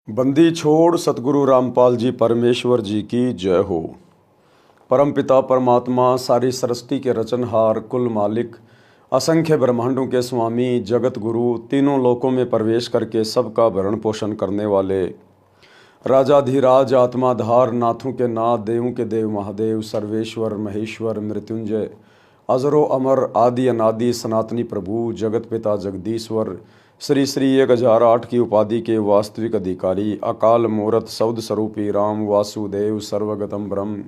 बंदी छोड़ सतगुरु रामपाल जी परमेश्वर जी की जय हो। परमपिता परमात्मा सारी सृष्टि के रचनहार कुल मालिक असंख्य ब्रह्मांडों के स्वामी जगत गुरु तीनों लोकों में प्रवेश करके सबका भरण पोषण करने वाले राजाधिराज आत्माधार नाथों के नाथ देवों के देव महादेव सर्वेश्वर महेश्वर मृत्युंजय अजरो अमर आदि अनादि सनातनी प्रभु जगत पिता जगदीश्वर श्री श्री 1008 की उपाधि के वास्तविक अधिकारी अकाल मूर्त शब्द स्वरूपी राम वासुदेव सर्वगतम ब्रह्म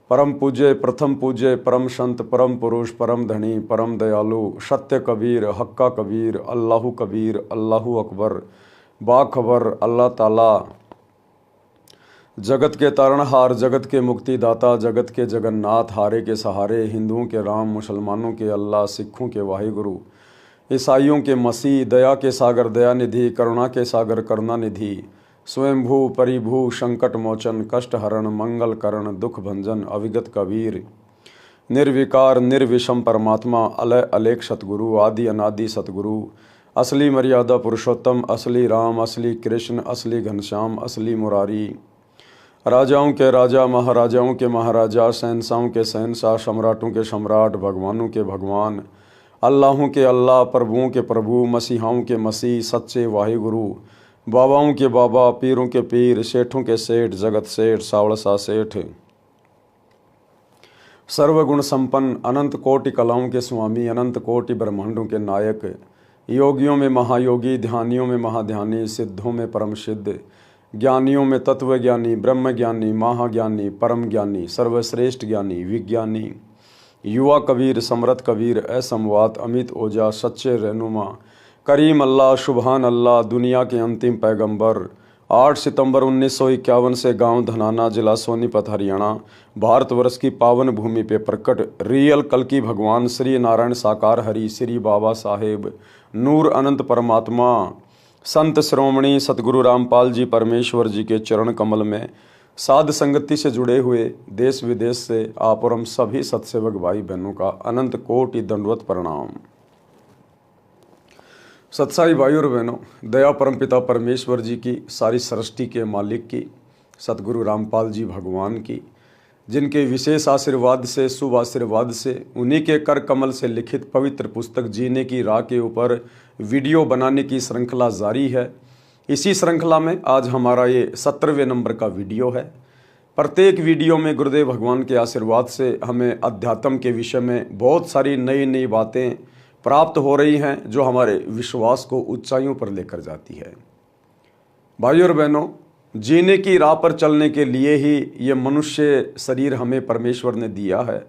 परम पूज्य प्रथम पूज्य परम संत परम पुरुष परम धनी परम दयालु सत्य कबीर हक्का कबीर अल्लाहु अकबर बाखबर अल्लाह ताला जगत के तारणहार जगत के मुक्तिदाता जगत के जगन्नाथ हारे के सहारे हिंदुओं के राम मुसलमानों के अल्लाह सिखों के वाहिगुरु ईसाइयों के मसीह दया के सागर दयानिधि करुणा के सागर करुणानिधि स्वयंभू परिभू संकट मोचन कष्ट हरण मंगल करण दुख भंजन अविगत कबीर निर्विकार निर्विषम परमात्मा अलय अलेख सतगुरु आदि अनादि सतगुरु असली मर्यादा पुरुषोत्तम असली राम असली कृष्ण असली घनश्याम असली मुरारी राजाओं के राजा महाराजाओं के महाराजा शहंशाहों के शहंशाह सम्राटों के सम्राट भगवानों के भगवान अल्लाहों के अल्लाह प्रभुओं के प्रभु मसीहाओं के मसीह सच्चे वाहिगुरु बाबाओं के बाबा पीरों के पीर सेठों के सेठ जगत सेठ सावड़सा सेठ सर्वगुण संपन्न अनंत कोटि कलाओं के स्वामी अनंत कोटि ब्रह्मांडों के नायक योगियों में महायोगी ध्यानियों में महाध्यानी सिद्धों में परम सिद्ध ज्ञानियों में तत्वज्ञानी ब्रह्मज्ञानी महाज्ञानी परम ज्ञानी सर्वश्रेष्ठ ज्ञानी विज्ञानी युवा कबीर समरथ कबीर असमवात अमित ओजा सच्चे रहनुमा करीम अल्लाह सुबहान अल्लाह दुनिया के अंतिम पैगंबर 8 सितंबर 1951 से गांव धनाना जिला सोनीपत हरियाणा भारतवर्ष की पावन भूमि पे प्रकट रियल कल की भगवान श्री नारायण साकार हरि श्री बाबा साहेब नूर अनंत परमात्मा संत श्रोमणी सतगुरु रामपाल जी परमेश्वर जी के चरण कमल में साध संगति से जुड़े हुए देश विदेश से आप और हम सभी सत्सेवक भाई बहनों का अनंत कोटि दंडवत प्रणाम। सत्साई भाई और बहनों, दया परमपिता परमेश्वर जी की सारी सृष्टि के मालिक की सतगुरु रामपाल जी भगवान की जिनके विशेष आशीर्वाद से शुभ आशीर्वाद से उन्हीं के कर कमल से लिखित पवित्र पुस्तक जीने की राह के ऊपर वीडियो बनाने की श्रृंखला जारी है। इसी श्रृंखला में आज हमारा ये 17वें नंबर का वीडियो है। प्रत्येक वीडियो में गुरुदेव भगवान के आशीर्वाद से हमें अध्यात्म के विषय में बहुत सारी नई नई बातें प्राप्त हो रही हैं जो हमारे विश्वास को ऊंचाइयों पर लेकर जाती है। भाइयों और बहनों, जीने की राह पर चलने के लिए ही ये मनुष्य शरीर हमें परमेश्वर ने दिया है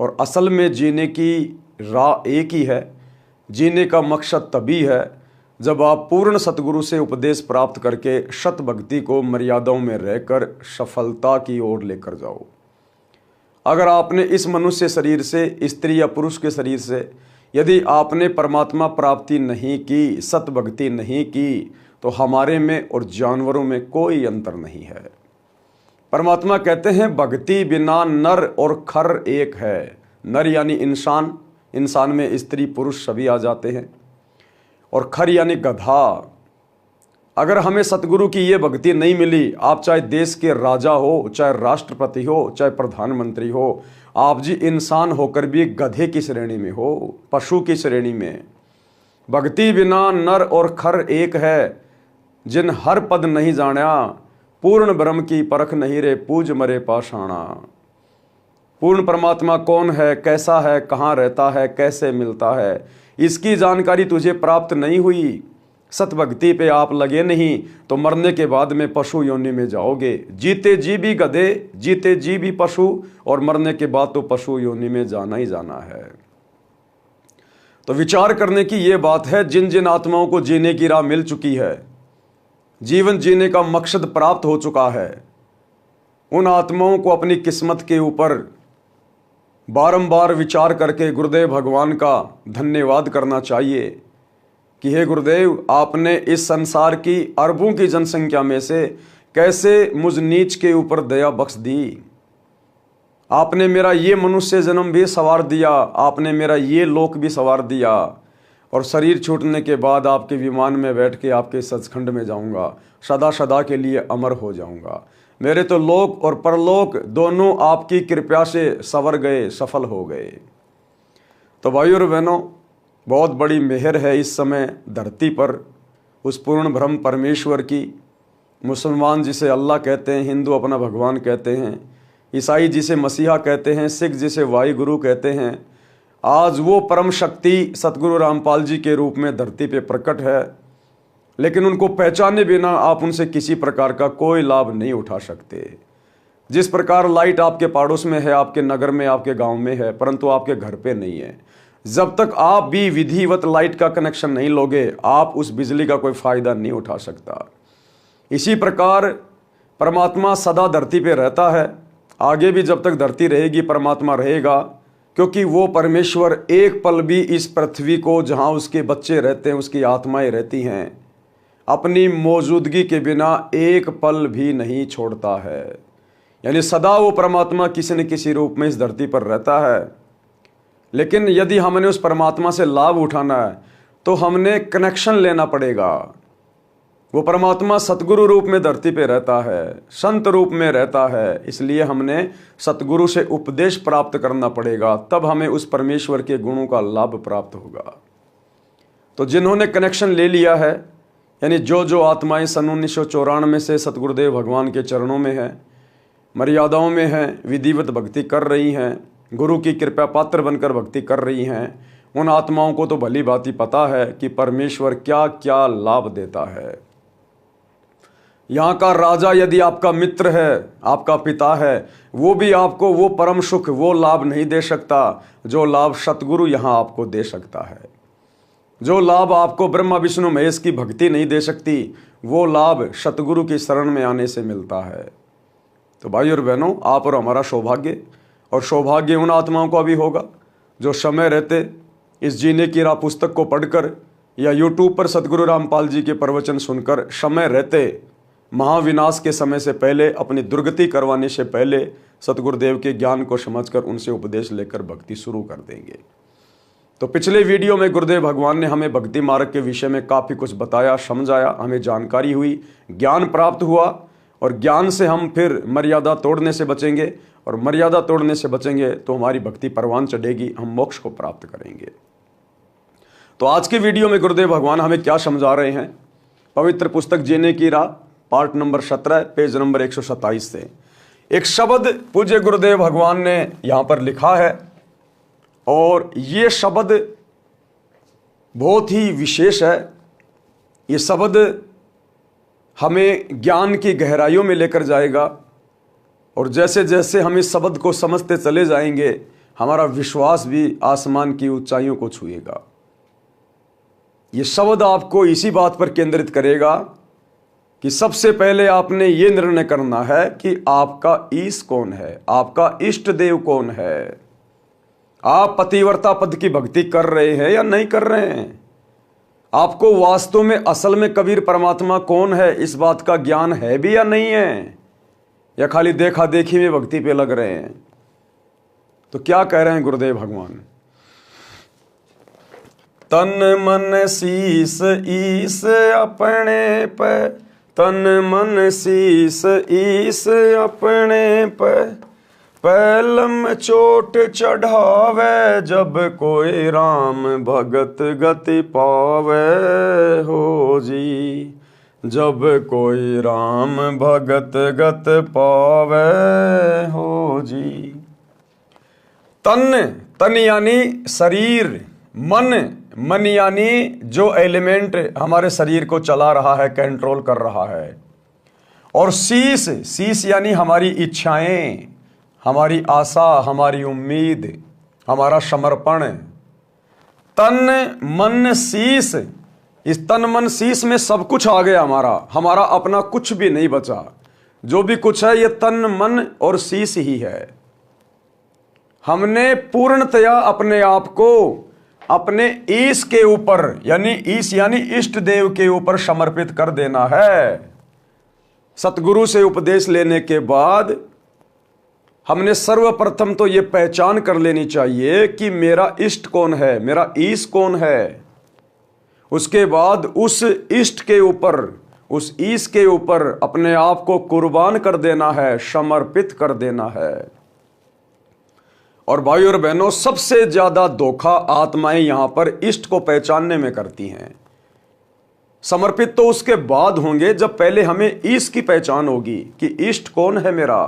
और असल में जीने की राह एक ही है। जीने का मकसद तभी है जब आप पूर्ण सतगुरु से उपदेश प्राप्त करके शत भक्ति को मर्यादाओं में रहकर सफलता की ओर लेकर जाओ। अगर आपने इस मनुष्य शरीर से स्त्री या पुरुष के शरीर से यदि आपने परमात्मा प्राप्ति नहीं की सत भक्ति नहीं की तो हमारे में और जानवरों में कोई अंतर नहीं है। परमात्मा कहते हैं भक्ति बिना नर और खर एक है। नर यानी इंसान, इंसान में स्त्री पुरुष सभी आ जाते हैं, और खर यानी गधा। अगर हमें सतगुरु की ये भक्ति नहीं मिली, आप चाहे देश के राजा हो, चाहे राष्ट्रपति हो, चाहे प्रधानमंत्री हो, आप जी इंसान होकर भी गधे की श्रेणी में हो, पशु की श्रेणी में। भक्ति बिना नर और खर एक है, जिन हर पद नहीं जाना, पूर्ण ब्रह्म की परख नहीं रे पूज मरे पाषाणा। पूर्ण परमात्मा कौन है, कैसा है, कहाँ रहता है, कैसे मिलता है, इसकी जानकारी तुझे प्राप्त नहीं हुई, सतभक्ति पे आप लगे नहीं तो मरने के बाद में पशु योनि में जाओगे। जीते जी भी गधे, जीते जी भी पशु, और मरने के बाद तो पशु योनि में जाना ही जाना है। तो विचार करने की ये बात है, जिन जिन आत्माओं को जीने की राह मिल चुकी है, जीवन जीने का मकसद प्राप्त हो चुका है, उन आत्माओं को अपनी किस्मत के ऊपर बारंबार विचार करके गुरुदेव भगवान का धन्यवाद करना चाहिए कि हे गुरुदेव, आपने इस संसार की अरबों की जनसंख्या में से कैसे मुझ नीच के ऊपर दया बख्श दी। आपने मेरा ये मनुष्य जन्म भी संवार दिया, आपने मेरा ये लोक भी संवार दिया, और शरीर छूटने के बाद आपके विमान में बैठ के आपके सचखंड में जाऊंगा, सदा सदा के लिए अमर हो जाऊंगा। मेरे तो लोक और परलोक दोनों आपकी कृपा से संवर गए, सफल हो गए। तो भाइयों और बहनों, बहुत बड़ी मेहर है इस समय धरती पर उस पूर्ण ब्रह्म परमेश्वर की। मुसलमान जिसे अल्लाह कहते हैं, हिंदू अपना भगवान कहते हैं, ईसाई जिसे मसीहा कहते हैं, सिख जिसे वाहिगुरु कहते हैं, आज वो परम शक्ति सतगुरु रामपाल जी के रूप में धरती पे प्रकट है। लेकिन उनको पहचाने बिना आप उनसे किसी प्रकार का कोई लाभ नहीं उठा सकते। जिस प्रकार लाइट आपके पड़ोस में है, आपके नगर में, आपके गांव में है, परंतु आपके घर पे नहीं है, जब तक आप भी विधिवत लाइट का कनेक्शन नहीं लोगे, आप उस बिजली का कोई फायदा नहीं उठा सकता। इसी प्रकार परमात्मा सदा धरती पे रहता है, आगे भी जब तक धरती रहेगी परमात्मा रहेगा, क्योंकि वो परमेश्वर एक पल भी इस पृथ्वी को, जहाँ उसके बच्चे रहते हैं, उसकी आत्माएं रहती हैं, अपनी मौजूदगी के बिना एक पल भी नहीं छोड़ता है। यानी सदा वो परमात्मा किसी न किसी रूप में इस धरती पर रहता है। लेकिन यदि हमने उस परमात्मा से लाभ उठाना है तो हमने कनेक्शन लेना पड़ेगा। वो परमात्मा सतगुरु रूप में धरती पे रहता है, संत रूप में रहता है, इसलिए हमने सतगुरु से उपदेश प्राप्त करना पड़ेगा, तब हमें उस परमेश्वर के गुणों का लाभ प्राप्त होगा। तो जिन्होंने कनेक्शन ले लिया है, यानी जो आत्माएं सन 1994 से सतगुरुदेव भगवान के चरणों में हैं, मर्यादाओं में हैं, विधिवत भक्ति कर रही हैं, गुरु की कृपा पात्र बनकर भक्ति कर रही हैं, उन आत्माओं को तो भली भांति पता है कि परमेश्वर क्या क्या लाभ देता है। यहाँ का राजा यदि आपका मित्र है, आपका पिता है, वो भी आपको वो परम सुख, वो लाभ नहीं दे सकता जो लाभ सतगुरु यहाँ आपको दे सकता है। जो लाभ आपको ब्रह्मा विष्णु महेश की भक्ति नहीं दे सकती, वो लाभ सतगुरु की शरण में आने से मिलता है। तो भाई और बहनों, आप और हमारा सौभाग्य, और सौभाग्य उन आत्माओं का भी होगा जो समय रहते इस जीने की राह पुस्तक को पढ़कर या यूट्यूब पर सतगुरु रामपाल जी के प्रवचन सुनकर समय रहते, महाविनाश के समय से पहले, अपनी दुर्गति करवाने से पहले सतगुरुदेव के ज्ञान को समझकर उनसे उपदेश लेकर भक्ति शुरू कर देंगे। तो पिछले वीडियो में गुरुदेव भगवान ने हमें भक्ति मार्ग के विषय में काफ़ी कुछ बताया, समझाया, हमें जानकारी हुई, ज्ञान प्राप्त हुआ, और ज्ञान से हम फिर मर्यादा तोड़ने से बचेंगे, और मर्यादा तोड़ने से बचेंगे तो हमारी भक्ति परवान चढ़ेगी, हम मोक्ष को प्राप्त करेंगे। तो आज के वीडियो में गुरुदेव भगवान हमें क्या समझा रहे हैं, पवित्र पुस्तक जीने की राह पार्ट नंबर 17 पेज नंबर 127 से एक शब्द पूज्य गुरुदेव भगवान ने यहाँ पर लिखा है, और ये शब्द बहुत ही विशेष है। ये शब्द हमें ज्ञान की गहराइयों में लेकर जाएगा, और जैसे जैसे हम इस शब्द को समझते चले जाएंगे, हमारा विश्वास भी आसमान की ऊंचाइयों को छुएगा। ये शब्द आपको इसी बात पर केंद्रित करेगा कि सबसे पहले आपने ये निर्णय करना है कि आपका ईश कौन है, आपका इष्ट देव कौन है। आप पतिव्रता पद की भक्ति कर रहे हैं या नहीं कर रहे हैं? आपको वास्तव में असल में कबीर परमात्मा कौन है, इस बात का ज्ञान है भी या नहीं है, या खाली देखा देखी में भक्ति पे लग रहे हैं? तो क्या कह रहे हैं गुरुदेव भगवान, तन मन शीस ईस अपने पे, तन मन शीस ईस अपने पे, पैलम चोट चढ़ावे, जब कोई राम भगत गति पावे हो जी, जब कोई राम भगत गत पावे हो जी। तन यानी शरीर, मन यानी जो एलिमेंट हमारे शरीर को चला रहा है, कंट्रोल कर रहा है, और शीश यानी हमारी इच्छाएं, हमारी आशा, हमारी उम्मीद, हमारा समर्पण। तन मन शीश, इस तन मन शीश में सब कुछ आ गया, हमारा अपना कुछ भी नहीं बचा। जो भी कुछ है ये तन मन और शीश ही है। हमने पूर्णतया अपने आप को अपने ईश के ऊपर, यानी ईश यानी इष्ट देव के ऊपर समर्पित कर देना है। सतगुरु से उपदेश लेने के बाद हमने सर्वप्रथम तो ये पहचान कर लेनी चाहिए कि मेरा इष्ट कौन है, मेरा ईश कौन है। उसके बाद उस इष्ट के ऊपर, उस ईश के ऊपर अपने आप को कुर्बान कर देना है, समर्पित कर देना है। और भाई और बहनों, सबसे ज्यादा धोखा आत्माएं यहां पर इष्ट को पहचानने में करती हैं। समर्पित तो उसके बाद होंगे जब पहले हमें ईश की पहचान होगी कि इष्ट कौन है मेरा।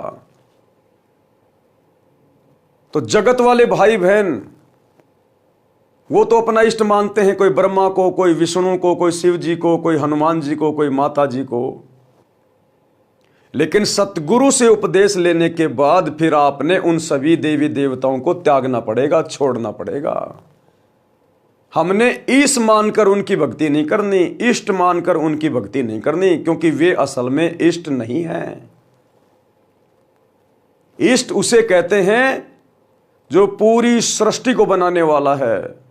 तो जगत वाले भाई बहन वो तो अपना इष्ट मानते हैं, कोई ब्रह्मा को, कोई विष्णु को, कोई शिव जी को, कोई हनुमान जी को, कोई माता जी को। लेकिन सतगुरु से उपदेश लेने के बाद फिर आपने उन सभी देवी देवताओं को त्यागना पड़ेगा, छोड़ना पड़ेगा। हमने ईश मानकर उनकी भक्ति नहीं करनी, इष्ट मानकर उनकी भक्ति नहीं करनी, क्योंकि वे असल में इष्ट नहीं हैं। इष्ट उसे कहते हैं जो पूरी सृष्टि को बनाने वाला है।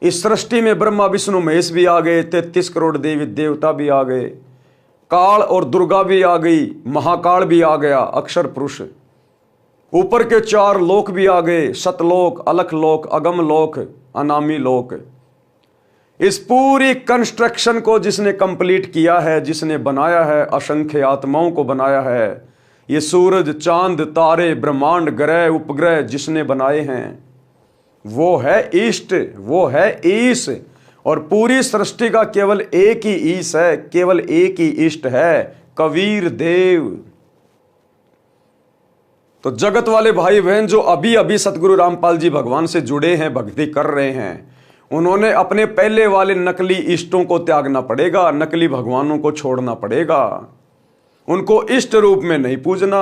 इस सृष्टि में ब्रह्मा विष्णु महेश भी आ गए, 33 करोड़ देवी देवता भी आ गए, काल और दुर्गा भी आ गई, महाकाल भी आ गया, अक्षर पुरुष। ऊपर के 4 लोक भी आ गए, सतलोक, अलख लोक, अगम लोक, अनामी लोक। इस पूरी कंस्ट्रक्शन को जिसने कंप्लीट किया है, जिसने बनाया है, असंख्य आत्माओं को बनाया है, ये सूरज, चांद, तारे, ब्रह्मांड, ग्रह, उपग्रह जिसने बनाए हैं, वो है इष्ट, वो है ईश। और पूरी सृष्टि का केवल एक ही ईश है, केवल एक ही इष्ट है, कबीर देव। तो जगत वाले भाई बहन जो अभी अभी सतगुरु रामपाल जी भगवान से जुड़े हैं, भक्ति कर रहे हैं, उन्होंने अपने पहले वाले नकली इष्टों को त्यागना पड़ेगा, नकली भगवानों को छोड़ना पड़ेगा। उनको इष्ट रूप में नहीं पूजना।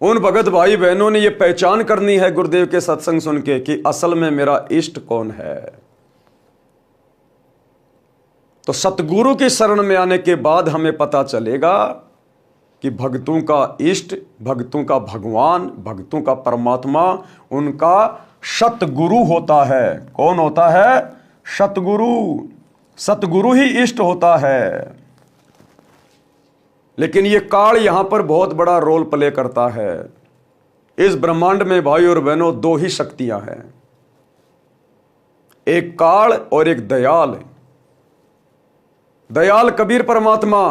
उन भगत भाई बहनों ने यह पहचान करनी है गुरुदेव के सत्संग सुन के कि असल में मेरा इष्ट कौन है। तो सतगुरु की शरण में आने के बाद हमें पता चलेगा कि भक्तों का इष्ट, भक्तों का भगवान, भक्तों का परमात्मा उनका सतगुरु होता है। कौन होता है? सतगुरु। सतगुरु ही इष्ट होता है। लेकिन ये काल यहां पर बहुत बड़ा रोल प्ले करता है। इस ब्रह्मांड में भाई और बहनों 2 ही शक्तियां हैं, एक काल और एक दयाल। दयाल कबीर परमात्मा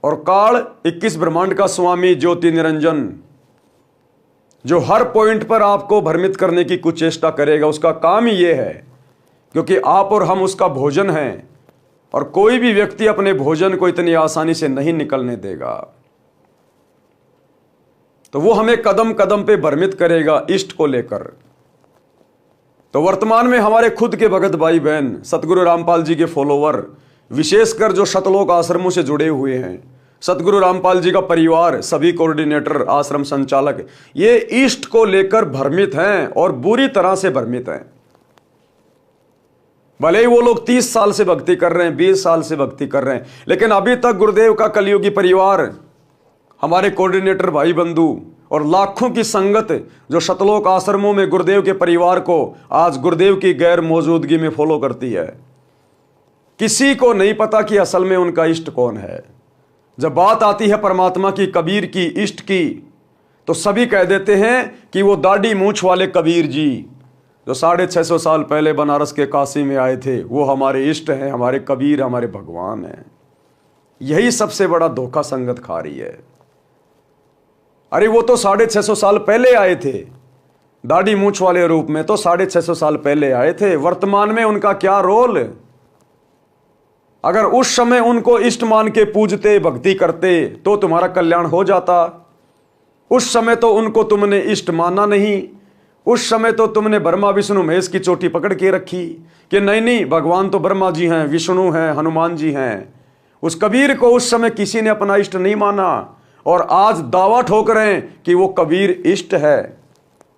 और काल 21 ब्रह्मांड का स्वामी ज्योति निरंजन, जो हर पॉइंट पर आपको भ्रमित करने की कुछ चेष्टा करेगा। उसका काम ही यह है, क्योंकि आप और हम उसका भोजन हैं, और कोई भी व्यक्ति अपने भोजन को इतनी आसानी से नहीं निकलने देगा। तो वो हमें कदम कदम पे भ्रमित करेगा इष्ट को लेकर। तो वर्तमान में हमारे खुद के भगत भाई बहन, सतगुरु रामपाल जी के फॉलोवर, विशेषकर जो शतलोक आश्रमों से जुड़े हुए हैं, सतगुरु रामपाल जी का परिवार, सभी कोऑर्डिनेटर, आश्रम संचालक, ये इष्ट को लेकर भ्रमित हैं और बुरी तरह से भ्रमित हैं। भले ही वो लोग 30 साल से भक्ति कर रहे हैं, 20 साल से भक्ति कर रहे हैं, लेकिन अभी तक गुरुदेव का कलियुगी परिवार, हमारे कोऑर्डिनेटर भाई बंधु और लाखों की संगत जो शतलोक आश्रमों में गुरुदेव के परिवार को आज गुरुदेव की गैर मौजूदगी में फॉलो करती है, किसी को नहीं पता कि असल में उनका इष्ट कौन है। जब बात आती है परमात्मा की, कबीर की, इष्ट की, तो सभी कह देते हैं कि वो दाढ़ी मूंछ वाले कबीर जी जो 650 साल पहले बनारस के काशी में आए थे, वो हमारे इष्ट हैं, हमारे कबीर, हमारे भगवान हैं। यही सबसे बड़ा धोखा संगत खा रही है। अरे वो तो 650 साल पहले आए थे, दाढ़ी मूंछ वाले रूप में तो 650 साल पहले आए थे। वर्तमान में उनका क्या रोल? अगर उस समय उनको इष्ट मान के पूजते, भक्ति करते, तो तुम्हारा कल्याण हो जाता। उस समय तो उनको तुमने इष्ट माना नहीं। उस समय तो तुमने ब्रह्मा विष्णु महेश की चोटी पकड़ के रखी कि नहीं नहीं, भगवान तो ब्रह्मा जी हैं, विष्णु हैं, हनुमान जी हैं। उस कबीर को उस समय किसी ने अपना इष्ट नहीं माना, और आज दावा ठोक रहे हैं कि वो कबीर इष्ट है।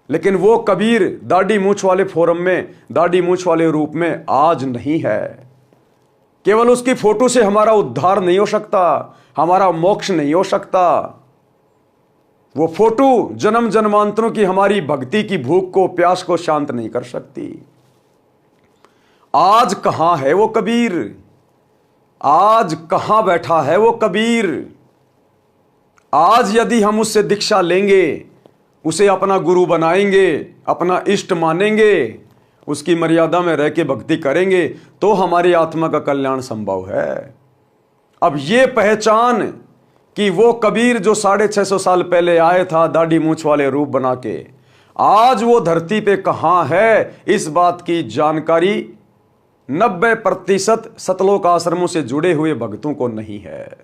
लेकिन वो कबीर दाढ़ी मूंछ वाले फोरम में, दाढ़ी मूंछ वाले रूप में आज नहीं है। केवल उसकी फोटो से हमारा उद्धार नहीं हो सकता, हमारा मोक्ष नहीं हो सकता। वो फोटो जन्म जन्मांतरों की हमारी भक्ति की भूख को, प्यास को शांत नहीं कर सकती। आज कहां है वो कबीर? आज कहां बैठा है वो कबीर? आज यदि हम उससे दीक्षा लेंगे, उसे अपना गुरु बनाएंगे, अपना इष्ट मानेंगे, उसकी मर्यादा में रह के भक्ति करेंगे तो हमारी आत्मा का कल्याण संभव है। अब ये पहचान कि वो कबीर जो 650 साल पहले आया था दाढ़ी मूंछ वाले रूप बना के, आज वो धरती पे कहां है, इस बात की जानकारी 90% सतलोक आश्रमों से जुड़े हुए भक्तों को नहीं है।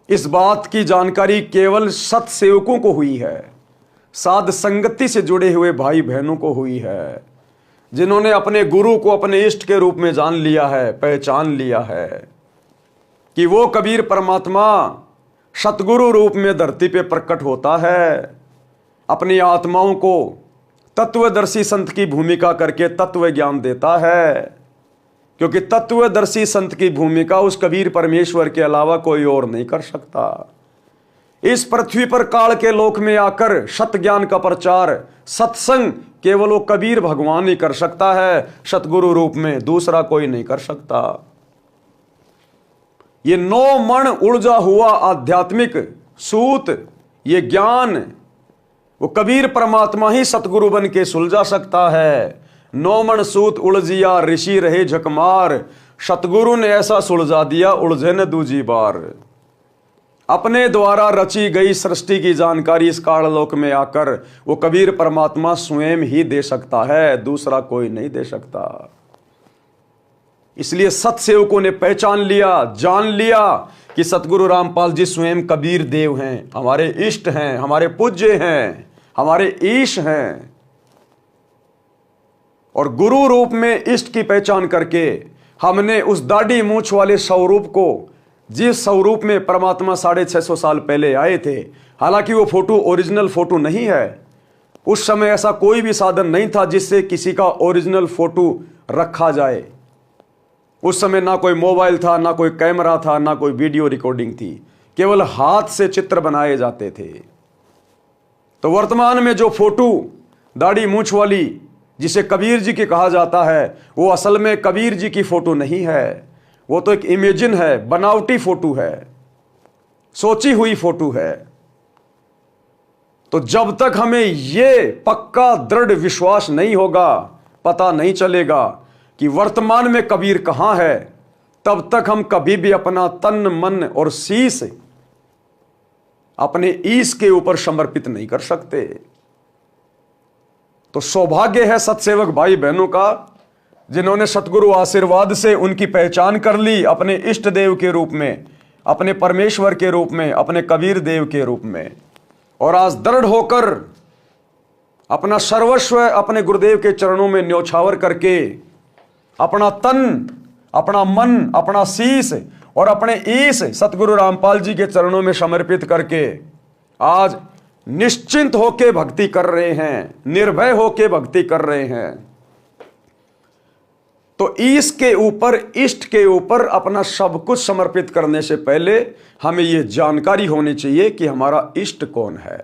इस बात की जानकारी केवल सत्सेवकों को हुई है, साध संगति से जुड़े हुए भाई बहनों को हुई है, जिन्होंने अपने गुरु को अपने इष्ट के रूप में जान लिया है, पहचान लिया है कि वो कबीर परमात्मा सतगुरु रूप में धरती पे प्रकट होता है, अपनी आत्माओं को तत्वदर्शी संत की भूमिका करके तत्व ज्ञान देता है। क्योंकि तत्वदर्शी संत की भूमिका उस कबीर परमेश्वर के अलावा कोई और नहीं कर सकता। इस पृथ्वी पर काल के लोक में आकर सत ज्ञान का प्रचार, सत्संग केवल वो कबीर भगवान ही कर सकता है, सतगुरु रूप में दूसरा कोई नहीं कर सकता। ये 9 मण उलझा हुआ आध्यात्मिक सूत, ये ज्ञान वो कबीर परमात्मा ही सतगुरु बन के सुलझा सकता है। 9 मण सूत उलझिया ऋषि रहे झकमार, सतगुरु ने ऐसा सुलझा दिया उलझे न दूजी बार। अपने द्वारा रची गई सृष्टि की जानकारी इस काललोक में आकर वो कबीर परमात्मा स्वयं ही दे सकता है, दूसरा कोई नहीं दे सकता। इसलिए सत्सेवकों ने पहचान लिया, जान लिया कि सतगुरु रामपाल जी स्वयं कबीर देव हैं, हमारे इष्ट हैं, हमारे पूज्य हैं, हमारे ईश हैं। और गुरु रूप में इष्ट की पहचान करके हमने उस दाढ़ी मूंछ वाले स्वरूप को, जिस स्वरूप में परमात्मा 650 साल पहले आए थे, हालांकि वो फोटो ओरिजिनल फोटो नहीं है, उस समय ऐसा कोई भी साधन नहीं था जिससे किसी का ओरिजिनल फोटो रखा जाए। उस समय ना कोई मोबाइल था, ना कोई कैमरा था, ना कोई वीडियो रिकॉर्डिंग थी, केवल हाथ से चित्र बनाए जाते थे। तो वर्तमान में जो फोटो दाढ़ी मूंछ वाली जिसे कबीर जी की कहा जाता है, वो असल में कबीर जी की फोटो नहीं है, वो तो एक इमेजिन है, बनावटी फोटो है, सोची हुई फोटो है। तो जब तक हमें ये पक्का दृढ़ विश्वास नहीं होगा, पता नहीं चलेगा कि वर्तमान में कबीर कहां है, तब तक हम कभी भी अपना तन मन और शीश अपने ईश के ऊपर समर्पित नहीं कर सकते। तो सौभाग्य है सत्सेवक भाई बहनों का, जिन्होंने सतगुरु आशीर्वाद से उनकी पहचान कर ली अपने इष्ट देव के रूप में, अपने परमेश्वर के रूप में, अपने कबीर देव के रूप में, और आज दृढ़ होकर अपना सर्वस्व अपने गुरुदेव के चरणों में न्योछावर करके अपना तन, अपना मन, अपना शीश और अपने ईश सतगुरु रामपाल जी के चरणों में समर्पित करके आज निश्चिंत होके भक्ति कर रहे हैं, निर्भय होके भक्ति कर रहे हैं। तो ईश के ऊपर, इष्ट के ऊपर अपना सब कुछ समर्पित करने से पहले हमें यह जानकारी होनी चाहिए कि हमारा इष्ट कौन है।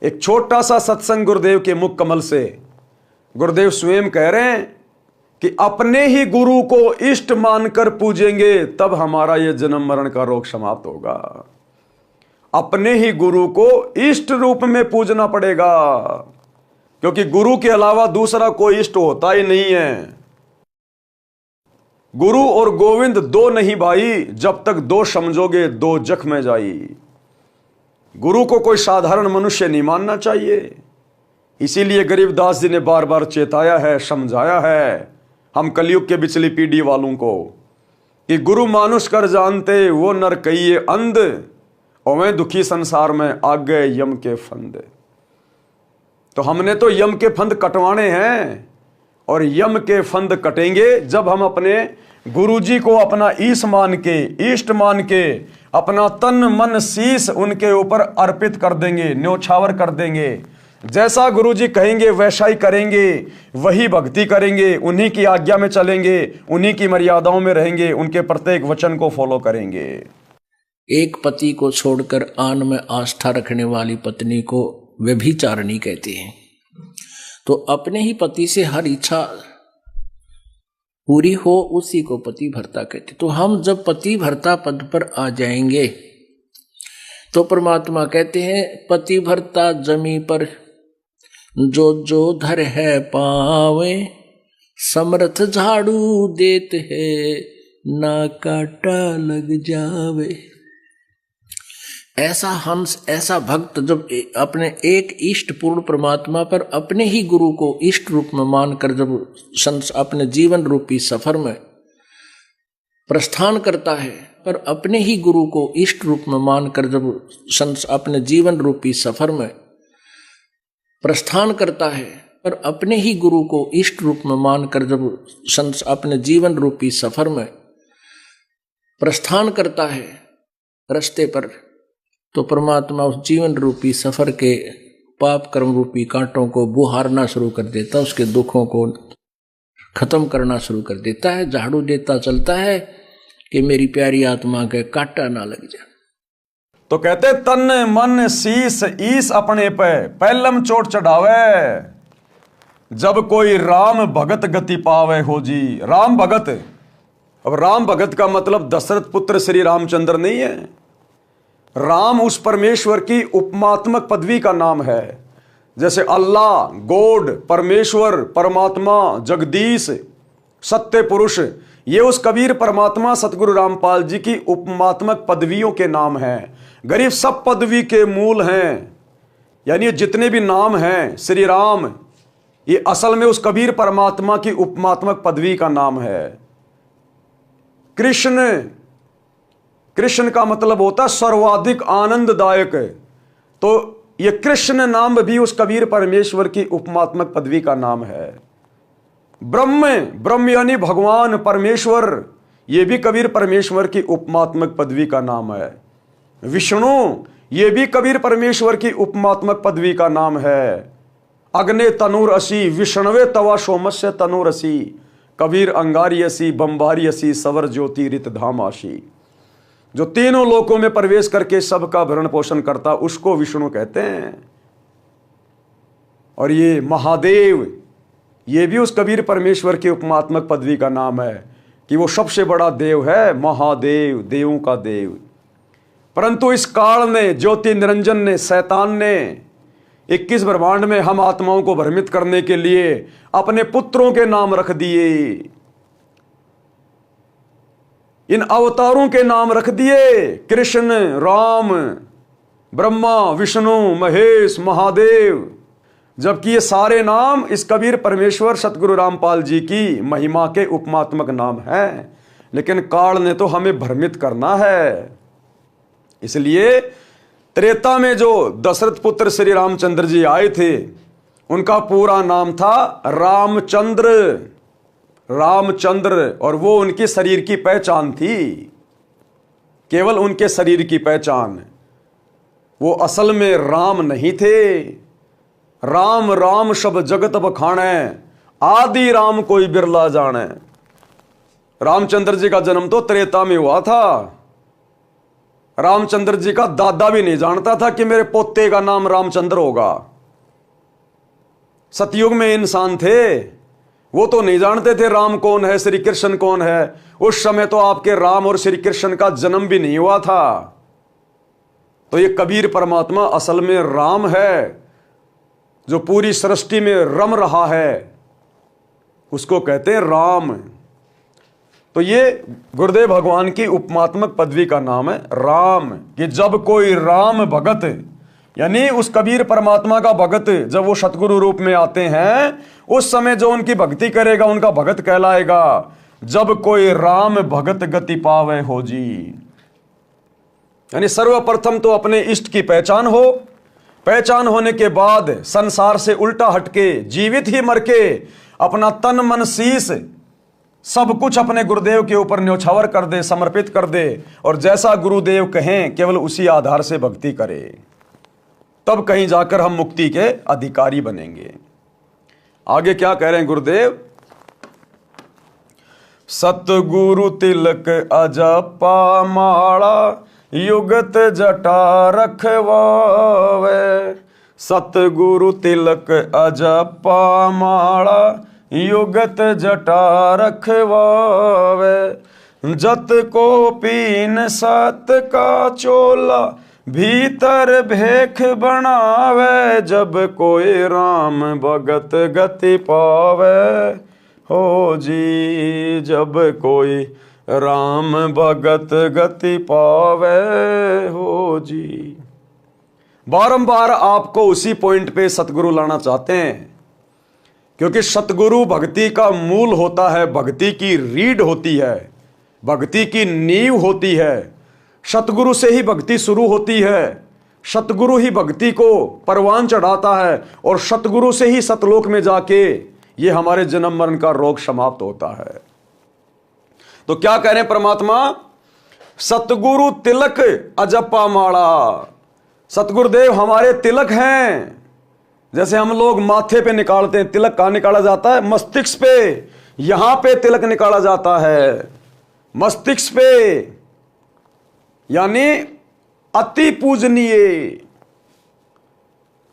एक छोटा सा सत्संग गुरुदेव के मुख कमल से गुरुदेव स्वयं कह रहे हैं कि अपने ही गुरु को इष्ट मानकर पूजेंगे तब हमारा यह जन्म मरण का रोग समाप्त होगा। अपने ही गुरु को इष्ट रूप में पूजना पड़ेगा, क्योंकि गुरु के अलावा दूसरा कोई इष्ट होता ही नहीं है। गुरु और गोविंद दो नहीं भाई, जब तक दो समझोगे दो जख में जाई। गुरु को कोई साधारण मनुष्य नहीं मानना चाहिए। इसीलिए गरीबदास जी ने बार बार चेताया है, समझाया है हम कलयुग के बिचली पीढ़ी वालों को कि गुरु मानुष कर जानते वो नर कहिए अंध, और मैं दुखी संसार में आ गए यम के फंद। तो हमने तो यम के फंद कटवाने हैं, और यम के फंद कटेंगे जब हम अपने गुरु जी को अपना ईश मान के, इष्ट मान के, अपना तन मन शीश उनके ऊपर अर्पित कर देंगे, न्योछावर कर देंगे। जैसा गुरु जी कहेंगे वैसा ही करेंगे, वही भक्ति करेंगे, उन्हीं की आज्ञा में चलेंगे, उन्हीं की मर्यादाओं में रहेंगे, उनके प्रत्येक वचन को फॉलो करेंगे। एक पति को छोड़कर आन में आस्था रखने वाली पत्नी को व्यभिचारिणी कहते हैं। तो अपने ही पति से हर इच्छा पूरी हो उसी को पति भर्ता कहते। तो हम जब पति भर्ता पद पर आ जाएंगे तो परमात्मा कहते हैं पति भर्ता जमी पर जो जो धर है पावे, समर्थ झाड़ू देत है, ना काटा लग जावे। ऐसा हंस, ऐसा भक्त जब अपने एक इष्ट पूर्ण परमात्मा पर अपने ही गुरु को इष्ट रूप में मानकर जब अपने जीवन रूपी सफर में प्रस्थान करता है, पर अपने ही गुरु को इष्ट रूप में मानकर जब अपने जीवन रूपी सफर में प्रस्थान करता है, पर अपने ही गुरु को इष्ट रूप में मानकर जब अपने जीवन रूपी सफर में प्रस्थान करता है रास्ते पर, तो परमात्मा उस जीवन रूपी सफर के पाप कर्म रूपी कांटों को बुहारना शुरू कर देता, उसके दुखों को खत्म करना शुरू कर देता है, झाड़ू देता चलता है कि मेरी प्यारी आत्मा के कांटा ना लग जाए। तो कहते तन मन शीस ईस अपने पे पहलम चोट चढ़ावे, जब कोई राम भगत गति पावे हो जी। राम भगत, अब राम भगत का मतलब दशरथ पुत्र श्री रामचंद्र नहीं है। राम उस परमेश्वर की उपमात्मक पदवी का नाम है। जैसे अल्लाह, गॉड, परमेश्वर, परमात्मा, जगदीश, सत्य पुरुष, ये उस कबीर परमात्मा सतगुरु रामपाल जी की उपमात्मक पदवियों के नाम हैं। गरीब सब पदवी के मूल हैं, यानी जितने भी नाम हैं श्री राम, ये असल में उस कबीर परमात्मा की उपमात्मक पदवी का नाम है। कृष्ण, कृष्ण का मतलब होता है सर्वाधिक आनंददायक, तो ये कृष्ण नाम भी उस कबीर परमेश्वर की उपमात्मक पदवी का नाम है। ब्रह्म, ब्रह्म यानी भगवान परमेश्वर, ये भी कबीर परमेश्वर की उपमात्मक पदवी का नाम है। विष्णु, ये भी कबीर परमेश्वर की उपमात्मक पदवी का नाम है। अग्ने तनुर असी विष्णवे तवा सोमस्य तनुर असी, कबीर अंगारी असी बंबारी असी सवर ज्योति रित धाम आशी। जो तीनों लोकों में प्रवेश करके सबका भरण पोषण करता, उसको विष्णु कहते हैं। और ये महादेव, ये भी उस कबीर परमेश्वर की उपमात्मक पदवी का नाम है कि वो सबसे बड़ा देव है, महादेव, देवों का देव। परंतु इस काल ने, ज्योति निरंजन ने, शैतान ने 21 ब्रह्मांड में हम आत्माओं को भ्रमित करने के लिए अपने पुत्रों के नाम रख दिए, इन अवतारों के नाम रख दिए, कृष्ण, राम, ब्रह्मा, विष्णु, महेश, महादेव, जबकि ये सारे नाम इस कबीर परमेश्वर सतगुरु रामपाल जी की महिमा के उपमात्मक नाम हैं। लेकिन काल ने तो हमें भ्रमित करना है। इसलिए त्रेता में जो दशरथ पुत्र श्री रामचंद्र जी आए थे, उनका पूरा नाम था रामचंद्र, रामचंद्र, और वो उनके शरीर की पहचान थी, केवल उनके शरीर की पहचान। वो असल में राम नहीं थे। राम राम सब जगत बखाने, आदि राम कोई बिरला जाने। रामचंद्र जी का जन्म तो त्रेता में हुआ था। रामचंद्र जी का दादा भी नहीं जानता था कि मेरे पोते का नाम रामचंद्र होगा। सतयुग में इंसान थे, वो तो नहीं जानते थे राम कौन है, श्री कृष्ण कौन है। उस समय तो आपके राम और श्री कृष्ण का जन्म भी नहीं हुआ था। तो ये कबीर परमात्मा असल में राम है, जो पूरी सृष्टि में रम रहा है, उसको कहते हैं राम। तो ये गुरुदेव भगवान की उपमात्मक पदवी का नाम है राम। कि जब कोई राम भगत, यानी उस कबीर परमात्मा का भगत, जब वो सतगुरु रूप में आते हैं, उस समय जो उनकी भक्ति करेगा उनका भगत कहलाएगा। जब कोई राम भगत गति पावे हो जी, यानी सर्वप्रथम तो अपने इष्ट की पहचान हो, पहचान होने के बाद संसार से उल्टा हटके, जीवित ही मर के अपना तन मन शीस सब कुछ अपने गुरुदेव के ऊपर न्यौछावर कर दे, समर्पित कर दे, और जैसा गुरुदेव कहें केवल उसी आधार से भक्ति करे, तब कहीं जाकर हम मुक्ति के अधिकारी बनेंगे। आगे क्या कह रहे हैं गुरुदेव? सतगुरु तिलक अजपा माला, युगत जटा रखवावे। सतगुरु तिलक अजपा माला, युगत जटा रखवावे। जत को पीन सत का चोला, भीतर भेख बनावे, जब कोई राम भगत गति पावे। हो जी जब कोई राम भगत गति पावे। हो जी बारंबार आपको उसी पॉइंट पे सतगुरु लाना चाहते हैं, क्योंकि सतगुरु भक्ति का मूल होता है, भक्ति की रीढ़ होती है, भक्ति की नींव होती है। सतगुरु से ही भक्ति शुरू होती है, सतगुरु ही भक्ति को परवान चढ़ाता है, और सतगुरु से ही सतलोक में जाके ये हमारे जन्म मरण का रोग समाप्त होता है। तो क्या कह रहे हैं परमात्मा? सतगुरु तिलक अजप्पा माला। सतगुरुदेव हमारे तिलक हैं। जैसे हम लोग माथे पे निकालते हैं, तिलक कहां निकाला जाता है? मस्तिष्क पे। यहां पे तिलक निकाला जाता है, मस्तिष्क पे, यानी अति पूजनीय।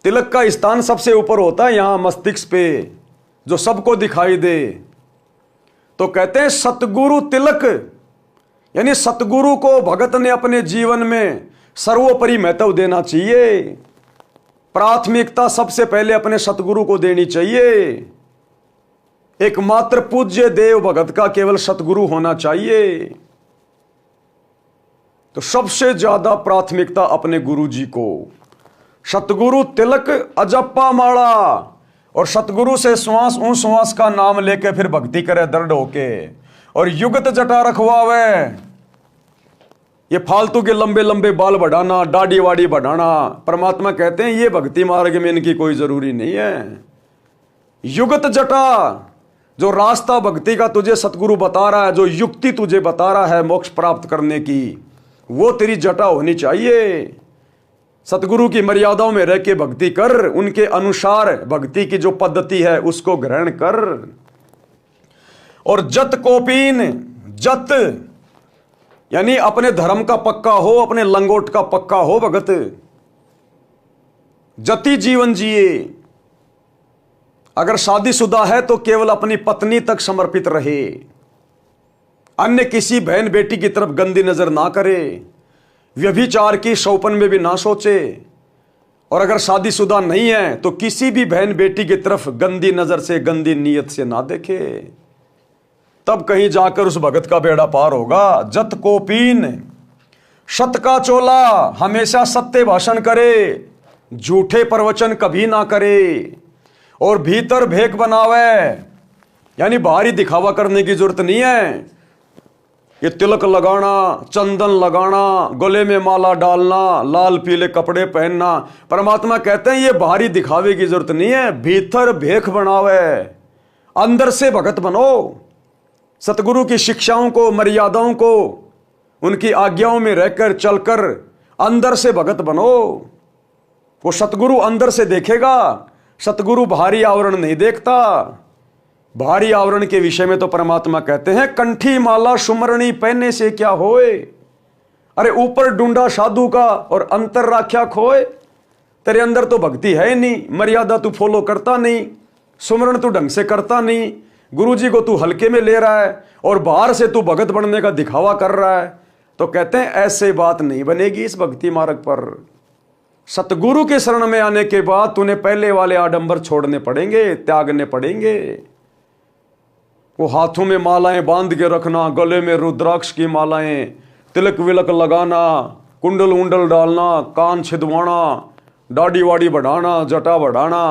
तिलक का स्थान सबसे ऊपर होता है, यहां मस्तिष्क पे, जो सबको दिखाई दे। तो कहते हैं सतगुरु तिलक, यानी सतगुरु को भगत ने अपने जीवन में सर्वोपरि महत्व देना चाहिए। प्राथमिकता सबसे पहले अपने सतगुरु को देनी चाहिए। एकमात्र पूज्य देव भगत का केवल सतगुरु होना चाहिए। तो सबसे ज्यादा प्राथमिकता अपने गुरु जी को। सतगुरु तिलक अजप्पा माला, और सतगुरु से श्वास उन श्वास का नाम लेके फिर भक्ति करे दृढ़ होके, और युगत जटा रखवावे। ये फालतू के लंबे लंबे बाल बढ़ाना, दाढ़ी वाड़ी बढ़ाना, परमात्मा कहते हैं ये भक्ति मार्ग में इनकी कोई जरूरी नहीं है। युगत जटा, जो रास्ता भक्ति का तुझे सतगुरु बता रहा है, जो युक्ति तुझे बता रहा है मोक्ष प्राप्त करने की, वो तेरी जटा होनी चाहिए। सतगुरु की मर्यादाओं में रह के भक्ति कर, उनके अनुसार भक्ति की जो पद्धति है उसको ग्रहण कर। और जत कोपीन, जत यानी अपने धर्म का पक्का हो, अपने लंगोट का पक्का हो भगत। जति जीवन जिए। अगर शादीशुदा है तो केवल अपनी पत्नी तक समर्पित रहे, अन्य किसी बहन बेटी की तरफ गंदी नजर ना करे, व्यभिचार की शौपन में भी ना सोचे। और अगर शादीशुदा नहीं है तो किसी भी बहन बेटी की तरफ गंदी नजर से, गंदी नीयत से ना देखे, तब कहीं जाकर उस भगत का बेड़ा पार होगा। जत को पीन, सत का चोला, हमेशा सत्य भाषण करे, झूठे प्रवचन कभी ना करे। और भीतर भेक बनावे, यानी बाहरी दिखावा करने की जरूरत नहीं है। ये तिलक लगाना, चंदन लगाना, गले में माला डालना, लाल पीले कपड़े पहनना, परमात्मा कहते हैं ये बाहरी दिखावे की जरूरत नहीं है। भीतर भेख बनावे, अंदर से भगत बनो। सतगुरु की शिक्षाओं को, मर्यादाओं को, उनकी आज्ञाओं में रहकर चलकर अंदर से भगत बनो। वो सतगुरु अंदर से देखेगा, सतगुरु बाहरी आवरण नहीं देखता। बाहरी आवरण के विषय में तो परमात्मा कहते हैं कंठी माला सुमरणी पहनने से क्या होए। अरे ऊपर डूंडा साधु का और अंतर राख्या खोए। तेरे अंदर तो भक्ति है नहीं, मर्यादा तू फॉलो करता नहीं, सुमरण तू ढंग से करता नहीं, गुरु जी को तू हल्के में ले रहा है, और बाहर से तू भगत बनने का दिखावा कर रहा है। तो कहते हैं ऐसे बात नहीं बनेगी इस भक्ति मार्ग पर। सतगुरु के शरण में आने के बाद तूने पहले वाले आडंबर छोड़ने पड़ेंगे, त्यागने पड़ेंगे। वो हाथों में मालाएं बांध के रखना, गले में रुद्राक्ष की मालाएं, तिलक विलक लगाना, कुंडल उंडल डालना, कान छिदवाना, दाढ़ी वाड़ी बढ़ाना, जटा बढ़ाना,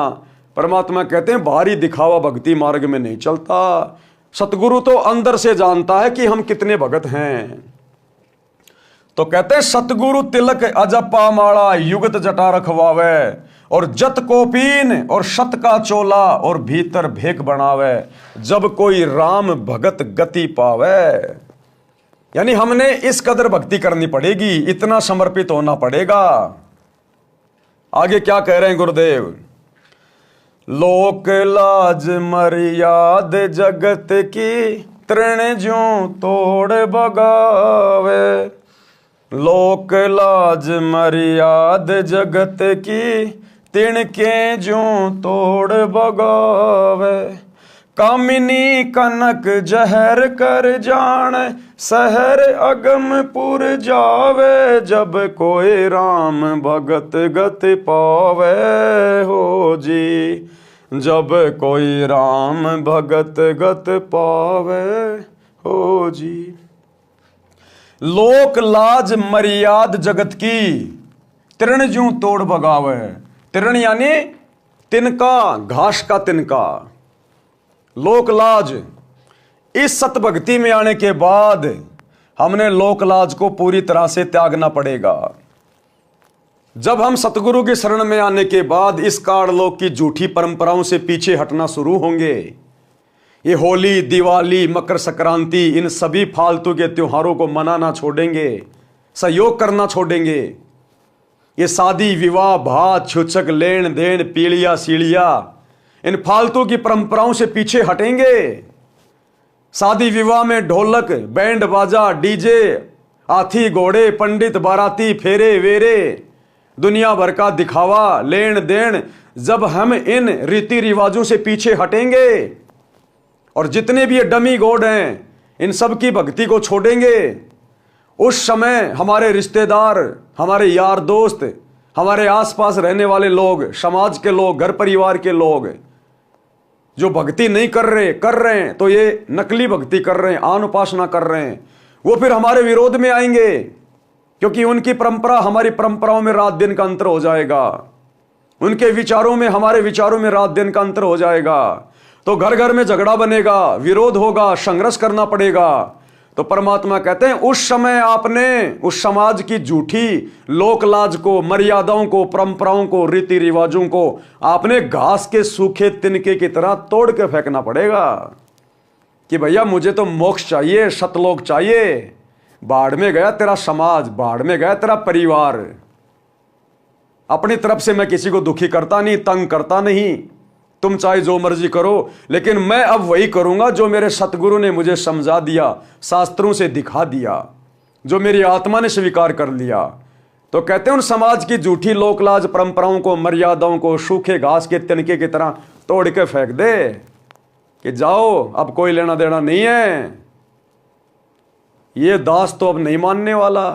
परमात्मा कहते हैं बाहरी दिखावा भक्ति मार्ग में नहीं चलता। सतगुरु तो अंदर से जानता है कि हम कितने भगत हैं। तो कहते हैं सतगुरु तिलक अजप्पा माला, युगत जटा रखवावे, और जत कोपीन, और सत का चोला, और भीतर भेक बनावे, जब कोई राम भगत गति पावे। यानी हमने इस कदर भक्ति करनी पड़ेगी, इतना समर्पित होना पड़ेगा। आगे क्या कह रहे हैं गुरुदेव? लोक लाज मर्याद जगत की, तृण ज्यों तोड़ बगावे। लोक लाज मर्याद जगत की, तिण के ज्यों तोड़ बगावे। कामिनी कनक जहर कर जान, शहर अगमपुर जावे, जब कोई राम भगत गत पावे हो जी, जब कोई राम भगत गत पावे हो जी। लोक लाज मर्याद जगत की, तृण ज्यों तोड़ भगावे। तृण यानी तिनका, घास का तिनका। लोक लाज, इस सतभक्ति में आने के बाद हमने लोक लाज को पूरी तरह से त्यागना पड़ेगा। जब हम सतगुरु की शरण में आने के बाद इस काललोक की झूठी परंपराओं से पीछे हटना शुरू होंगे। ये होली, दिवाली, मकर संक्रांति, इन सभी फालतू के त्योहारों को मनाना छोड़ेंगे, सहयोग करना छोड़ेंगे। ये शादी, विवाह, भात, छूछक, लेन देन, पीलिया सीढ़िया, इन फालतू की परंपराओं से पीछे हटेंगे। शादी विवाह में ढोलक, बैंड बाजा, डीजे, हाथी घोड़े, पंडित बाराती, फेरे वेरे, दुनिया भर का दिखावा, लेन देन, जब हम इन रीति रिवाजों से पीछे हटेंगे और जितने भी ये डमी गॉड हैं इन सब की भक्ति को छोड़ेंगे, उस समय हमारे रिश्तेदार, हमारे यार दोस्त, हमारे आसपास रहने वाले लोग, समाज के लोग, घर परिवार के लोग जो भक्ति नहीं कर रहे हैं, तो ये नकली भक्ति कर रहे हैं, आन उपासना कर रहे हैं, वो फिर हमारे विरोध में आएंगे, क्योंकि उनकी परंपरा हमारी परंपराओं में रात दिन का अंतर हो जाएगा, उनके विचारों में हमारे विचारों में रात दिन का अंतर हो जाएगा। तो घर घर में झगड़ा बनेगा, विरोध होगा, संघर्ष करना पड़ेगा। तो परमात्मा कहते हैं उस समय आपने उस समाज की झूठी लोक लाज को, मर्यादाओं को, परंपराओं को, रीति रिवाजों को आपने घास के सूखे तिनके की तरह तोड़ के फेंकना पड़ेगा कि भैया मुझे तो मोक्ष चाहिए, सतलोक चाहिए। बाढ़ में गया तेरा समाज, बाढ़ में गया तेरा परिवार। अपनी तरफ से मैं किसी को दुखी करता नहीं, तंग करता नहीं, तुम चाहे जो मर्जी करो, लेकिन मैं अब वही करूंगा जो मेरे सतगुरु ने मुझे समझा दिया, शास्त्रों से दिखा दिया, जो मेरी आत्मा ने स्वीकार कर लिया। तो कहते हैं उन समाज की झूठी लोकलाज, परंपराओं को, मर्यादाओं को सूखे घास के तिनके की तरह तोड़ के फेंक दे कि जाओ, अब कोई लेना देना नहीं है, ये दास तो अब नहीं मानने वाला।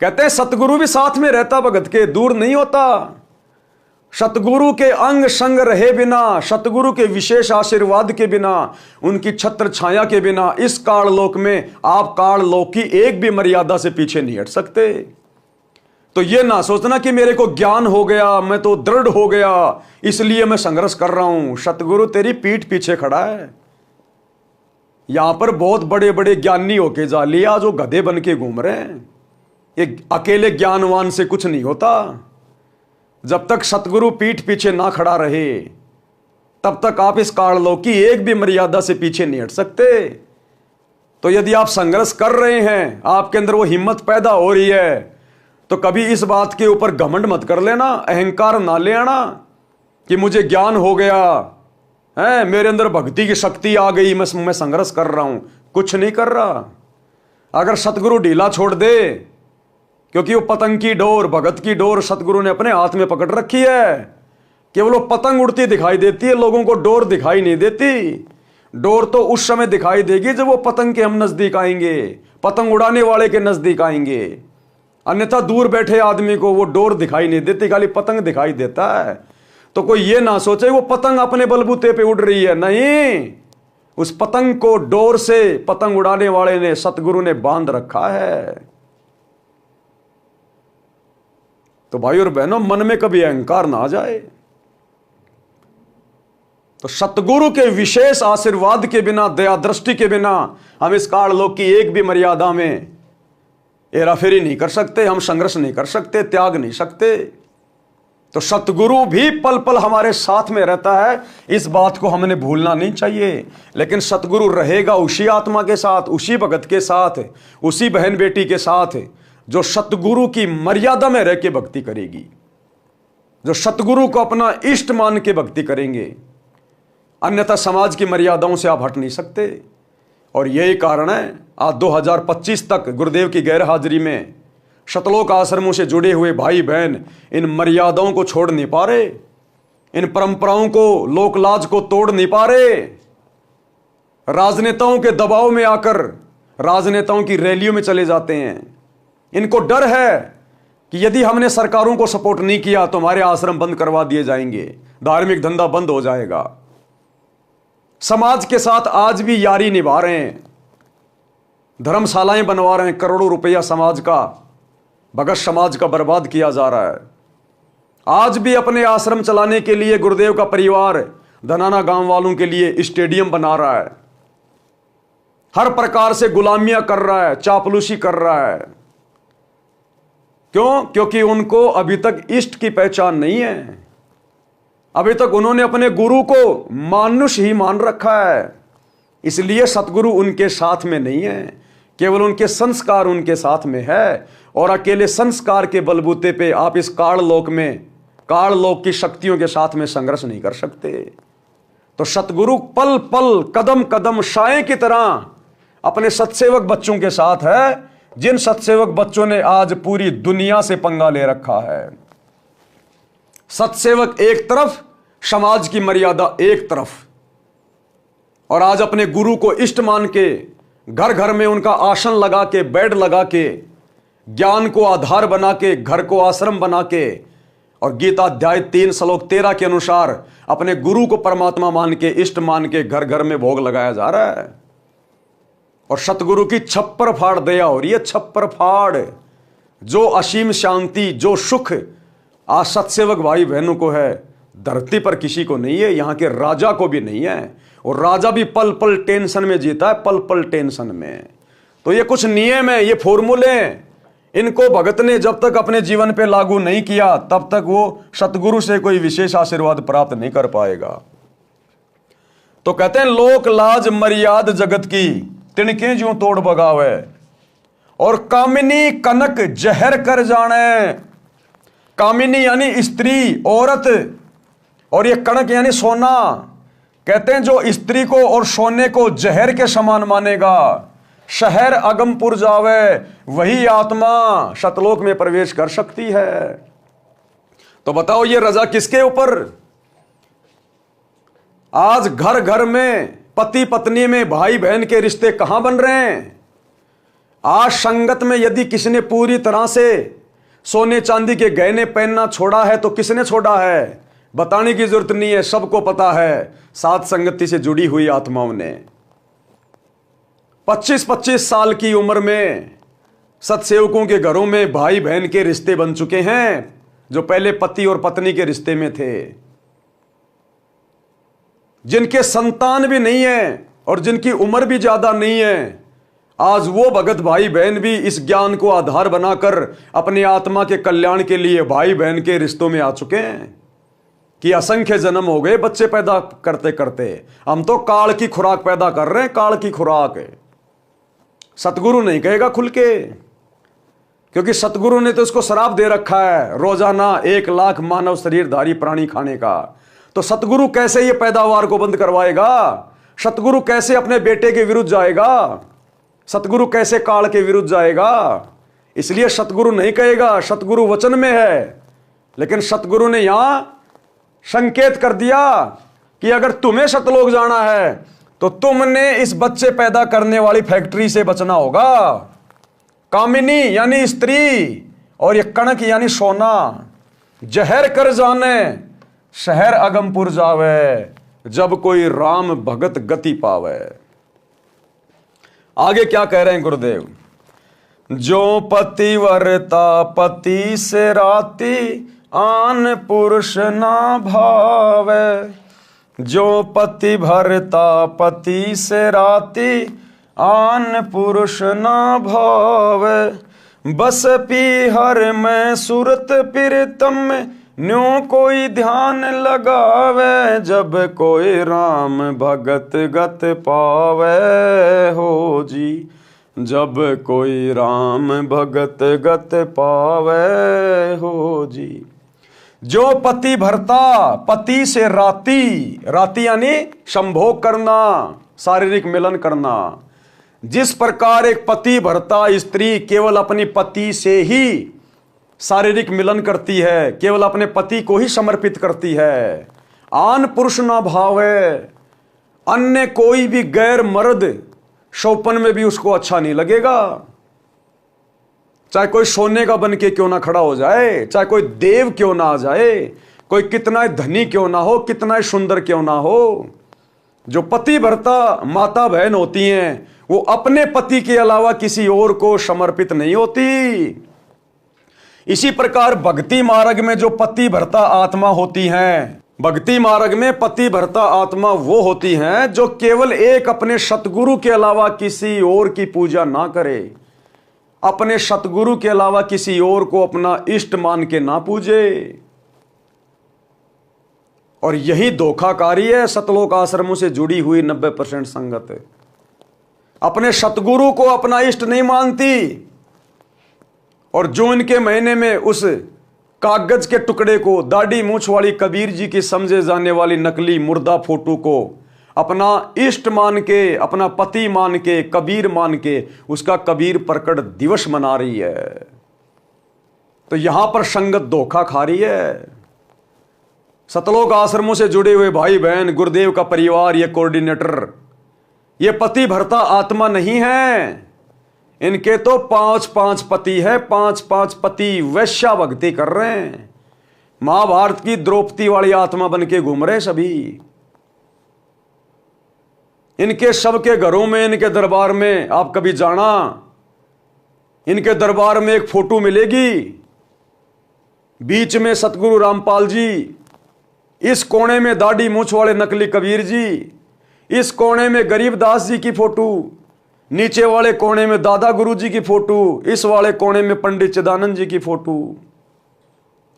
कहते हैं सतगुरु भी साथ में रहता भगत के, दूर नहीं होता। सतगुरु के अंग संग रहे बिना, सतगुरु के विशेष आशीर्वाद के बिना, उनकी छत्र छाया के बिना इस काललोक में आप काललोक की एक भी मर्यादा से पीछे नहीं हट सकते। तो ये ना सोचना कि मेरे को ज्ञान हो गया, मैं तो दृढ़ हो गया, इसलिए मैं संघर्ष कर रहा हूं। सतगुरु तेरी पीठ पीछे खड़ा है। यहां पर बहुत बड़े बड़े ज्ञानी होके जा लिया जो गधे बन के घूम रहे हैं। ये अकेले ज्ञानवान से कुछ नहीं होता। जब तक सतगुरु पीठ पीछे ना खड़ा रहे तब तक आप इस काललोक की एक भी मर्यादा से पीछे नहीं हट सकते। तो यदि आप संघर्ष कर रहे हैं, आपके अंदर वो हिम्मत पैदा हो रही है, तो कभी इस बात के ऊपर घमंड मत कर लेना, अहंकार ना ले आना कि मुझे ज्ञान हो गया है, मेरे अंदर भक्ति की शक्ति आ गई, मैं संघर्ष कर रहा हूं। कुछ नहीं कर रहा। अगर सतगुरु ढीला छोड़ दे, क्योंकि वो पतंग की डोर, भगत की डोर सतगुरु ने अपने हाथ में पकड़ रखी है, केवल वो पतंग उड़ती दिखाई देती है, लोगों को डोर दिखाई नहीं देती। डोर तो उस समय दिखाई देगी जब वो पतंग के हम नजदीक आएंगे, पतंग उड़ाने वाले के नजदीक आएंगे, अन्यथा दूर बैठे आदमी को वो डोर दिखाई नहीं देती, खाली पतंग दिखाई देता है। तो कोई ये ना सोचे वो पतंग अपने बलबूते पे उड़ रही है, नहीं, उस पतंग को डोर से पतंग उड़ाने वाले ने, सतगुरु ने बांध रखा है। तो भाई और बहनों, मन में कभी अहंकार ना आ जाए। तो सतगुरु के विशेष आशीर्वाद के बिना, दया दृष्टि के बिना हम इस काललोक की एक भी मर्यादा में हेराफेरी नहीं कर सकते, हम संघर्ष नहीं कर सकते, त्याग नहीं सकते। तो सतगुरु भी पल पल हमारे साथ में रहता है, इस बात को हमने भूलना नहीं चाहिए। लेकिन सतगुरु रहेगा उसी आत्मा के साथ, उसी भगत के साथ, उसी बहन बेटी के साथ जो सतगुरु की मर्यादा में रह के भक्ति करेगी, जो सतगुरु को अपना इष्ट मान के भक्ति करेंगे। अन्यथा समाज की मर्यादाओं से आप हट नहीं सकते। और यही कारण है आज 2025 तक गुरुदेव की गैर हाजिरी में सतलोक आश्रमों से जुड़े हुए भाई बहन इन मर्यादाओं को छोड़ नहीं पा रहे। इन परंपराओं को, लोकलाज को तोड़ नहीं पा रहे। राजनेताओं के दबाव में आकर राजनेताओं की रैलियों में चले जाते हैं। इनको डर है कि यदि हमने सरकारों को सपोर्ट नहीं किया तो हमारे आश्रम बंद करवा दिए जाएंगे, धार्मिक धंधा बंद हो जाएगा। समाज के साथ आज भी यारी निभा रहे हैं, धर्मशालाएं बनवा रहे हैं, करोड़ों रुपया समाज का, भगत समाज का बर्बाद किया जा रहा है। आज भी अपने आश्रम चलाने के लिए गुरुदेव का परिवार धनाना गांव वालों के लिए स्टेडियम बना रहा है, हर प्रकार से गुलामियां कर रहा है, चापलूसी कर रहा है। क्यों? क्योंकि उनको अभी तक इष्ट की पहचान नहीं है। अभी तक उन्होंने अपने गुरु को मानुष ही मान रखा है, इसलिए सतगुरु उनके साथ में नहीं है, केवल उनके संस्कार उनके साथ में है। और अकेले संस्कार के बलबूते पे आप इस काल लोक की शक्तियों के साथ में संघर्ष नहीं कर सकते। तो सतगुरु पल पल, कदम कदम साए की तरह अपने सत्सेवक बच्चों के साथ है, जिन सत्सेवक बच्चों ने आज पूरी दुनिया से पंगा ले रखा है। सत्सेवक एक तरफ, समाज की मर्यादा एक तरफ, और आज अपने गुरु को इष्ट मान के घर घर में उनका आसन लगा के, बेड लगा के, ज्ञान को आधार बना के, घर को आश्रम बना के, और गीता अध्याय 3 श्लोक 13 के अनुसार अपने गुरु को परमात्मा मान के, इष्ट मान के घर घर में भोग लगाया जा रहा है। और सतगुरु की छप्पर फाड़ दया हो रही है, छप्पर फाड़। जो असीम शांति, जो सुख आज सत्सेवक भाई बहनों को है, धरती पर किसी को नहीं है, यहां के राजा को भी नहीं है। और राजा भी पल पल टेंशन में जीता है, पल पल टेंशन में। तो ये कुछ नियम है, ये फॉर्मूले, इनको भगत ने जब तक अपने जीवन पे लागू नहीं किया तब तक वो सतगुरु से कोई विशेष आशीर्वाद प्राप्त नहीं कर पाएगा। तो कहते हैं लोक लाज मर्याद जगत की, तिनके ज्यों तोड़ बगावे, और कामिनी कनक जहर कर जाने। कामिनी यानी स्त्री, औरत, और ये कनक यानी सोना। कहते हैं जो स्त्री को और सोने को जहर के समान मानेगा, शहर अगमपुर जावे, वही आत्मा सतलोक में प्रवेश कर सकती है। तो बताओ ये रजा किसके ऊपर? आज घर घर में, पति पत्नी में, भाई बहन के रिश्ते कहां बन रहे हैं? आज संगत में यदि किसी ने पूरी तरह से सोने चांदी के गहने पहनना छोड़ा है तो किसने छोड़ा है? बताने की जरूरत नहीं है, सबको पता है। साथ संगति से जुड़ी हुई आत्माओं ने 25-25 साल की उम्र में सत्सेवकों के घरों में भाई बहन के रिश्ते बन चुके हैं, जो पहले पति और पत्नी के रिश्ते में थे, जिनके संतान भी नहीं है और जिनकी उम्र भी ज्यादा नहीं है। आज वो भगत भाई बहन भी इस ज्ञान को आधार बनाकर अपनी आत्मा के कल्याण के लिए भाई बहन के रिश्तों में आ चुके हैं कि असंख्य जन्म हो गए बच्चे पैदा करते करते। हम तो काल की खुराक पैदा कर रहे हैं, काल की खुराक। सतगुरु नहीं कहेगा खुल के, क्योंकि सतगुरु ने तो इसको श्राप दे रखा है रोजाना 1 लाख मानव शरीरधारी प्राणी खाने का। तो सतगुरु कैसे ये पैदावार को बंद करवाएगा? सतगुरु कैसे अपने बेटे के विरुद्ध जाएगा? सतगुरु कैसे काल के विरुद्ध जाएगा? इसलिए सतगुरु नहीं कहेगा, सतगुरु वचन में है। लेकिन सतगुरु ने यहां संकेत कर दिया कि अगर तुम्हें सतलोक जाना है तो तुमने इस बच्चे पैदा करने वाली फैक्ट्री से बचना होगा। कामिनी यानी स्त्री, और ये कणक यानी सोना। जहर कर जाने, शहर अगमपुर जावे, जब कोई राम भगत गति पावे। आगे क्या कह रहे हैं गुरुदेव? जो पतिव्रता पति से राती, आन पुरुष ना भावे। जो पति भरता पति से राती, आन पुरुष ना भावे। बस पीहर में सुरत प्रीतम, न्यों कोई ध्यान लगावे। जब कोई राम भगत गत पावे हो जी, जब कोई राम भगत गत पावे हो जी। जो पति भरता, पति से राती, राती यानी संभोग करना, शारीरिक मिलन करना। जिस प्रकार एक पति भरता स्त्री केवल अपनी पति से ही शारीरिक मिलन करती है, केवल अपने पति को ही समर्पित करती है, आन पुरुष ना भावे, अन्य कोई भी गैर मर्द शौपन में भी उसको अच्छा नहीं लगेगा। चाहे कोई सोने का बन के क्यों ना खड़ा हो जाए, चाहे कोई देव क्यों ना आ जाए, कोई कितना धनी क्यों ना हो, कितना सुंदर क्यों ना हो, जो पति भर्ता माता बहन होती हैं वो अपने पति के अलावा किसी और को समर्पित नहीं होती। इसी प्रकार भक्ति मार्ग में जो पति भर्ता आत्मा होती हैं, भक्ति मार्ग में पति भर्ता आत्मा वो होती हैं जो केवल एक अपने सतगुरु के अलावा किसी और की पूजा ना करे, अपने सतगुरु के अलावा किसी और को अपना इष्ट मान के ना पूजे। और यही धोखाकारी है सतलोक आश्रमों से जुड़ी हुई 90% संगत। अपने सतगुरु को अपना इष्ट नहीं मानती, और जो इनके महीने में उस कागज के टुकड़े को, दाढ़ी मूछ वाली कबीर जी की समझे जाने वाली नकली मुर्दा फोटो को अपना इष्ट मान के, अपना पति मान के, कबीर मान के उसका कबीर प्रकट दिवस मना रही है। तो यहां पर संगत धोखा खा रही है। सतलोक आश्रमों से जुड़े हुए भाई बहन, गुरुदेव का परिवार, ये कोऑर्डिनेटर, ये पति भर्ता आत्मा नहीं है। इनके तो 5-5 पति है, 5-5 पति वैश्या भक्ति कर रहे हैं। महाभारत की द्रौपदी वाली आत्मा बन के घूम रहे सभी। इनके सबके घरों में, इनके दरबार में आप कभी जाना, इनके दरबार में एक फोटो मिलेगी, बीच में सतगुरु रामपाल जी, इस कोने में दाढ़ी मूछ वाले नकली कबीर जी, इस कोने में गरीबदास जी की फोटो, नीचे वाले कोने में दादा गुरु जी की फोटो, इस वाले कोने में पंडित चिदानंद जी की फोटो।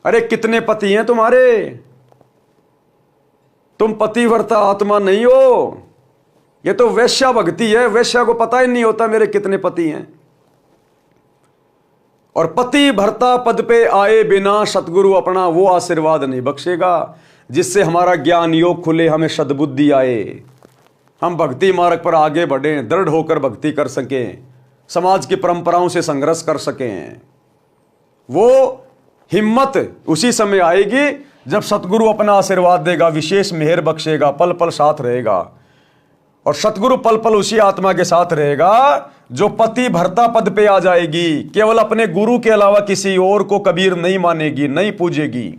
अरे कितने पति हैं तुम्हारे? तुम पतिव्रता आत्मा नहीं हो, ये तो वैश्या भक्ति है। वैश्या को पता ही नहीं होता मेरे कितने पति हैं। और पति भर्ता पद पे आए बिना सतगुरु अपना वो आशीर्वाद नहीं बख्शेगा जिससे हमारा ज्ञान योग खुले, हमें सद्बुद्धि आए, हम भक्ति मार्ग पर आगे बढ़ें, दृढ़ होकर भक्ति कर सकें, समाज की परंपराओं से संघर्ष कर सकें। वो हिम्मत उसी समय आएगी जब सतगुरु अपना आशीर्वाद देगा, विशेष मेहर बख्शेगा, पल पल साथ रहेगा। और सतगुरु पल पल उसी आत्मा के साथ रहेगा जो पति भर्ता पद पे आ जाएगी, केवल अपने गुरु के अलावा किसी और को कबीर नहीं मानेगी, नहीं पूजेगी।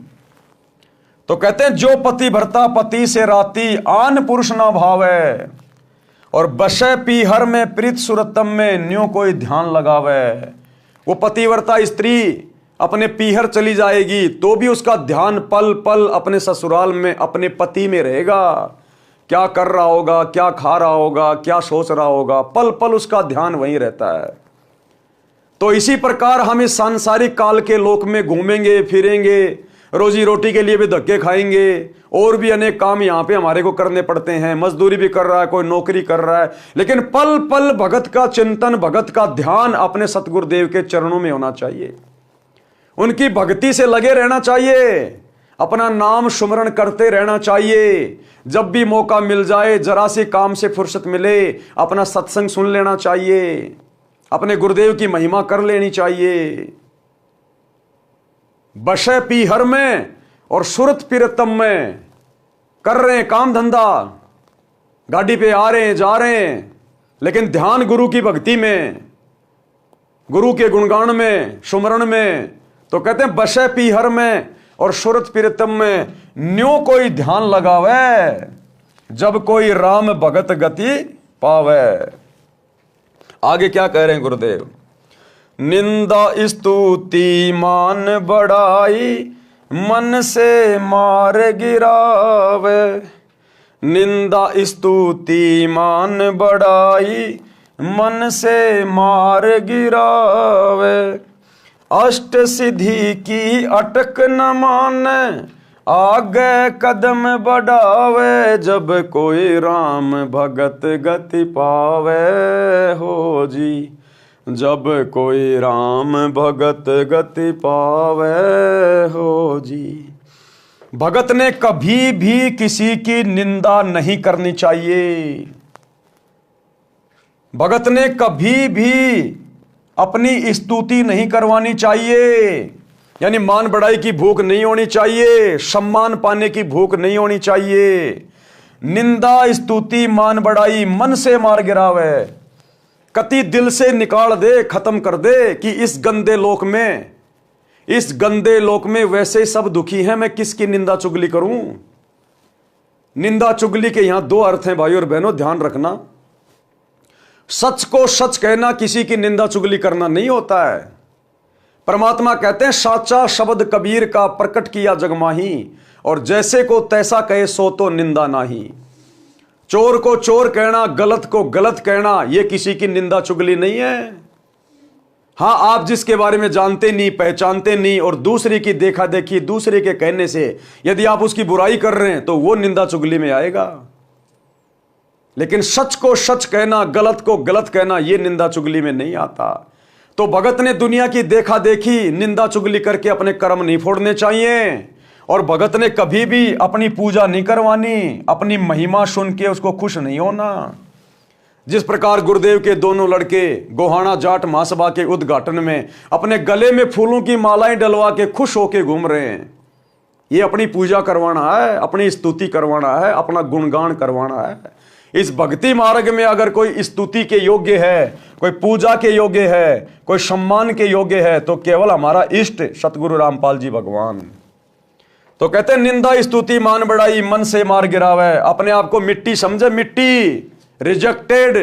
तो कहते हैं जो पति भर्ता पति से राती, आन पुरुष ना भावे, और बशे पीहर में प्रीत सुरतम में न्यू कोई ध्यान लगावे। वो पतिव्रता स्त्री अपने पीहर चली जाएगी तो भी उसका ध्यान पल पल अपने ससुराल में, अपने पति में रहेगा। क्या कर रहा होगा, क्या खा रहा होगा, क्या सोच रहा होगा, पल पल उसका ध्यान वहीं रहता है। तो इसी प्रकार हम इस सांसारिक काल के लोक में घूमेंगे फिरेंगे, रोजी रोटी के लिए भी धक्के खाएंगे, और भी अनेक काम यहां पे हमारे को करने पड़ते हैं, मजदूरी भी कर रहा है, कोई नौकरी कर रहा है, लेकिन पल पल भगत का चिंतन, भगत का ध्यान अपने सतगुरुदेव के चरणों में होना चाहिए। उनकी भक्ति से लगे रहना चाहिए, अपना नाम सुमरण करते रहना चाहिए। जब भी मौका मिल जाए, जरा सी काम से फुर्सत मिले, अपना सत्संग सुन लेना चाहिए, अपने गुरुदेव की महिमा कर लेनी चाहिए। बशे पीहर में और सुरत पीरतम में कर रहे हैं काम धंधा, गाड़ी पे आ रहे हैं जा रहे हैं, लेकिन ध्यान गुरु की भक्ति में, गुरु के गुणगान में, सुमरण में। तो कहते हैं बशे पीहर में और सुरत पीरतम में न्यो कोई ध्यान लगावे, जब कोई राम भगत गति पावे। आगे क्या कह रहे हैं गुरुदेव? निंदा स्तुति मान बढ़ाई, मन से मार गिरावे। निंदा स्तुति मान बढ़ाई, मन से मार गिरावे। अष्ट सिद्धि की अटक न माने, आगे कदम बढ़ावे। जब कोई राम भगत गति पावे हो जी, जब कोई राम भगत गति पावे हो जी। भगत ने कभी भी किसी की निंदा नहीं करनी चाहिए। भगत ने कभी भी अपनी स्तुति नहीं करवानी चाहिए। यानी मान बढ़ाई की भूख नहीं होनी चाहिए, सम्मान पाने की भूख नहीं होनी चाहिए। निंदा स्तुति मान बढ़ाई मन से मार गिरावे, कति दिल से निकाल दे, खत्म कर दे कि इस गंदे लोक में वैसे ही सब दुखी हैं, मैं किसकी निंदा चुगली करूं। निंदा चुगली के यहां दो अर्थ हैं भाई और बहनों, ध्यान रखना। सच को सच कहना किसी की निंदा चुगली करना नहीं होता है। परमात्मा कहते हैं साचा शब्द कबीर का प्रकट किया जगमाही, और जैसे को तैसा कहे सो तो निंदा नाही। चोर को चोर कहना, गलत को गलत कहना, यह किसी की निंदा चुगली नहीं है। हां, आप जिसके बारे में जानते नहीं, पहचानते नहीं, और दूसरे की देखा देखी, दूसरे के कहने से यदि आप उसकी बुराई कर रहे हैं तो वो निंदा चुगली में आएगा। लेकिन सच को सच कहना, गलत को गलत कहना, यह निंदा चुगली में नहीं आता। तो भगत ने दुनिया की देखा देखी, निंदा चुगली करके अपने कर्म नहीं फोड़ने चाहिए, और भगत ने कभी भी अपनी पूजा नहीं करवानी, अपनी महिमा सुन के उसको खुश नहीं होना। जिस प्रकार गुरुदेव के दोनों लड़के गोहाना जाट महासभा के उद्घाटन में अपने गले में फूलों की मालाएं डलवा के खुश होके घूम रहे हैं, ये अपनी पूजा करवाना है, अपनी स्तुति करवाना है, अपना गुणगान करवाना है। इस भक्ति मार्ग में अगर कोई स्तुति के योग्य है, कोई पूजा के योग्य है, कोई सम्मान के योग्य है, तो केवल हमारा इष्ट सतगुरु रामपाल जी भगवान। तो कहते हैं निंदा स्तुति मान बढ़ाई मन से मार गिरावे। अपने आप को मिट्टी समझे, मिट्टी, रिजेक्टेड,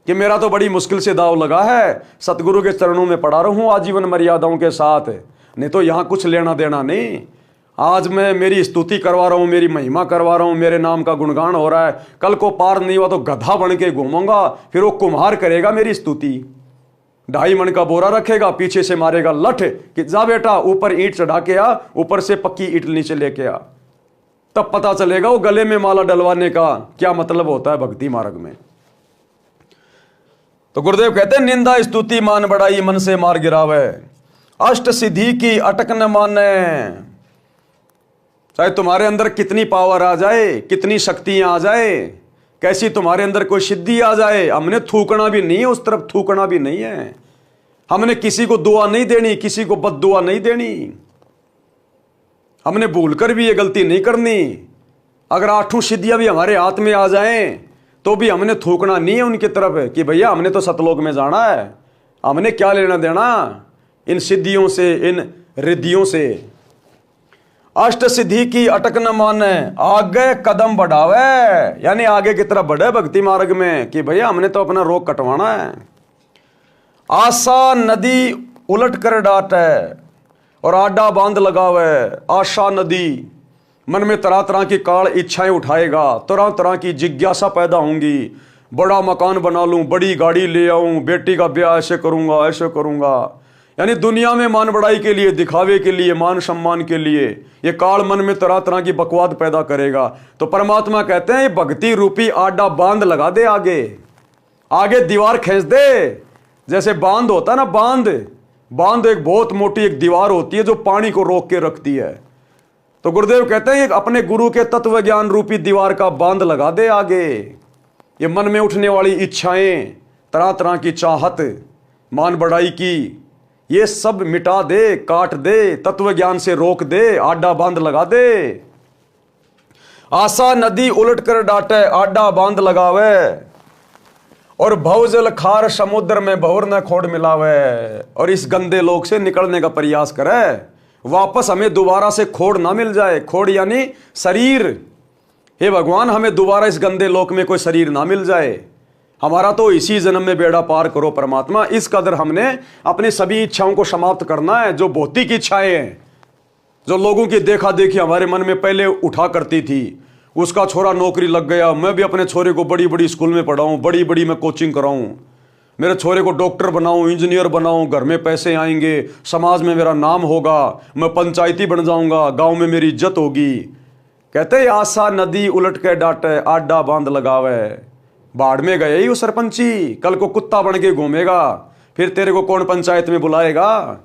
कि मेरा तो बड़ी मुश्किल से दाव लगा है, सतगुरु के चरणों में पड़ा रहूं आजीवन मर्यादाओं के साथ, नहीं तो यहां कुछ लेना देना नहीं। आज मैं मेरी स्तुति करवा रहा हूं, मेरी महिमा करवा रहा हूं, मेरे नाम का गुणगान हो रहा है, कल को पार नहीं हुआ तो गधा बन के घूमूंगा, फिर वो कुम्हार करेगा मेरी स्तुति, 2.5 मन का बोरा रखेगा, पीछे से मारेगा लठ कि जा बेटा ऊपर ईंट चढ़ा के आ, ऊपर से पक्की ईंट नीचे लेके आ। तब पता चलेगा वो गले में माला डलवाने का क्या मतलब होता है भक्ति मार्ग में। तो गुरुदेव कहते हैं निंदा स्तुति मान बढ़ाई मन से मार गिरावे, अष्ट सिद्धि की अटक न माने। चाहे तुम्हारे अंदर कितनी पावर आ जाए, कितनी शक्तियां आ जाए, कैसी तुम्हारे अंदर कोई सिद्धि आ जाए, हमने थूकना भी नहीं है, उस तरफ थूकना भी नहीं है। हमने किसी को दुआ नहीं देनी, किसी को बद दुआ नहीं देनी, हमने भूलकर भी ये गलती नहीं करनी। अगर 8 सिद्धियां भी हमारे हाथ में आ जाएं तो भी हमने थूकना नहीं है उनकी तरफ कि भैया हमने तो सतलोक में जाना है, हमने क्या लेना देना इन सिद्धियों से, इन रिद्धियों से। अष्ट सिद्धि की अटक न माने, आगे कदम बढ़ावे, यानी आगे की तरफ बढ़े भक्ति मार्ग में कि भैया हमने तो अपना रोग कटवाना है। आशा नदी उलट कर डाटे और आडा बांध लगावे। आशा नदी मन में तरह तरह की काल इच्छाएं उठाएगा, तरह तरह की जिज्ञासा पैदा होंगी, बड़ा मकान बना लूं, बड़ी गाड़ी ले आऊं, बेटी का ब्याह ऐसे करूंगा, ऐसे करूंगा, यानी दुनिया में मान बढ़ाई के लिए, दिखावे के लिए, मान सम्मान के लिए ये काल मन में तरह तरह की बकवाद पैदा करेगा। तो परमात्मा कहते हैं ये भक्ति रूपी आडा बांध लगा दे, आगे आगे दीवार खींच दे। जैसे बांध होता है ना, बांध एक बहुत मोटी एक दीवार होती है जो पानी को रोक के रखती है। तो गुरुदेव कहते हैं अपने गुरु के तत्व ज्ञान रूपी दीवार का बांध लगा दे आगे। ये मन में उठने वाली इच्छाएं, तरह तरह की चाहत, मान बढ़ाई की, ये सब मिटा दे, काट दे, तत्व ज्ञान से रोक दे, आडा बांध लगा दे। आशा नदी उलट कर डाटे, आडा बांध लगावे, और भवजल खार समुद्र में भौर न खोड़ मिलावे। और इस गंदे लोक से निकलने का प्रयास करे, वापस हमें दोबारा से खोड़ ना मिल जाए। खोड़ यानी शरीर, हे भगवान हमें दोबारा इस गंदे लोक में कोई शरीर ना मिल जाए, हमारा तो इसी जन्म में बेड़ा पार करो परमात्मा। इस कदर हमने अपनी सभी इच्छाओं को समाप्त करना है, जो भौतिक इच्छाएं हैं, जो लोगों की देखा देखी हमारे मन में पहले उठा करती थी। उसका छोरा नौकरी लग गया, मैं भी अपने छोरे को बड़ी बड़ी स्कूल में पढ़ाऊं, बड़ी बड़ी मैं कोचिंग कराऊं, मेरे छोरे को डॉक्टर बनाऊं, इंजीनियर बनाऊं, घर में पैसे आएंगे, समाज में मेरा नाम होगा, मैं पंचायती बन जाऊंगा, गांव में मेरी इज्जत होगी। कहते आशा नदी उलट के डाटे, आडा बांध लगावे। बाढ़ में गए ही वो सरपंची, कल को कुत्ता बन के घूमेगा, फिर तेरे को कौन पंचायत में बुलाएगा।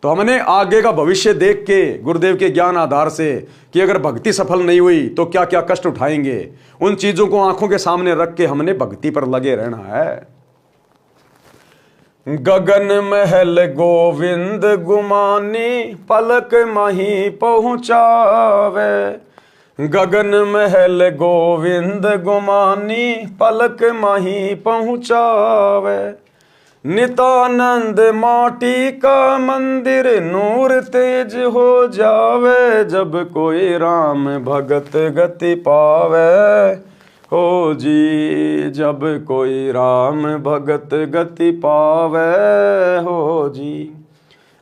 तो हमने आगे का भविष्य देख के गुरुदेव के ज्ञान आधार से कि अगर भक्ति सफल नहीं हुई तो क्या क्या कष्ट उठाएंगे, उन चीजों को आंखों के सामने रख के हमने भक्ति पर लगे रहना है। गगन महल गोविंद गुमानी पलक माही पहुँचावे। गगन महल गोविंद गुमानी पलक माही पहुँचावे। नितानंद माटी का मंदिर नूर तेज हो जावे। जब कोई राम भगत गति पावे हो जी, जब कोई राम भगत गति पावे हो जी।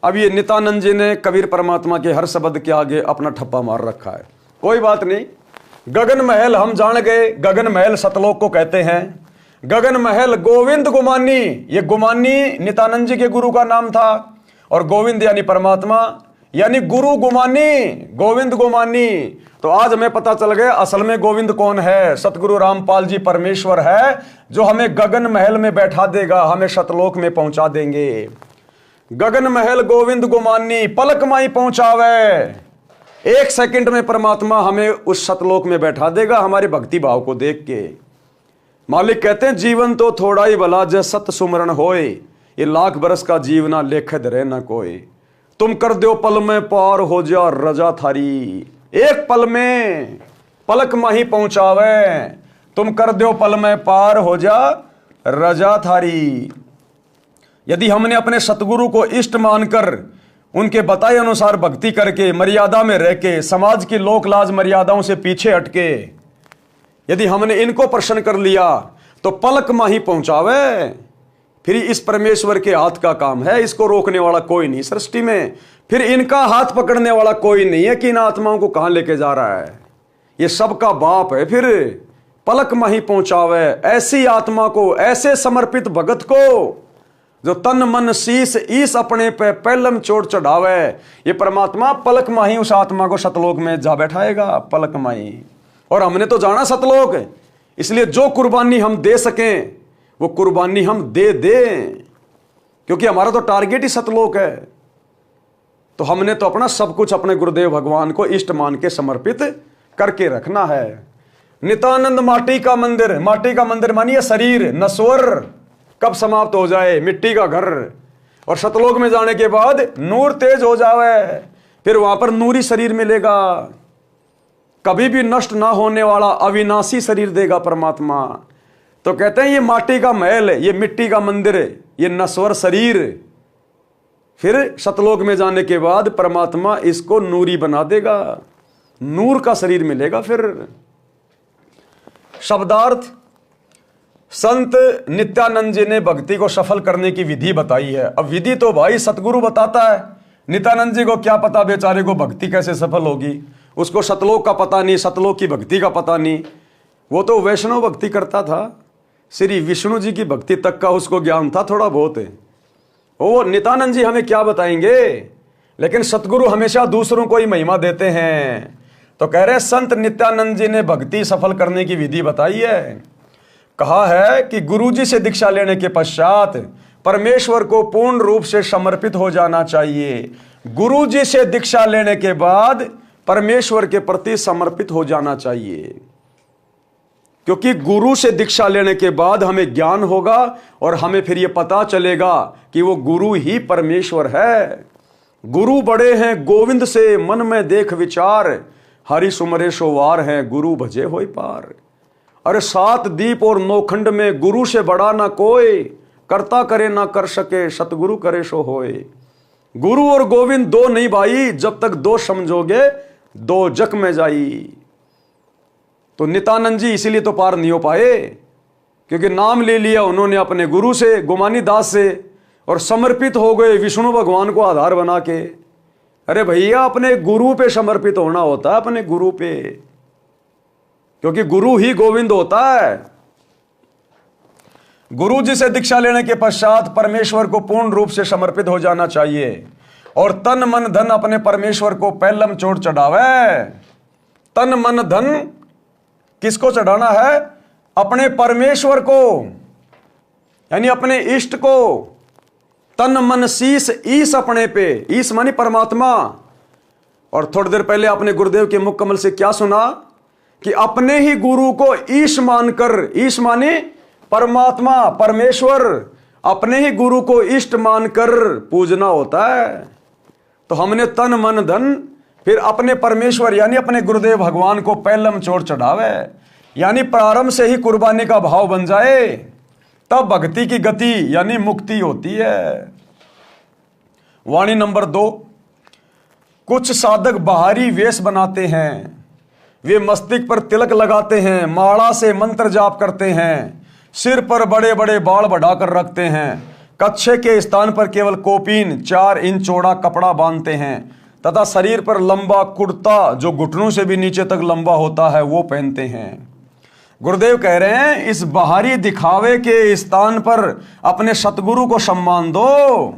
अब ये नित्यानंद जी ने कबीर परमात्मा के हर शब्द के आगे अपना ठप्पा मार रखा है। कोई बात नहीं, गगन महल हम जान गए, गगन महल सतलोक को कहते हैं। गगन महल गोविंद गुमानी, ये गुमानी नित्यानंद जी के गुरु का नाम था, और गोविंद यानी परमात्मा, यानी गुरु गुमानी, गोविंद गुमानी। तो आज हमें पता चल गया असल में गोविंद कौन है। सतगुरु रामपाल जी परमेश्वर है, जो हमें गगन महल में बैठा देगा, हमें सतलोक में पहुंचा देंगे। गगन महल गोविंद गुमानी पलक माई पहुंचावे। 1 सेकंड में परमात्मा हमें उस सतलोक में बैठा देगा, हमारे भक्ति भाव को देख के। मालिक कहते हैं जीवन तो थोड़ा ही भला जय सत सुमरण होए। ये लाख बरस का जीवना लेखद रहे न कोई। तुम कर दो पल में पार हो जा रजा थारी। 1 पल में पलक माही पहुंचावे। तुम कर दो पल में पार हो जा रजा थारी। यदि हमने अपने सतगुरु को इष्ट मानकर उनके बताए अनुसार भक्ति करके मर्यादा में रह के समाज की लोक लाज मर्यादाओं से पीछे हटके यदि हमने इनको प्रसन्न कर लिया तो पलक माही पहुंचावे। फिर इस परमेश्वर के हाथ का काम है, इसको रोकने वाला कोई नहीं सृष्टि में। फिर इनका हाथ पकड़ने वाला कोई नहीं है कि इन आत्माओं को कहां लेके जा रहा है। ये सबका बाप है। फिर पलक माही पहुंचावे ऐसी आत्मा को, ऐसे समर्पित भगत को जो तन मन शीस ईस अपने पे पहलम चोट चढ़ावे। ये परमात्मा पलक माही उस आत्मा को सतलोक में जा बैठाएगा, पलक माही। और हमने तो जाना सतलोक, इसलिए जो कुर्बानी हम दे सकें वो कुर्बानी हम दे दें, क्योंकि हमारा तो टारगेट ही सतलोक है। तो हमने तो अपना सब कुछ अपने गुरुदेव भगवान को इष्ट मान के समर्पित करके रखना है। नित्यानंद माटी का मंदिर, माटी का मंदिर मानिए शरीर नश्वर कब समाप्त हो जाए, मिट्टी का घर। और सतलोक में जाने के बाद नूर तेज हो जावे, फिर वहां पर नूरी शरीर मिलेगा, कभी भी नष्ट ना होने वाला अविनाशी शरीर देगा परमात्मा। तो कहते हैं ये माटी का महल है, ये मिट्टी का मंदिर है, ये नश्वर शरीर। फिर सतलोक में जाने के बाद परमात्मा इसको नूरी बना देगा, नूर का शरीर मिलेगा। फिर शब्दार्थ, संत नित्यानंद जी ने भक्ति को सफल करने की विधि बताई है। अब विधि तो भाई सतगुरु बताता है, नित्यानंद जी को क्या पता बेचारे को भक्ति कैसे सफल होगी। उसको सतलोक का पता नहीं, सतलोक की भक्ति का पता नहीं। वो तो वैष्णव भक्ति करता था, श्री विष्णु जी की भक्ति तक का उसको ज्ञान था, थोड़ा बहुत है। वो नित्यानंद जी हमें क्या बताएंगे। लेकिन सतगुरु हमेशा दूसरों को ही महिमा देते हैं। तो कह रहे संत नित्यानंद जी ने भक्ति सफल करने की विधि बताई है। कहा है कि गुरु जी से दीक्षा लेने के पश्चात परमेश्वर को पूर्ण रूप से समर्पित हो जाना चाहिए। गुरु जी से दीक्षा लेने के बाद परमेश्वर के प्रति समर्पित हो जाना चाहिए, क्योंकि गुरु से दीक्षा लेने के बाद हमें ज्ञान होगा और हमें फिर यह पता चलेगा कि वो गुरु ही परमेश्वर है। गुरु बड़े हैं गोविंद से मन में देख विचार, हरि सुमरे सोवार हैं गुरु भजे होय पार। अरे 7 दीप और 9 खंड में गुरु से बड़ा ना कोई, करता करे ना कर सके सतगुरु करे सो होए। गुरु और गोविंद दो नहीं भाई, जब तक 2 समझोगे 2 जग में जाई। तो नित्यानंद जी इसीलिए तो पार नहीं हो पाए, क्योंकि नाम ले लिया उन्होंने अपने गुरु से, गुमानी दास से, और समर्पित हो गए विष्णु भगवान को आधार बना के। अरे भैया अपने गुरु पे समर्पित होना होता है, अपने गुरु पे, क्योंकि गुरु ही गोविंद होता है। गुरु जी से दीक्षा लेने के पश्चात परमेश्वर को पूर्ण रूप से समर्पित हो जाना चाहिए और तन मन धन अपने परमेश्वर को पहलम चोट चढ़ावे। तन मन धन किसको चढ़ाना है? अपने परमेश्वर को, यानी अपने इष्ट को। तन मन शीस ईस अपने पे, ईस मानी परमात्मा। और थोड़ी देर पहले आपने गुरुदेव के मुख कमल से क्या सुना कि अपने ही गुरु को ईश मानकर, ईश माने परमात्मा परमेश्वर, अपने ही गुरु को इष्ट मानकर पूजना होता है। तो हमने तन मन धन फिर अपने परमेश्वर यानी अपने गुरुदेव भगवान को पहलम चोर चढ़ावे, यानी प्रारंभ से ही कुर्बानी का भाव बन जाए, तब भक्ति की गति यानी मुक्ति होती है। वाणी नंबर 2, कुछ साधक बाहरी वेश बनाते हैं, वे मस्तिष्क पर तिलक लगाते हैं, माला से मंत्र जाप करते हैं, सिर पर बड़े बड़े बाल बढ़ाकर रखते हैं, कच्छे के स्थान पर केवल कोपीन 4 इंच चौड़ा कपड़ा बांधते हैं तथा शरीर पर लंबा कुर्ता जो घुटनों से भी नीचे तक लंबा होता है वो पहनते हैं। गुरुदेव कह रहे हैं इस बाहरी दिखावे के स्थान पर अपने सतगुरु को सम्मान दो।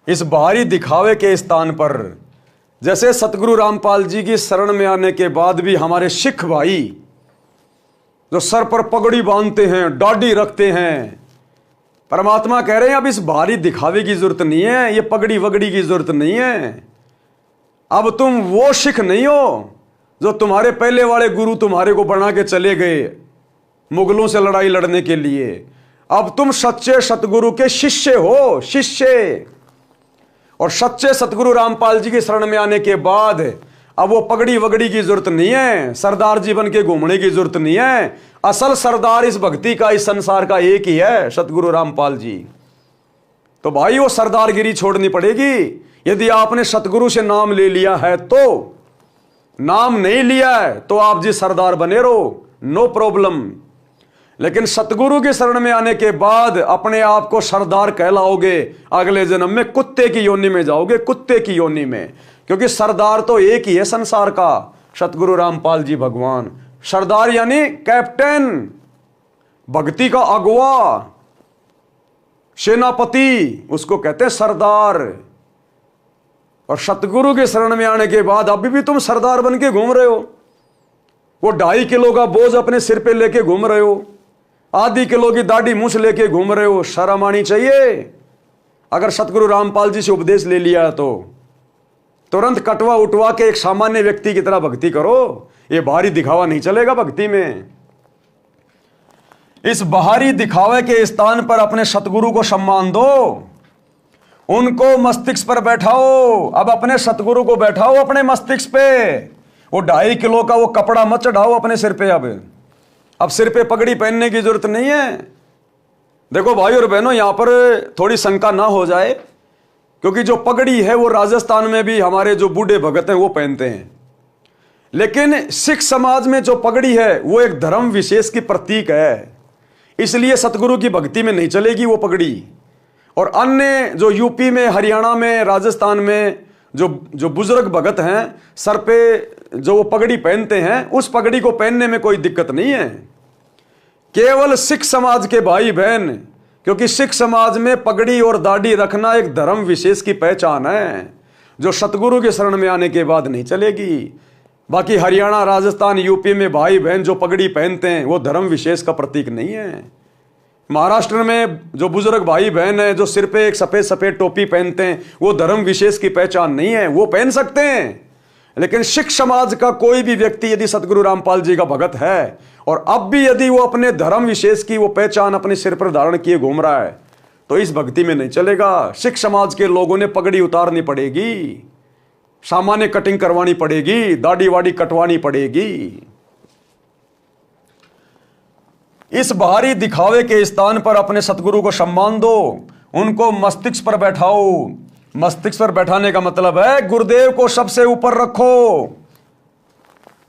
इस बाहरी दिखावे के स्थान पर जैसे सतगुरु रामपाल जी की शरण में आने के बाद भी हमारे सिख भाई जो सर पर पगड़ी बांधते हैं, दाढ़ी रखते हैं, परमात्मा कह रहे हैं अब इस बाहरी दिखावे की जरूरत नहीं है, ये पगड़ी वगड़ी की जरूरत नहीं है। अब तुम वो सिख नहीं हो जो तुम्हारे पहले वाले गुरु तुम्हारे को बना के चले गए मुगलों से लड़ाई लड़ने के लिए। अब तुम सच्चे सतगुरु के शिष्य हो, शिष्य। और सच्चे सतगुरु रामपाल जी की शरण में आने के बाद अब वो पगड़ी वगड़ी की जरूरत नहीं है, सरदार जी बन के घूमने की जरूरत नहीं है। असल सरदार इस भक्ति का, इस संसार का एक ही है, सतगुरु रामपाल जी। तो भाई वो सरदारगिरी छोड़नी पड़ेगी। यदि आपने सतगुरु से नाम ले लिया है तो, नाम नहीं लिया है तो आप जी सरदार बने रहो, नो प्रॉब्लम। लेकिन सतगुरु की शरण में आने के बाद अपने आप को सरदार कहलाओगे, अगले जन्म में कुत्ते की योनि में जाओगे, कुत्ते की योनि में। क्योंकि सरदार तो एक ही है संसार का, सतगुरु रामपाल जी भगवान। सरदार यानी कैप्टन, भक्ति का अगुवा, सेनापति, उसको कहते हैं सरदार। और सतगुरु के शरण में आने के बाद अभी भी तुम सरदार बन के घूम रहे हो। वो 2.5 किलो का बोझ अपने सिर पे लेके घूम रहे हो, आधी किलो की दाढ़ी मूछ लेके घूम रहे हो। शर्म आनी चाहिए। अगर सतगुरु रामपाल जी से उपदेश ले लिया तो तुरंत कटवा उठवा के एक सामान्य व्यक्ति की तरह भक्ति करो। ये बाहरी दिखावा नहीं चलेगा भक्ति में। इस बाहरी दिखावे के स्थान पर अपने सतगुरु को सम्मान दो, उनको मस्तिष्क पर बैठाओ। अब अपने सतगुरु को बैठाओ अपने मस्तिष्क पे। वो 2.5 किलो का वो कपड़ा मत चढ़ाओ अपने सिर पे। अब सिर पे पगड़ी पहनने की जरूरत नहीं है। देखो भाई और बहनों, यहां पर थोड़ी शंका ना हो जाए, क्योंकि जो पगड़ी है वो राजस्थान में भी हमारे जो बूढ़े भगत हैं वो पहनते हैं। लेकिन सिख समाज में जो पगड़ी है वो एक धर्म विशेष की प्रतीक है, इसलिए सतगुरु की भक्ति में नहीं चलेगी वो पगड़ी। और अन्य जो यूपी में, हरियाणा में, राजस्थान में जो बुजुर्ग भगत हैं, सर पे जो वो पगड़ी पहनते हैं, उस पगड़ी को पहनने में कोई दिक्कत नहीं है। केवल सिख समाज के भाई बहन, क्योंकि सिख समाज में पगड़ी और दाढ़ी रखना एक धर्म विशेष की पहचान है, जो सतगुरु के शरण में आने के बाद नहीं चलेगी। बाकी हरियाणा, राजस्थान, यूपी में भाई बहन जो पगड़ी पहनते हैं वो धर्म विशेष का प्रतीक नहीं है। महाराष्ट्र में जो बुजुर्ग भाई बहन है जो सिर पे एक सफेद सफेद टोपी पहनते हैं वो धर्म विशेष की पहचान नहीं है, वो पहन सकते हैं। लेकिन सिख समाज का कोई भी व्यक्ति यदि सतगुरु रामपाल जी का भगत है और अब भी यदि वो अपने धर्म विशेष की वो पहचान अपने सिर पर धारण किए घूम रहा है तो इस भक्ति में नहीं चलेगा। सिख समाज के लोगों ने पगड़ी उतारनी पड़ेगी, सामान्य कटिंग करवानी पड़ेगी, दाढ़ी वाड़ी कटवानी पड़ेगी। इस बाहरी दिखावे के स्थान पर अपने सतगुरु को सम्मान दो, उनको मस्तिष्क पर बैठाओ। मस्तिष्क पर बैठाने का मतलब है गुरुदेव को सबसे ऊपर रखो,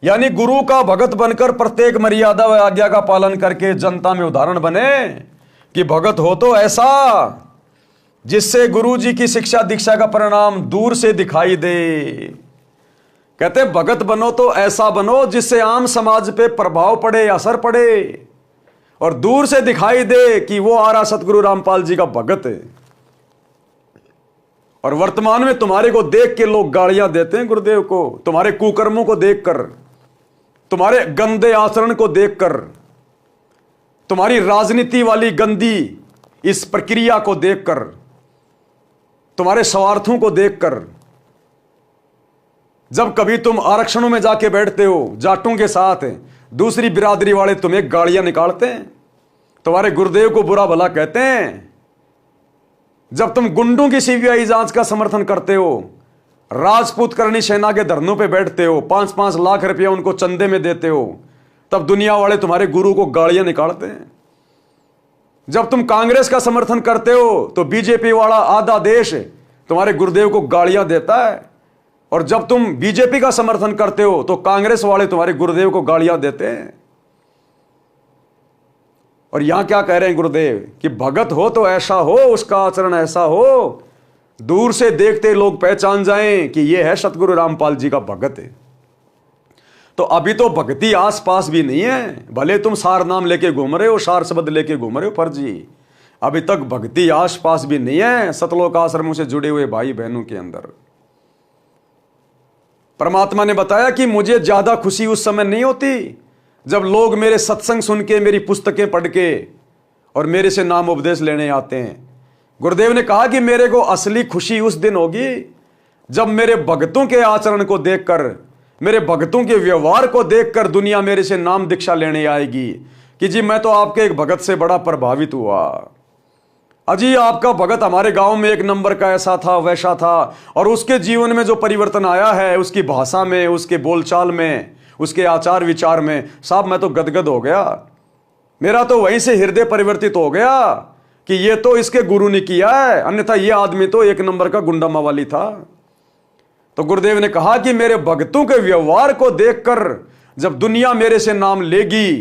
यानी गुरु का भगत बनकर प्रत्येक मर्यादा व आज्ञा का पालन करके जनता में उदाहरण बने कि भगत हो तो ऐसा जिससे गुरु जी की शिक्षा दीक्षा का परिणाम दूर से दिखाई दे। कहते भगत बनो तो ऐसा बनो जिससे आम समाज पे प्रभाव पड़े, असर पड़े और दूर से दिखाई दे कि वो आ रहा सतगुरु रामपाल जी का भगत है। और वर्तमान में तुम्हारे को देख के लोग गालियां देते हैं गुरुदेव को, तुम्हारे कुकर्मों को देखकर, तुम्हारे गंदे आचरण को देखकर, तुम्हारी राजनीति वाली गंदी इस प्रक्रिया को देखकर, तुम्हारे स्वार्थों को देखकर। जब कभी तुम आरक्षणों में जाके बैठते हो जाटों के साथ, दूसरी बिरादरी वाले तुम्हें गालियां निकालते हैं, तुम्हारे गुरुदेव को बुरा भला कहते हैं, जब तुम गुंडों की सीबीआई जांच का समर्थन करते हो, राजपूत करनी सेना के धरनों पे बैठते हो, 5-5 लाख रुपया उनको चंदे में देते हो, तब दुनिया वाले तुम्हारे गुरु को गालियां निकालते हैं। जब तुम कांग्रेस का समर्थन करते हो तो बीजेपी वाला आधा देश तुम्हारे गुरुदेव को गालियां देता है, और जब तुम बीजेपी का समर्थन करते हो तो कांग्रेस वाले तुम्हारे गुरुदेव को गालियां देते हैं। और यहां क्या कह रहे हैं गुरुदेव कि भगत हो तो ऐसा हो, उसका आचरण ऐसा हो, दूर से देखते लोग पहचान जाएं कि यह है सतगुरु रामपाल जी का भगत है। तो अभी तो भक्ति आस पास भी नहीं है, भले तुम सार नाम लेके घूम रहे हो, सार शब्द लेके घूम रहे हो फर्जी, अभी तक भक्ति आस पास भी नहीं है सतलोक आश्रमों से जुड़े हुए भाई बहनों के अंदर। परमात्मा ने बताया कि मुझे ज्यादा खुशी उस समय नहीं होती जब लोग मेरे सत्संग सुन के, मेरी पुस्तकें पढ़ के और मेरे से नाम उपदेश लेने आते हैं। गुरुदेव ने कहा कि मेरे को असली खुशी उस दिन होगी जब मेरे भक्तों के आचरण को देखकर, मेरे भक्तों के व्यवहार को देखकर दुनिया मेरे से नाम दीक्षा लेने आएगी कि जी मैं तो आपके एक भगत से बड़ा प्रभावित हुआ, अजी आपका भगत हमारे गांव में एक नंबर का ऐसा था वैसा था, और उसके जीवन में जो परिवर्तन आया है, उसकी भाषा में, उसके बोलचाल में, उसके आचार विचार में, साहब मैं तो गदगद हो गया। मेरा तो वहीं से हृदय परिवर्तित हो गया कि ये तो इसके गुरु ने किया है, अन्यथा ये आदमी तो एक नंबर का गुंडा मवाली था। तो गुरुदेव ने कहा कि मेरे भक्तों के व्यवहार को देखकर जब दुनिया मेरे से नाम लेगी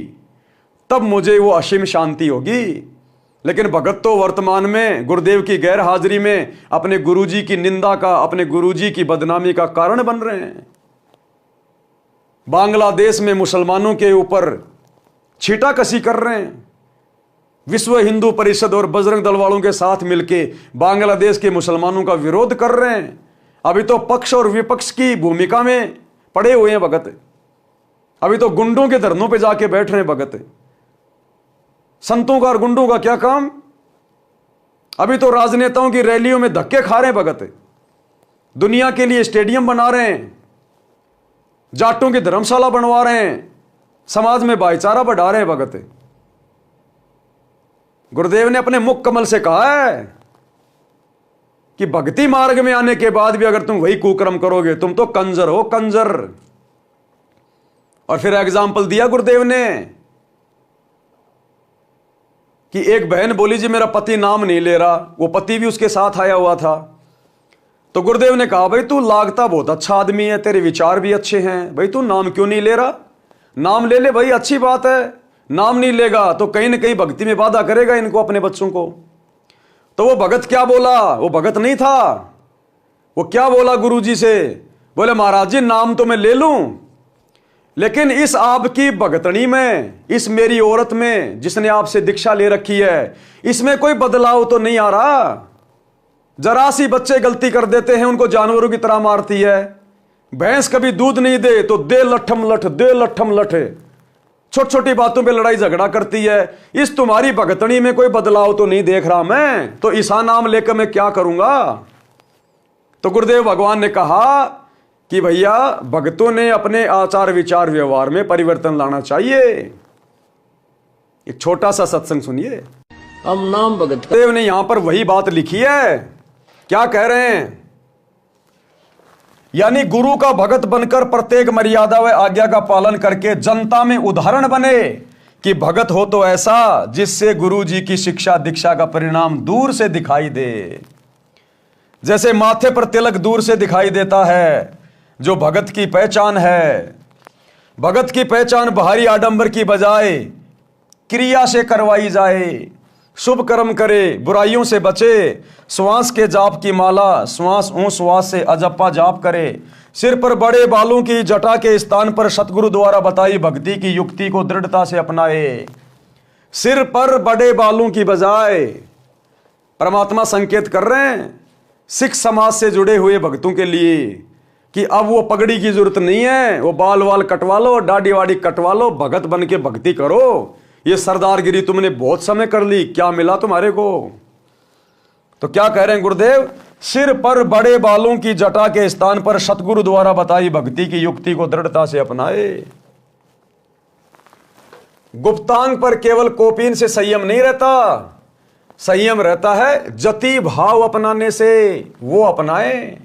तब मुझे वो असीम शांति होगी। लेकिन भगत तो वर्तमान में गुरुदेव की गैर हाजिरी में अपने गुरुजी की निंदा का, अपने गुरुजी की बदनामी का कारण बन रहे हैं। बांग्लादेश में मुसलमानों के ऊपर छीटाकशी कर रहे हैं। विश्व हिंदू परिषद और बजरंग दल वालों के साथ मिलकर बांग्लादेश के मुसलमानों का विरोध कर रहे हैं। अभी तो पक्ष और विपक्ष की भूमिका में पड़े हुए हैं भगत। अभी तो गुंडों के धरनों पे जाके बैठ रहे हैं भगत। संतों का और गुंडों का क्या काम? अभी तो राजनेताओं की रैलियों में धक्के खा रहे हैं भगत। दुनिया के लिए स्टेडियम बना रहे हैं, जाटों की धर्मशाला बनवा रहे हैं, समाज में भाईचारा बढ़ा रहे हैं भगत। गुरुदेव ने अपने मुख कमल से कहा है कि भक्ति मार्ग में आने के बाद भी अगर तुम वही कुकर्म करोगे तुम तो कंजर हो, कंजर। और फिर एग्जाम्पल दिया गुरुदेव ने कि एक बहन बोली जी मेरा पति नाम नहीं ले रहा, वो पति भी उसके साथ आया हुआ था। तो गुरुदेव ने कहा भाई तू लागता बहुत अच्छा आदमी है, तेरे विचार भी अच्छे हैं, भाई तू नाम क्यों नहीं ले रहा? नाम ले ले भाई, अच्छी बात है। नाम नहीं लेगा तो कहीं ना कहीं भक्ति में बाधा करेगा इनको, अपने बच्चों को। तो वो भगत क्या बोला? वो भगत नहीं था। वो क्या बोला गुरुजी से? बोले महाराज जी नाम तो मैं ले लूं, लेकिन इस आपकी भगतनी में, इस मेरी औरत में जिसने आपसे दीक्षा ले रखी है, इसमें कोई बदलाव तो नहीं आ रहा। जरा सी बच्चे गलती कर देते हैं उनको जानवरों की तरह मारती है। भैंस कभी दूध नहीं दे तो दे लठम लठ, दे लठम लठ, छोटी छोटी बातों पे लड़ाई झगड़ा करती है। इस तुम्हारी भगतनी में कोई बदलाव तो नहीं देख रहा मैं, तो ईसा नाम लेकर मैं क्या करूंगा? तो गुरुदेव भगवान ने कहा कि भैया भक्तों ने अपने आचार विचार व्यवहार में परिवर्तन लाना चाहिए। एक छोटा सा सत्संग सुनिए। हम नाम भगत गुरुदेव ने यहां पर वही बात लिखी है। क्या कह रहे हैं? यानी गुरु का भगत बनकर प्रत्येक मर्यादा व आज्ञा का पालन करके जनता में उदाहरण बने कि भगत हो तो ऐसा जिससे गुरु जी की शिक्षा दीक्षा का परिणाम दूर से दिखाई दे। जैसे माथे पर तिलक दूर से दिखाई देता है, जो भगत की पहचान है। भगत की पहचान बाहरी आडंबर की बजाय क्रिया से करवाई जाए। शुभ कर्म करे, बुराइयों से बचे, श्वास के जाप की माला श्वास ऊं श्वास से अजप्पा जाप करे। सिर पर बड़े बालों की जटा के स्थान पर सतगुरु द्वारा बताई भक्ति की युक्ति को दृढ़ता से अपनाए। सिर पर बड़े बालों की बजाय परमात्मा संकेत कर रहे हैं सिख समाज से जुड़े हुए भक्तों के लिए कि अब वो पगड़ी की जरूरत नहीं है, वो बाल वाल कटवा लो, दाढ़ी वाड़ी कटवा लो, भगत बन के भक्ति करो। ये सरदारगिरी तुमने बहुत समय कर ली, क्या मिला तुम्हारे को? तो क्या कह रहे हैं गुरुदेव? सिर पर बड़े बालों की जटा के स्थान पर सतगुरु द्वारा बताई भक्ति की युक्ति को दृढ़ता से अपनाए। गुप्तांग पर केवल कोपीन से संयम नहीं रहता, संयम रहता है जति भाव अपनाने से, वो अपनाए।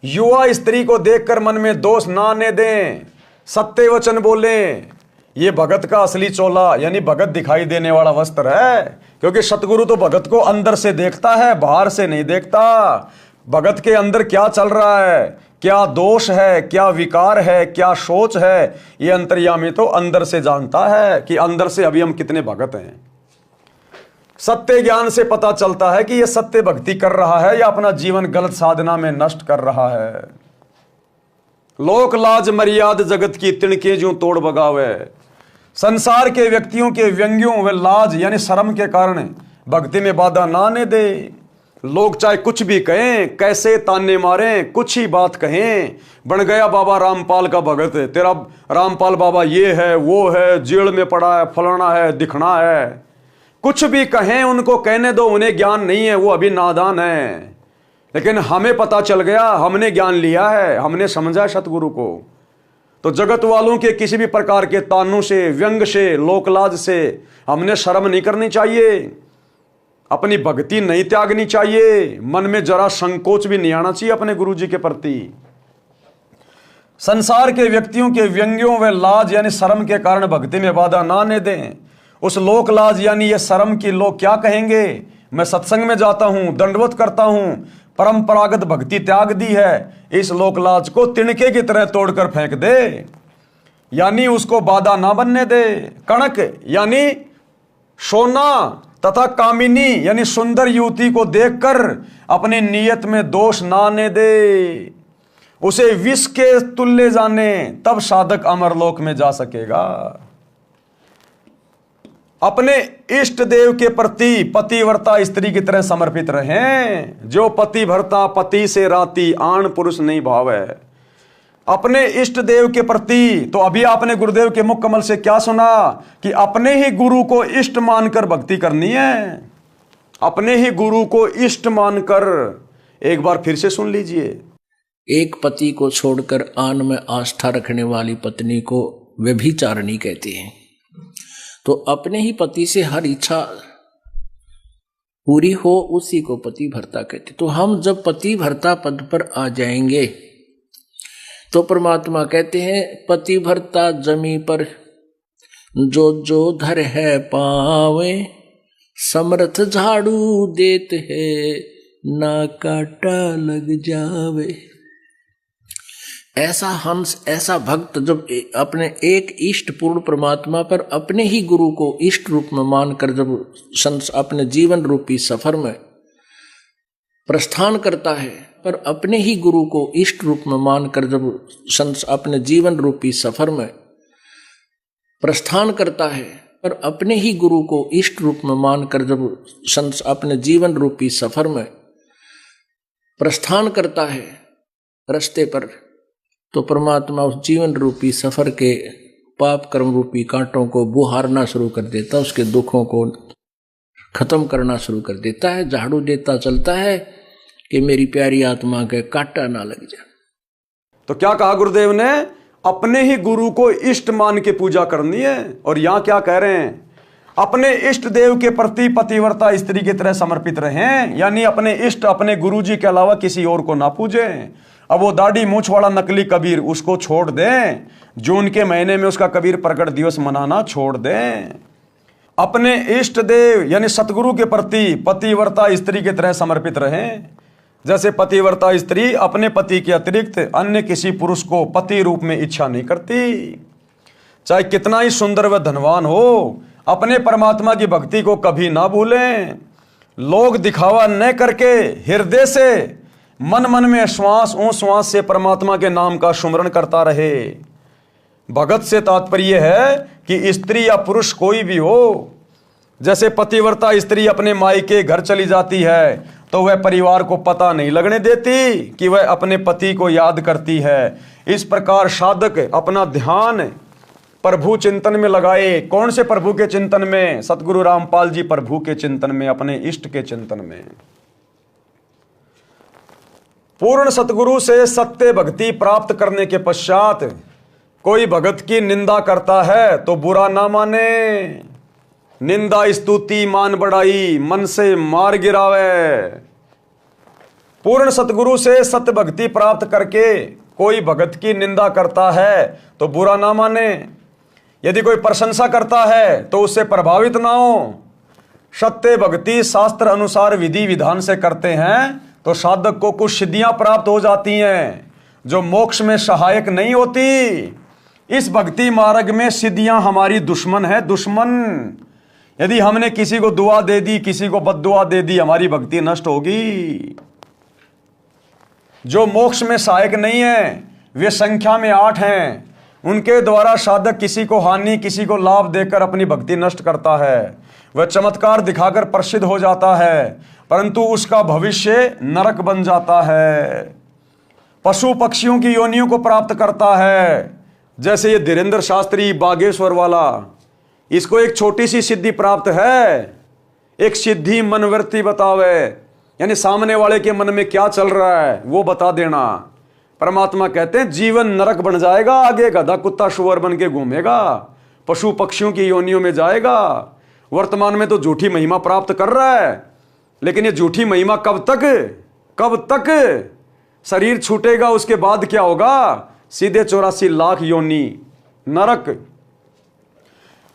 युवा स्त्री को देखकर मन में दोष ना आने दें, सत्य वचन बोलें। ये भगत का असली चोला यानी भगत दिखाई देने वाला वस्त्र है, क्योंकि सतगुरु तो भगत को अंदर से देखता है, बाहर से नहीं देखता। भगत के अंदर क्या चल रहा है, क्या दोष है, क्या विकार है, क्या सोच है, ये अंतर्यामी तो अंदर से जानता है कि अंदर से अभी हम कितने भगत हैं। सत्य ज्ञान से पता चलता है कि ये सत्य भक्ति कर रहा है या अपना जीवन गलत साधना में नष्ट कर रहा है। लोक लाज मर्याद जगत की तिणके जो तोड़ बगावे। संसार के व्यक्तियों के व्यंग्यों व लाज यानी शर्म के कारण भक्ति में बाधा ना आने दे। लोग चाहे कुछ भी कहें, कैसे ताने मारें, कुछ ही बात कहें, बन गया बाबा रामपाल का भगत, तेरा रामपाल बाबा ये है वो है, जेल में पड़ा है, फलाना है, दिखना है। कुछ भी कहें, उनको कहने दो, उन्हें ज्ञान नहीं है, वो अभी नादान है। लेकिन हमें पता चल गया, हमने ज्ञान लिया है, हमने समझा सतगुरु को। तो जगत वालों के किसी भी प्रकार के तानों से, व्यंग से, लोकलाज से हमने शर्म नहीं करनी चाहिए। अपनी भक्ति नहीं त्यागनी चाहिए। मन में जरा संकोच भी नहीं आना चाहिए अपने गुरु जी के प्रति। संसार के व्यक्तियों के व्यंग्यों व लाज यानी शर्म के कारण भक्ति में बाधा ना आने दें। उस लोक लाज यानी ये शर्म की लोग क्या कहेंगे, मैं सत्संग में जाता हूं, दंडवत करता हूं, परंपरागत भक्ति त्याग दी है, इस लोक लाज को तिनके की तरह तोड़कर फेंक दे, यानी उसको बाधा ना बनने दे। कणक यानी सोना तथा कामिनी यानी सुंदर युवती को देखकर अपनी नीयत में दोष ना आने दे। उसे विष के तुल्य जाने, तब साधक अमरलोक में जा सकेगा। अपने इष्ट देव के प्रति पतिव्रता स्त्री की तरह समर्पित रहें। जो पतिव्रता पति से राती, आन पुरुष नहीं भाव है। अपने इष्ट देव के प्रति, तो अभी आपने गुरुदेव के मुख कमल से क्या सुना कि अपने ही गुरु को इष्ट मानकर भक्ति करनी है। अपने ही गुरु को इष्ट मानकर, एक बार फिर से सुन लीजिए। एक पति को छोड़कर आन में आस्था रखने वाली पत्नी को व्यभिचारिणी कहते हैं। तो अपने ही पति से हर इच्छा पूरी हो, उसी को पतिव्रता कहते। तो हम जब पतिव्रता पद पर आ जाएंगे तो परमात्मा कहते हैं पतिव्रता जमी पर जो जो धर है पावे, समर्थ झाड़ू देत है ना काटा लग जावे। ऐसा हंस, ऐसा भक्त जब अपने एक इष्ट पूर्ण परमात्मा पर अपने ही गुरु को इष्ट रूप में मानकर जब अपने जीवन रूपी सफर में प्रस्थान करता है, पर अपने ही गुरु को इष्ट रूप में मानकर जब अपने जीवन रूपी सफर में प्रस्थान करता है, पर अपने ही गुरु को इष्ट रूप में मानकर जब अपने जीवन रूपी सफर में प्रस्थान करता है रास्ते पर, तो परमात्मा उस जीवन रूपी सफर के पाप कर्म रूपी कांटों को बुहारना शुरू कर देता, उसके दुखों को खत्म करना शुरू कर देता है। झाड़ू देता चलता है कि मेरी प्यारी आत्मा के कांटा ना लग जाए। तो क्या कहा गुरुदेव ने, अपने ही गुरु को इष्ट मान के पूजा करनी है। और यहां क्या कह रहे हैं, अपने इष्ट देव के प्रति पतिव्रता स्त्री की तरह समर्पित रहें, यानी अपने इष्ट अपने गुरु जी के अलावा किसी और को ना पूजें। अब वो दाढ़ी मूछ वाला नकली कबीर, उसको छोड़ दें। जून के महीने में उसका कबीर प्रकट दिवस मनाना छोड़ दें। अपने इष्ट देव यानी सतगुरु के प्रति पतिव्रता स्त्री की तरह समर्पित रहें। जैसे पतिव्रता स्त्री अपने पति के अतिरिक्त अन्य किसी पुरुष को पति रूप में इच्छा नहीं करती। चाहे कितना ही सुंदर व धनवान हो, अपने परमात्मा की भक्ति को कभी ना भूलें। लोग दिखावा न करके हृदय से, मन मन में श्वास श्वास से परमात्मा के नाम का सुमरण करता रहे। भगत से तात्पर्य है कि स्त्री या पुरुष कोई भी हो, जैसे पतिव्रता स्त्री अपने मायके घर चली जाती है तो वह परिवार को पता नहीं लगने देती कि वह अपने पति को याद करती है। इस प्रकार साधक अपना ध्यान प्रभु चिंतन में लगाए। कौन से प्रभु के चिंतन में? सतगुरु रामपाल जी प्रभु के चिंतन में, अपने इष्ट के चिंतन में। पूर्ण सतगुरु से सत्य भक्ति प्राप्त करने के पश्चात कोई भगत की निंदा करता है तो बुरा ना माने। निंदा स्तुति मान बढ़ाई, मन से मार गिरावे। पूर्ण सतगुरु से सत्य भक्ति प्राप्त करके कोई भगत की निंदा करता है तो बुरा ना माने, यदि कोई प्रशंसा करता है तो उससे प्रभावित ना हो। सत्य भक्ति शास्त्र अनुसार विधि विधान से करते हैं तो साधक को कुछ सिद्धियां प्राप्त हो जाती हैं जो मोक्ष में सहायक नहीं होती। इस भक्ति मार्ग में सिद्धियां हमारी दुश्मन है, दुश्मन। यदि हमने किसी को दुआ दे दी, किसी को बद्दुआ दे दी, हमारी भक्ति नष्ट होगी। जो मोक्ष में सहायक नहीं है वे संख्या में 8 हैं। उनके द्वारा साधक किसी को हानि, किसी को लाभ देकर अपनी भक्ति नष्ट करता है। वह चमत्कार दिखाकर प्रसिद्ध हो जाता है, परंतु उसका भविष्य नरक बन जाता है। पशु पक्षियों की योनियों को प्राप्त करता है। जैसे ये धीरेन्द्र शास्त्री बागेश्वर वाला, इसको एक छोटी सी सिद्धि प्राप्त है। एक सिद्धि मनवर्ती बतावे, यानी सामने वाले के मन में क्या चल रहा है वो बता देना। परमात्मा कहते हैं जीवन नरक बन जाएगा, आगे गधा कुत्ता शुअर बन के घूमेगा, पशु पक्षियों की योनियों में जाएगा। वर्तमान में तो झूठी महिमा प्राप्त कर रहा है, लेकिन ये झूठी महिमा कब तक शरीर छूटेगा, उसके बाद क्या होगा? सीधे 84 लाख योनि नरक।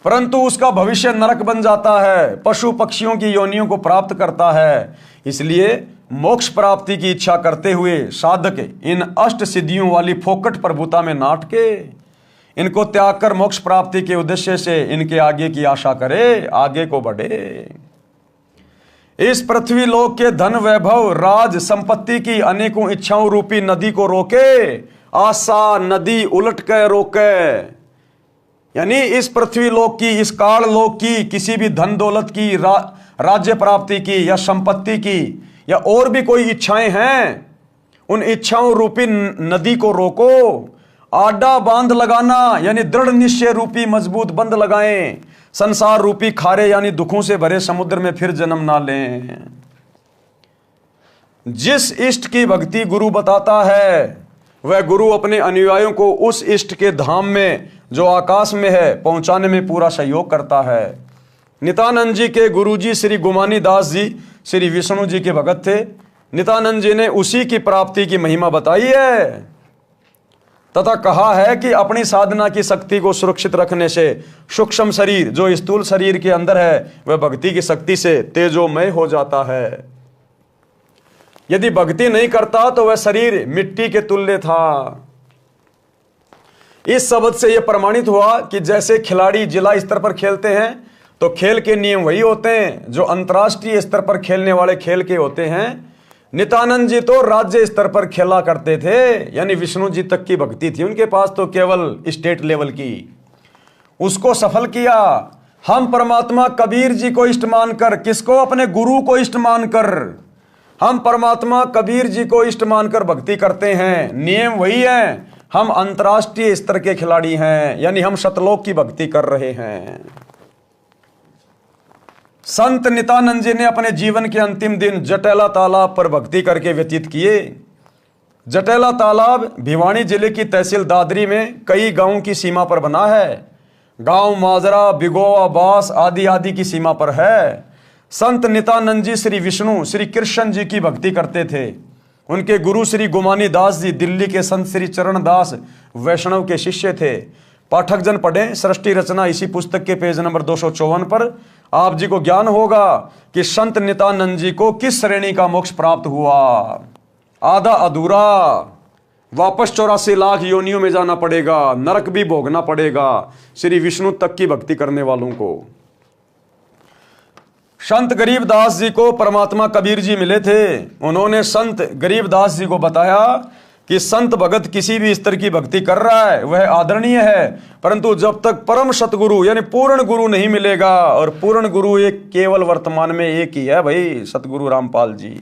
परंतु उसका भविष्य नरक बन जाता है, पशु पक्षियों की योनियों को प्राप्त करता है। इसलिए मोक्ष प्राप्ति की इच्छा करते हुए साधक इन अष्ट सिद्धियों वाली फोकट प्रभुता में नाट के इनको त्याग कर मोक्ष प्राप्ति के उद्देश्य से इनके आगे की आशा करे, आगे को बढ़े। इस पृथ्वी लोक के धन वैभव राज संपत्ति की अनेकों इच्छाओं रूपी नदी को रोके, आशा नदी उलट कर रोके। यानी इस पृथ्वी लोक की, इस काल लोक की किसी भी धन दौलत की, राज्य प्राप्ति की या संपत्ति की या और भी कोई इच्छाएं हैं, उन इच्छाओं रूपी नदी को रोको। आडा बांध लगाना यानी दृढ़ निश्चय रूपी मजबूत बंध लगाएं। संसार रूपी खारे यानी दुखों से भरे समुद्र में फिर जन्म ना लें। जिस इष्ट की भक्ति गुरु बताता है वह गुरु अपने अनुयायियों को उस इष्ट के धाम में जो आकाश में है पहुंचाने में पूरा सहयोग करता है। नित्यानंद जी के गुरुजी श्री गुमानी दास जी श्री विष्णु जी के भगत थे। नित्यानंद जी ने उसी की प्राप्ति की महिमा बताई है तथा कहा है कि अपनी साधना की शक्ति को सुरक्षित रखने से सूक्ष्म शरीर जो स्थूल शरीर के अंदर है वह भक्ति की शक्ति से तेजोमय हो जाता है। यदि भक्ति नहीं करता तो वह शरीर मिट्टी के तुल्य था। इस शब्द से यह प्रमाणित हुआ कि जैसे खिलाड़ी जिला स्तर पर खेलते हैं तो खेल के नियम वही होते हैं जो अंतर्राष्ट्रीय स्तर पर खेलने वाले खेल के होते हैं। नित्यानंद जी तो राज्य स्तर पर खेला करते थे, यानी विष्णु जी तक की भक्ति थी उनके पास तो केवल स्टेट लेवल की। उसको सफल किया। हम परमात्मा कबीर जी को इष्ट मानकर, किसको? अपने गुरु को इष्ट मानकर, हम परमात्मा कबीर जी को इष्ट मानकर भक्ति करते हैं। नियम वही है, हम अंतर्राष्ट्रीय स्तर के खिलाड़ी हैं, यानी हम सतलोक की भक्ति कर रहे हैं। संत नित्यानंद जी ने अपने जीवन के अंतिम दिन जटेला तालाब पर भक्ति करके व्यतीत किए। जटेला तालाब भिवानी जिले की तहसील दादरी में कई गांवों की सीमा पर बना है। गांव माजरा, बिगोवा, बास आदि आदि की सीमा पर है। संत नित्यानंद जी श्री विष्णु श्री कृष्ण जी की भक्ति करते थे। उनके गुरु श्री गुमानी दास जी दिल्ली के संत श्री चरण दास वैष्णव के शिष्य थे। पाठक जन पढ़ें सृष्टि रचना इसी पुस्तक के पेज नंबर 254 पर। आप जी को ज्ञान होगा कि संत नित्यानंद जी को किस श्रेणी का मोक्ष प्राप्त हुआ। आधा अधूरा, वापस 84 लाख योनियों में जाना पड़ेगा, नरक भी भोगना पड़ेगा श्री विष्णु तक की भक्ति करने वालों को। संत गरीबदास जी को परमात्मा कबीर जी मिले थे। उन्होंने संत गरीबदास जी को बताया कि संत भगत किसी भी स्तर की भक्ति कर रहा है वह आदरणीय है, परंतु जब तक परम सतगुरु यानी पूर्ण गुरु नहीं मिलेगा, और पूर्ण गुरु एक केवल वर्तमान में एक ही है भाई, सतगुरु रामपाल जी,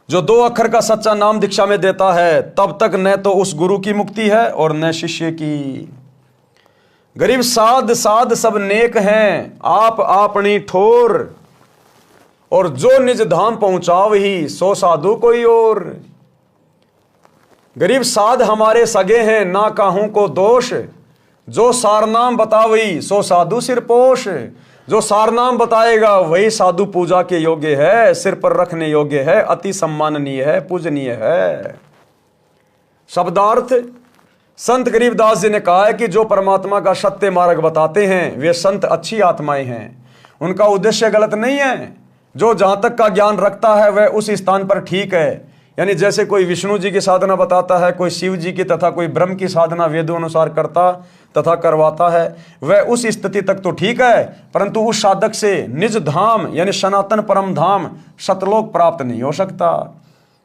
जो 2 अक्षर का सच्चा नाम दीक्षा में देता है, तब तक न तो उस गुरु की मुक्ति है और न शिष्य की। गरीब साध साध सब नेक हैं, आप आपनी ठोर, और जो निज धाम पहुंचाव ही सो साधु कोई और। गरीब साध हमारे सगे हैं ना काहू को दोष, जो सारनाम बतावई सो साधु सिरपोश। जो सारनाम बताएगा वही साधु पूजा के योग्य है, सिर पर रखने योग्य है, अति सम्माननीय है, पूजनीय है। शब्दार्थ, संत गरीबदास जी ने कहा है कि जो परमात्मा का सत्य मार्ग बताते हैं वे संत अच्छी आत्माएं हैं, उनका उद्देश्य गलत नहीं है। जो जहां तक का ज्ञान रखता है वह उस स्थान पर ठीक है। यानी जैसे कोई विष्णु जी की साधना बताता है, कोई शिव जी की तथा कोई ब्रह्म की साधना वेदों अनुसार करता तथा करवाता है, वह उस स्थिति तक तो ठीक है, परंतु उस साधक से निज धाम यानी सनातन परम धाम सतलोक प्राप्त नहीं हो सकता।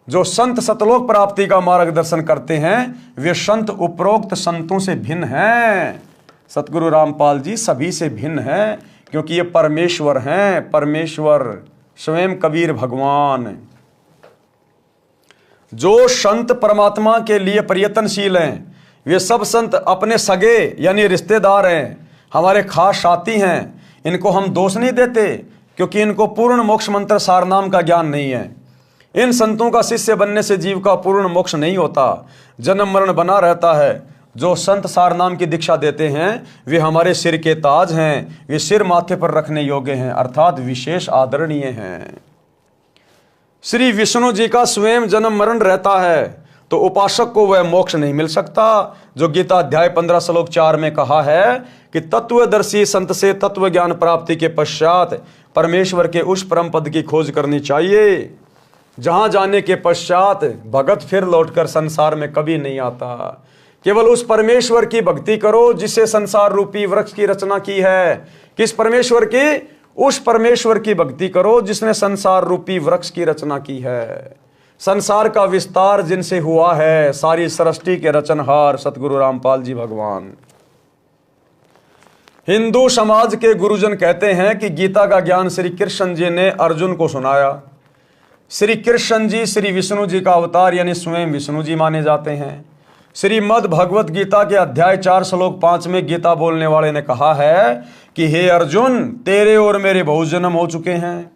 जो संत सतलोक प्राप्ति का मार्गदर्शन करते हैं वे संत उपरोक्त संतों से भिन्न हैं। सतगुरु रामपाल जी सभी से भिन्न हैं, क्योंकि ये परमेश्वर हैं, परमेश्वर स्वयं कबीर भगवान। जो संत परमात्मा के लिए प्रयत्नशील हैं वे सब संत अपने सगे यानी रिश्तेदार हैं, हमारे खास साथी हैं। इनको हम दोष नहीं देते, क्योंकि इनको पूर्ण मोक्ष मंत्र सारनाम का ज्ञान नहीं है। इन संतों का शिष्य बनने से जीव का पूर्ण मोक्ष नहीं होता, जन्म मरण बना रहता है। जो संत सारनाम की दीक्षा देते हैं वे हमारे सिर के ताज हैं, वे सिर माथे पर रखने योग्य हैं, अर्थात विशेष आदरणीय हैं। श्री विष्णु जी का स्वयं जन्म मरण रहता है तो उपासक को वह मोक्ष नहीं मिल सकता। जो गीता अध्याय 15 श्लोक 4 में कहा है कि तत्वदर्शी संत से तत्व ज्ञान प्राप्ति के पश्चात परमेश्वर के उस परम पद की खोज करनी चाहिए, जहां जाने के पश्चात भगत फिर लौटकर संसार में कभी नहीं आता। केवल उस परमेश्वर की भक्ति करो जिससे संसार रूपी वृक्ष की रचना की है। किस परमेश्वर की? उस परमेश्वर की भक्ति करो जिसने संसार रूपी वृक्ष की रचना की है। संसार का विस्तार जिनसे हुआ है, सारी सृष्टि के रचनहार सतगुरु रामपाल जी भगवान। हिंदू समाज के गुरुजन कहते हैं कि गीता का ज्ञान श्री कृष्ण जी ने अर्जुन को सुनाया। श्री कृष्ण जी श्री विष्णु जी का अवतार यानी स्वयं विष्णु जी माने जाते हैं। श्रीमद् भगवत गीता के अध्याय 4 श्लोक 5 में गीता बोलने वाले ने कहा है कि हे अर्जुन, तेरे और मेरे बहुत जन्म हो चुके हैं।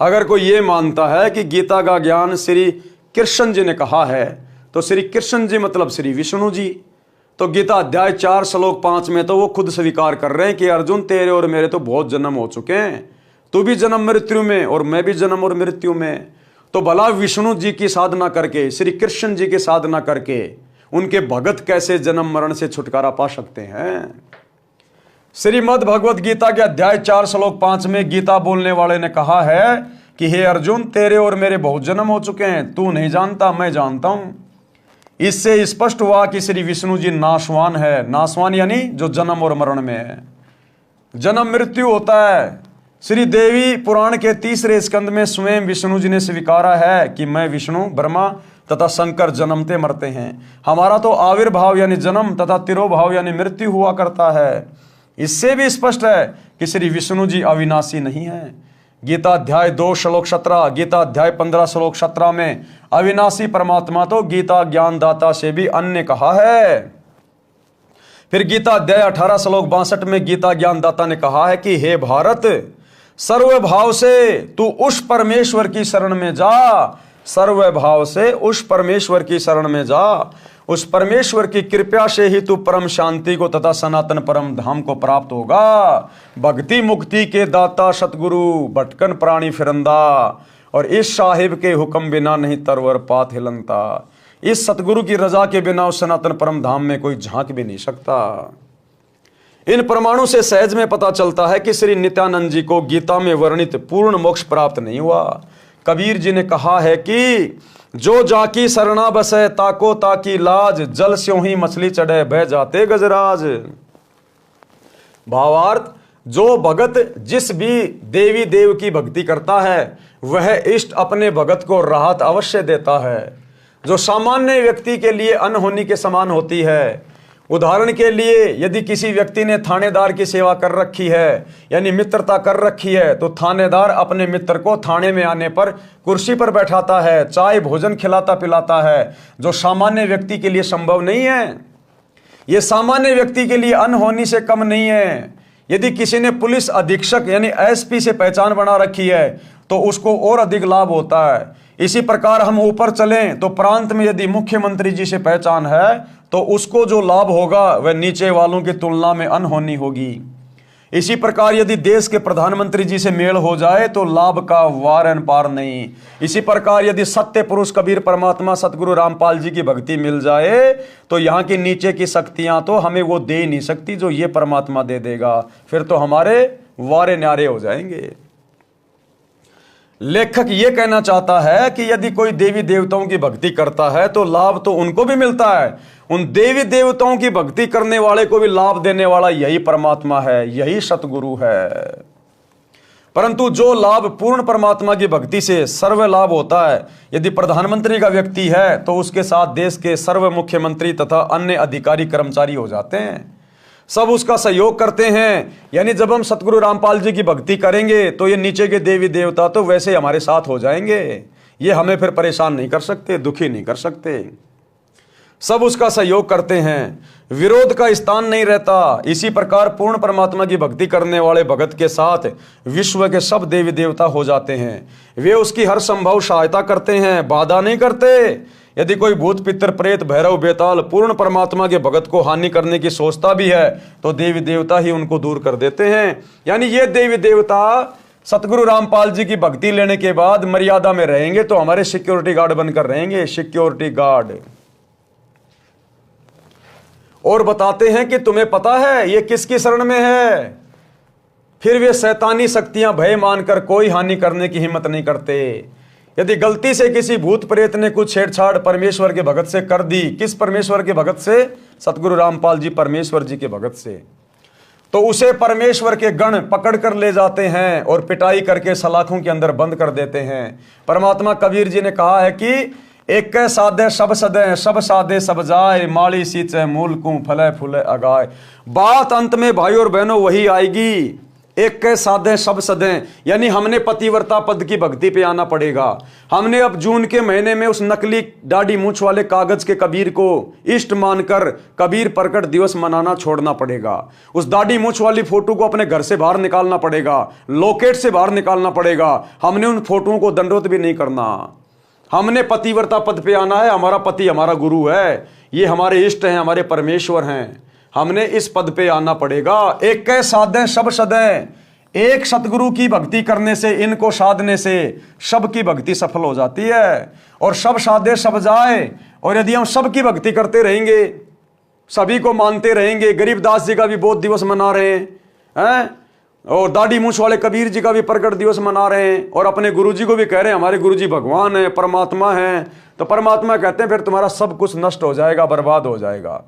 अगर कोई ये मानता है कि गीता का ज्ञान श्री कृष्ण जी ने कहा है तो श्री कृष्ण जी मतलब श्री विष्णु जी, तो गीता अध्याय 4 श्लोक 5 में तो वो खुद स्वीकार कर रहे हैं कि अर्जुन तेरे और मेरे तो बहुत जन्म हो चुके हैं, तू भी जन्म मृत्यु में और मैं भी जन्म और मृत्यु में। तो भला विष्णु जी की साधना करके, श्री कृष्ण जी की साधना करके उनके भगत कैसे जन्म मरण से छुटकारा पा सकते हैं? श्रीमद् भगवत गीता के अध्याय 4 श्लोक 5 में गीता बोलने वाले ने कहा है कि हे अर्जुन, तेरे और मेरे बहुत जन्म हो चुके हैं, तू नहीं जानता मैं जानता हूं। इससे स्पष्ट हुआ कि श्री विष्णु जी नाशवान है। नाशवान यानी जो जन्म और मरण में है, जन्म मृत्यु होता है। श्री देवी पुराण के 3रे स्कंद में स्वयं विष्णु जी ने स्वीकारा है कि मैं विष्णु, ब्रह्मा तथा शंकर जन्मते मरते हैं। हमारा तो आविर्भाव यानी जन्म तथा तिरोभाव यानी मृत्यु हुआ करता है। इससे भी स्पष्ट है कि श्री विष्णु जी अविनाशी नहीं है। गीता अध्याय 2 श्लोक 17, गीता अध्याय 15 श्लोक 17 में अविनाशी परमात्मा तो गीता ज्ञानदाता से भी अन्य कहा है। फिर गीता अध्याय 18 श्लोक 62 में गीता ज्ञानदाता ने कहा है कि हे भारत, सर्वभाव से तू उस परमेश्वर की शरण में जा, सर्वभाव से उस परमेश्वर की शरण में जा। उस परमेश्वर की कृपा से ही तू परम शांति को तथा सनातन परम धाम को प्राप्त होगा। भक्ति मुक्ति के दाता सतगुरु, भटकन प्राणी फिरंदा, और इस साहिब के हुक्म बिना नहीं तरवर पात हिलनता। इस सतगुरु की रजा के बिना उस सनातन परम धाम में कोई झांक भी नहीं सकता। इन प्रमाणों से सहज में पता चलता है कि श्री नित्यानंद जी को गीता में वर्णित पूर्ण मोक्ष प्राप्त नहीं हुआ। कबीर जी ने कहा है कि जो जाकी शरणा बसे ताको ताकी लाज, जल स्यों ही मछली चढ़े बह जाते गजराज। भावार्थ, जो भगत जिस भी देवी देव की भक्ति करता है वह इष्ट अपने भगत को राहत अवश्य देता है, जो सामान्य व्यक्ति के लिए अनहोनी के समान होती है। उदाहरण के लिए यदि किसी व्यक्ति ने थानेदार की सेवा कर रखी है यानी मित्रता कर रखी है, तो थानेदार अपने मित्र को थाने में आने पर कुर्सी पर बैठाता है, चाय भोजन खिलाता पिलाता है, जो सामान्य व्यक्ति के लिए संभव नहीं है। यह सामान्य व्यक्ति के लिए अनहोनी से कम नहीं है। यदि किसी ने पुलिस अधीक्षक यानी एसपी से पहचान बना रखी है तो उसको और अधिक लाभ होता है। इसी प्रकार हम ऊपर चलें तो प्रांत में यदि मुख्यमंत्री जी से पहचान है तो उसको जो लाभ होगा वह नीचे वालों की तुलना में अनहोनी होगी। इसी प्रकार यदि देश के प्रधानमंत्री जी से मेल हो जाए तो लाभ का वार एन पार नहीं। इसी प्रकार यदि सत्य पुरुष कबीर परमात्मा सतगुरु रामपाल जी की भक्ति मिल जाए तो यहाँ की नीचे की शक्तियां तो हमें वो दे ही नहीं सकती जो ये परमात्मा दे देगा। फिर तो हमारे वारे न्यारे हो जाएंगे। लेखक ये कहना चाहता है कि यदि कोई देवी देवताओं की भक्ति करता है तो लाभ तो उनको भी मिलता है। उन देवी देवताओं की भक्ति करने वाले को भी लाभ देने वाला यही परमात्मा है, यही सतगुरु है। परंतु जो लाभ पूर्ण परमात्मा की भक्ति से सर्व लाभ होता है, यदि प्रधानमंत्री का व्यक्ति है तो उसके साथ देश के सर्व मुख्यमंत्री तथा अन्य अधिकारी कर्मचारी हो जाते हैं, सब उसका सहयोग करते हैं। यानी जब हम सतगुरु रामपाल जी की भक्ति करेंगे तो ये नीचे के देवी देवता तो वैसे हमारे साथ हो जाएंगे, ये हमें फिर परेशान नहीं कर सकते, दुखी नहीं कर सकते, सब उसका सहयोग करते हैं, विरोध का स्थान नहीं रहता। इसी प्रकार पूर्ण परमात्मा की भक्ति करने वाले भगत के साथ विश्व के सब देवी देवता हो जाते हैं। वे उसकी हर संभव सहायता करते हैं, बाधा नहीं करते। यदि कोई भूत पितर प्रेत भैरव बेताल पूर्ण परमात्मा के भगत को हानि करने की सोचता भी है तो देवी देवता ही उनको दूर कर देते हैं। यानी ये देवी देवता सतगुरु रामपाल जी की भक्ति लेने के बाद मर्यादा में रहेंगे तो हमारे सिक्योरिटी गार्ड बनकर रहेंगे, सिक्योरिटी गार्ड। और बताते हैं कि तुम्हें पता है ये किसकी शरण में है। फिर वे शैतानी शक्तियां भय मानकर कोई हानि करने की हिम्मत नहीं करते। यदि गलती से किसी भूत प्रेत ने कुछ छेड़छाड़ परमेश्वर के भगत से कर दी, किस परमेश्वर के भगत से? सतगुरु रामपाल जी परमेश्वर जी के भगत से, तो उसे परमेश्वर के गण पकड़ कर ले जाते हैं और पिटाई करके सलाखों के अंदर बंद कर देते हैं। परमात्मा कबीर जी ने कहा है कि एक साधे सब सदे, सब साधे सब जाए, माली सींचे मूल को फले फूले अगाए। बात अंत में भाई और बहनों वही आएगी, एक साधे सब सदे। यानी हमने पतिव्रता पद की भक्ति पे आना पड़ेगा। हमने अब जून के महीने में उस नकली दाढ़ी मूंछ वाले कागज के कबीर को इष्ट मानकर कबीर प्रकट दिवस मनाना छोड़ना पड़ेगा। उस दाढ़ी मूंछ वाली फोटो को अपने घर से बाहर निकालना पड़ेगा, लॉकेट से बाहर निकालना पड़ेगा। हमने उन फोटोओं को दंडवत भी नहीं करना। हमने पतिव्रता पद पे आना है। हमारा पति हमारा गुरु है, ये हमारे इष्ट हैं, हमारे परमेश्वर हैं। हमने इस पद पे आना पड़ेगा। एक साधे सब सदे, एक सतगुरु की भक्ति करने से, इनको साधने से सब की भक्ति सफल हो जाती है। और सब साधे सब जाए। और यदि हम सब की भक्ति करते रहेंगे, सभी को मानते रहेंगे, गरीबदास जी का भी बोध दिवस मना रहे हैं, और दाढ़ी मूंछ वाले कबीर जी का भी प्रकट दिवस मना रहे हैं, और अपने गुरु जी को भी कह रहे हैं हमारे गुरु जी भगवान है, परमात्मा है, तो परमात्मा कहते हैं फिर तुम्हारा सब कुछ नष्ट हो जाएगा, बर्बाद हो जाएगा।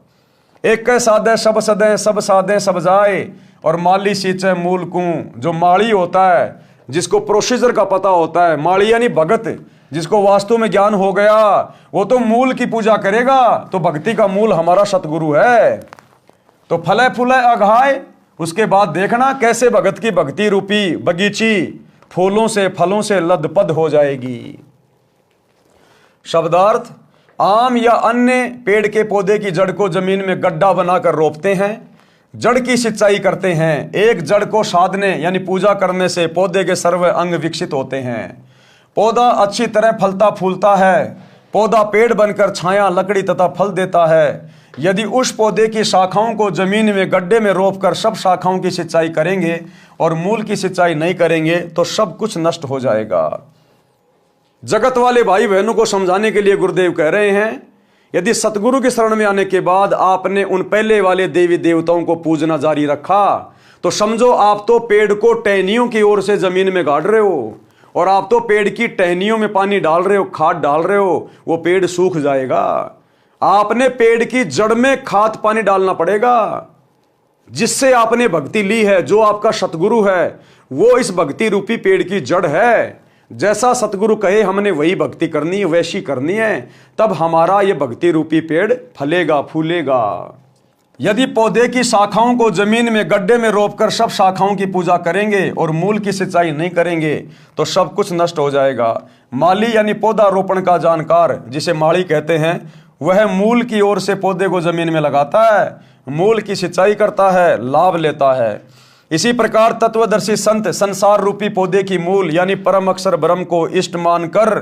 एक साधे सब सदे, सब साधे सब जाए, और माली सींचे मूल को। जो माली होता है, जिसको प्रोसीजर का पता होता है, माली यानी भगत, जिसको वास्तु में ज्ञान हो गया, वो तो मूल की पूजा करेगा। तो भक्ति का मूल हमारा सतगुरु है। तो फले फूले अघाए, उसके बाद देखना कैसे भगत की भक्ति रूपी बगीची फूलों से फलों से लदपद हो जाएगी। शब्दार्थ, आम या अन्य पेड़ के पौधे की जड़ को जमीन में गड्ढा बनाकर रोपते हैं, जड़ की सिंचाई करते हैं। एक जड़ को साधने यानी पूजा करने से पौधे के सर्व अंग विकसित होते हैं। पौधा अच्छी तरह फलता फूलता है। पौधा पेड़ बनकर छाया, लकड़ी तथा फल देता है। यदि उस पौधे की शाखाओं को जमीन में गड्ढे में रोपकर सब शाखाओं की सिंचाई करेंगे और मूल की सिंचाई नहीं करेंगे तो सब कुछ नष्ट हो जाएगा। जगत वाले भाई बहनों को समझाने के लिए गुरुदेव कह रहे हैं, यदि सतगुरु की शरण में आने के बाद आपने उन पहले वाले देवी देवताओं को पूजना जारी रखा तो समझो आप तो पेड़ को टहनियों की ओर से जमीन में गाड़ रहे हो, और आप तो पेड़ की टहनियों में पानी डाल रहे हो, खाद डाल रहे हो, वो पेड़ सूख जाएगा। आपने पेड़ की जड़ में खाद पानी डालना पड़ेगा। जिससे आपने भक्ति ली है, जो आपका सतगुरु है, वो इस भक्ति रूपी पेड़ की जड़ है। जैसा सतगुरु कहे हमने वही भक्ति करनी है, वैसी करनी है, तब हमारा ये भक्ति रूपी पेड़ फलेगा फूलेगा। यदि पौधे की शाखाओं को जमीन में गड्ढे में रोपकर सब शाखाओं की पूजा करेंगे और मूल की सिंचाई नहीं करेंगे तो सब कुछ नष्ट हो जाएगा। माली यानी पौधा रोपण का जानकार, जिसे माली कहते हैं, वह मूल की ओर से पौधे को जमीन में लगाता है, मूल की सिंचाई करता है, लाभ लेता है। इसी प्रकार तत्वदर्शी संत संसार रूपी पौधे की मूल यानी परम अक्षर ब्रह्म को इष्ट मानकर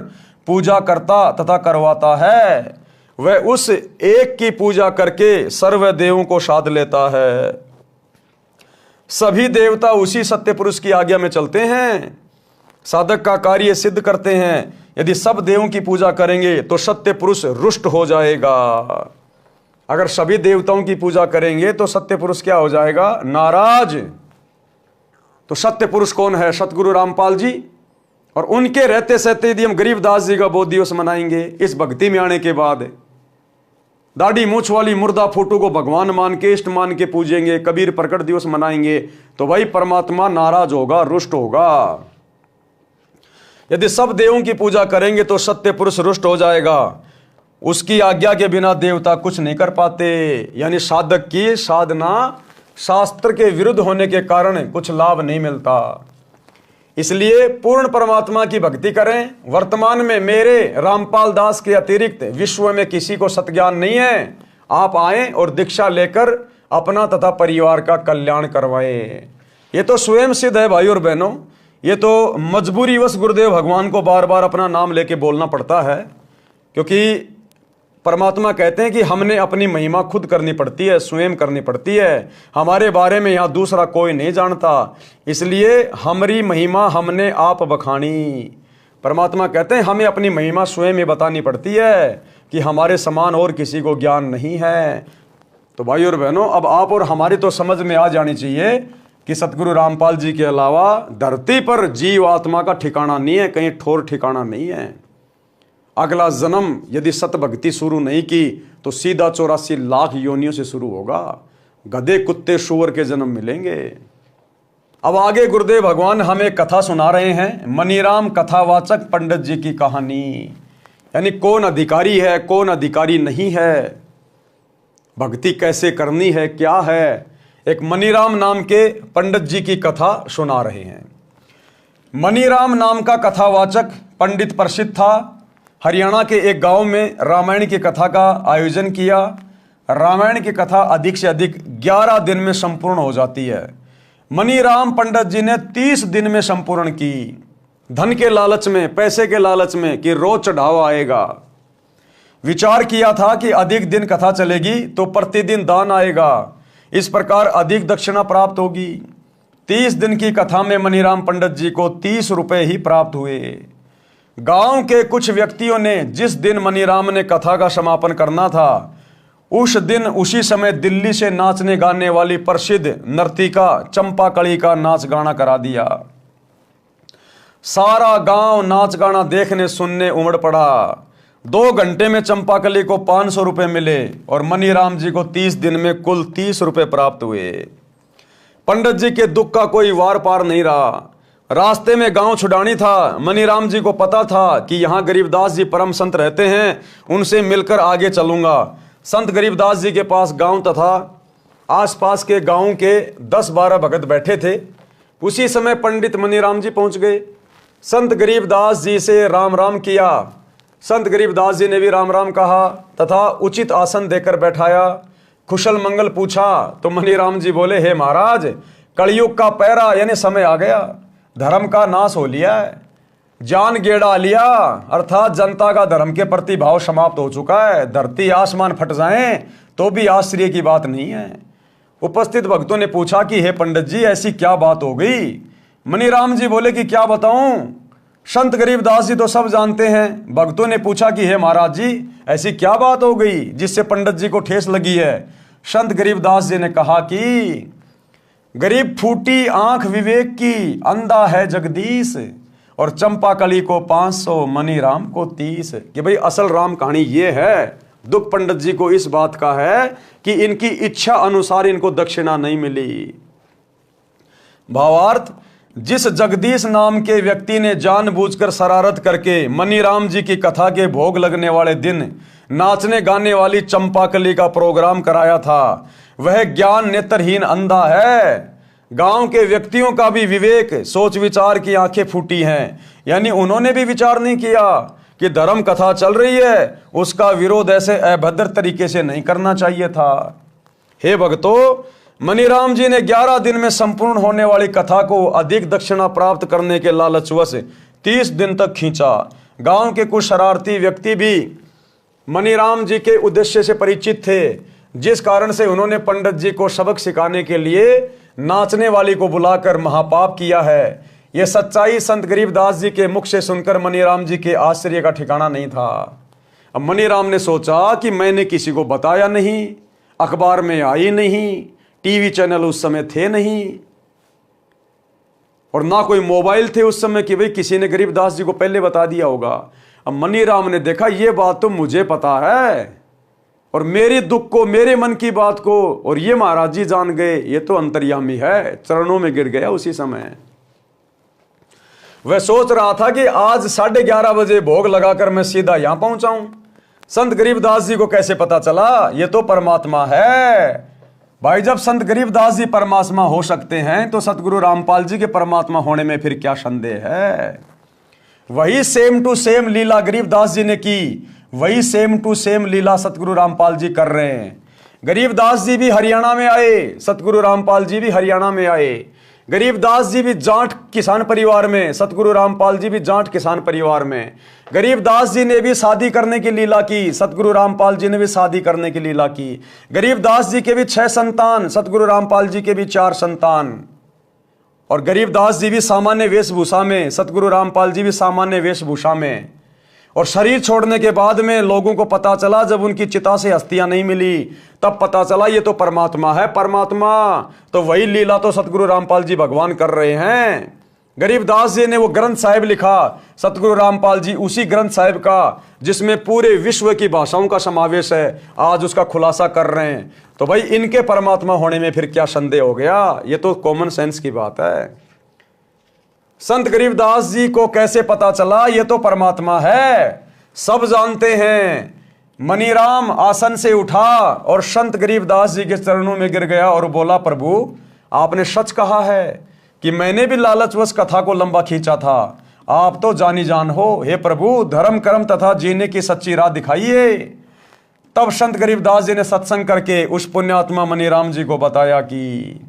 पूजा करता तथा करवाता है। वह उस एक की पूजा करके सर्व देवों को साध लेता है। सभी देवता उसी सत्य पुरुष की आज्ञा में चलते हैं, साधक का कार्य सिद्ध करते हैं। यदि सब देवों की पूजा करेंगे तो सत्य पुरुष रुष्ट हो जाएगा। अगर सभी देवताओं की पूजा करेंगे तो सत्य पुरुष क्या हो जाएगा? नाराज। तो सत्य पुरुष कौन है? सतगुरु रामपाल जी। और उनके रहते सहते यदि हम गरीबदास जी का बोध दिवस मनाएंगे इस भक्ति में आने के बाद, दाढ़ी मूछ वाली मुर्दा फोटो को भगवान मान के इष्ट मान के पूजेंगे, कबीर प्रकट दिवस मनाएंगे, तो भाई परमात्मा नाराज होगा, रुष्ट होगा। यदि सब देवों की पूजा करेंगे तो सत्य पुरुष रुष्ट हो जाएगा। उसकी आज्ञा के बिना देवता कुछ नहीं कर पाते। यानी साधक की साधना शास्त्र के विरुद्ध होने के कारण कुछ लाभ नहीं मिलता। इसलिए पूर्ण परमात्मा की भक्ति करें। वर्तमान में मेरे रामपाल दास के अतिरिक्त विश्व में किसी को सत्ज्ञान नहीं है। आप आए और दीक्षा लेकर अपना तथा परिवार का कल्याण करवाएं। ये तो स्वयं सिद्ध है भाई और बहनों। ये तो मजबूरीवश गुरुदेव भगवान को बार बार अपना नाम लेके बोलना पड़ता है, क्योंकि परमात्मा कहते हैं कि हमने अपनी महिमा खुद करनी पड़ती है, स्वयं करनी पड़ती है। हमारे बारे में यहाँ दूसरा कोई नहीं जानता, इसलिए हमारी महिमा हमने आप बखानी। परमात्मा कहते हैं हमें अपनी महिमा स्वयं ही बतानी पड़ती है कि हमारे समान और किसी को ज्ञान नहीं है। तो भाई और बहनों, अब आप और हमारी तो समझ में आ जानी चाहिए कि सतगुरु रामपाल जी के अलावा धरती पर जीव आत्मा का ठिकाना नहीं है, कहीं ठोर ठिकाना नहीं है। अगला जन्म यदि सत भक्ति शुरू नहीं की तो सीधा 84 लाख योनियों से शुरू होगा। गधे कुत्ते सूअर के जन्म मिलेंगे। अब आगे गुरुदेव भगवान हमें कथा सुना रहे हैं, मनीराम कथावाचक पंडित जी की कहानी। यानी कौन अधिकारी है, कौन अधिकारी नहीं है, भक्ति कैसे करनी है, क्या है। एक मनीराम नाम के पंडित जी की कथा सुना रहे हैं। मनीराम नाम का कथावाचक पंडित प्रसिद्ध था। हरियाणा के एक गांव में रामायण की कथा का आयोजन किया। रामायण की कथा अधिक से अधिक 11 दिन में संपूर्ण हो जाती है। मनीराम पंडित जी ने 30 दिन में संपूर्ण की। धन के लालच में, पैसे के लालच में कि रोज चढ़ावा आएगा। विचार किया था कि अधिक दिन कथा चलेगी तो प्रतिदिन दान आएगा, इस प्रकार अधिक दक्षिणा प्राप्त होगी। 30 दिन की कथा में मनीराम पंडित जी को 30 रुपए ही प्राप्त हुए। गांव के कुछ व्यक्तियों ने जिस दिन मनीराम ने कथा का समापन करना था उस दिन उसी समय दिल्ली से नाचने गाने वाली प्रसिद्ध नर्तिका चंपाकली का नाच गाना करा दिया। सारा गांव नाच गाना देखने सुनने उमड़ पड़ा। 2 घंटे में चंपाकली को 500 रुपए मिले और मनीराम जी को 30 दिन में कुल 30 रुपए प्राप्त हुए। पंडित जी के दुख का कोई वार पार नहीं रहा। रास्ते में गांव छुड़ानी था। मनीराम जी को पता था कि यहाँ गरीबदास जी परम संत रहते हैं, उनसे मिलकर आगे चलूंगा। संत गरीबदास जी के पास गांव तथा आसपास के गांव के 10-12 भगत बैठे थे। उसी समय पंडित मनीराम जी पहुंच गए। संत गरीबदास जी से राम राम किया। संत गरीबदास जी ने भी राम राम कहा तथा उचित आसन देकर बैठाया। कुशल मंगल पूछा तो मनीराम जी बोले, हे महाराज, कलयुग का पैरा यानी समय आ गया, धर्म का नाश हो लिया है, जान गेड़ा लिया, अर्थात जनता का धर्म के प्रति भाव समाप्त हो चुका है। धरती आसमान फट जाएं तो भी आश्चर्य की बात नहीं है। उपस्थित भक्तों ने पूछा कि हे पंडित जी, ऐसी क्या बात हो गई? मनीराम जी बोले कि क्या बताऊं, संत गरीबदास जी तो सब जानते हैं। भक्तों ने पूछा कि हे महाराज जी, ऐसी क्या बात हो गई जिससे पंडित जी को ठेस लगी है? संत गरीबदास जी ने कहा कि गरीब फूटी आंख विवेक की, अंधा है जगदीश, और चंपाकली को 500, मनीराम को 30। कि भाई असल राम कहानी ये है। दुख पंडित जी को इस बात का है कि इनकी इच्छा अनुसार इनको दक्षिणा नहीं मिली। भावार्थ, जिस जगदीश नाम के व्यक्ति ने जानबूझकर शरारत करके मनीराम जी की कथा के भोग लगने वाले दिन नाचने गाने वाली चंपाकली का प्रोग्राम कराया था, वह ज्ञान नेत्रहीन अंधा है। गांव के व्यक्तियों का भी विवेक, सोच विचार की आंखें फूटी हैं। यानी उन्होंने भी विचार नहीं किया कि धर्म कथा चल रही है, उसका विरोध ऐसे अभद्र तरीके से नहीं करना चाहिए था। हे भक्तों, मनीराम जी ने 11 दिन में संपूर्ण होने वाली कथा को अधिक दक्षिणा प्राप्त करने के लालचवश 30 दिन तक खींचा। गांव के कुछ शरारती व्यक्ति भी मनीराम जी के उद्देश्य से परिचित थे, जिस कारण से उन्होंने पंडित जी को सबक सिखाने के लिए नाचने वाली को बुलाकर महापाप किया है। यह सच्चाई संत गरीबदास जी के मुख से सुनकर मनीराम जी के आश्चर्य का ठिकाना नहीं था। अब मनीराम ने सोचा कि मैंने किसी को बताया नहीं, अखबार में आई नहीं, टीवी चैनल उस समय थे नहीं, और ना कोई मोबाइल थे उस समय कि भाई किसी ने गरीबदास जी को पहले बता दिया होगा। अब मनीराम ने देखा ये बात तो मुझे पता है, और मेरे दुख को, मेरे मन की बात को, और ये महाराज जी जान गए, ये तो अंतर्यामी है। चरणों में गिर गया उसी समय। वह सोच रहा था कि आज 11:30 बजे भोग लगाकर मैं सीधा यहां पहुंचाऊं। संत गरीबदास जी को कैसे पता चला? ये तो परमात्मा है। भाई, जब संत गरीबदास जी परमात्मा हो सकते हैं तो सतगुरु रामपाल जी के परमात्मा होने में फिर क्या संदेह है? वही सेम टू सेम लीला गरीबदास जी ने की, वही सेम टू सेम लीला सतगुरु रामपाल जी कर रहे हैं। गरीबदास जी भी हरियाणा में आए, सतगुरु रामपाल जी भी हरियाणा में आए। गरीबदास जी भी जाट किसान परिवार में, सतगुरु रामपाल जी भी जाट किसान परिवार में। गरीबदास जी ने भी शादी करने की लीला की, सतगुरु रामपाल जी ने भी शादी करने की लीला की। गरीबदास जी के भी 6 संतान, सतगुरु रामपाल जी के भी 4 संतान। और गरीबदास जी भी सामान्य वेशभूषा में, सतगुरु रामपाल जी भी सामान्य वेशभूषा में। और शरीर छोड़ने के बाद में लोगों को पता चला, जब उनकी चिता से अस्थियां नहीं मिली, तब पता चला ये तो परमात्मा है। परमात्मा तो वही लीला तो सतगुरु रामपाल जी भगवान कर रहे हैं। गरीबदास जी ने वो ग्रंथ साहिब लिखा, सतगुरु रामपाल जी उसी ग्रंथ साहिब का जिसमें पूरे विश्व की भाषाओं का समावेश है, आज उसका खुलासा कर रहे हैं। तो भाई इनके परमात्मा होने में फिर क्या संदेह हो गया? ये तो कॉमन सेंस की बात है। संत गरीबदास जी को कैसे पता चला ये तो परमात्मा है? सब जानते हैं। मनीराम आसन से उठा और संत गरीबदास जी के चरणों में गिर गया और बोला, प्रभु आपने सच कहा है कि मैंने भी लालचवश कथा को लंबा खींचा था। आप तो जानी जान हो, हे प्रभु धर्म कर्म तथा जीने की सच्ची राह दिखाइए। तब संत गरीबदास जी ने सत्संग करके उस पुण्यात्मा मनीराम जी को बताया कि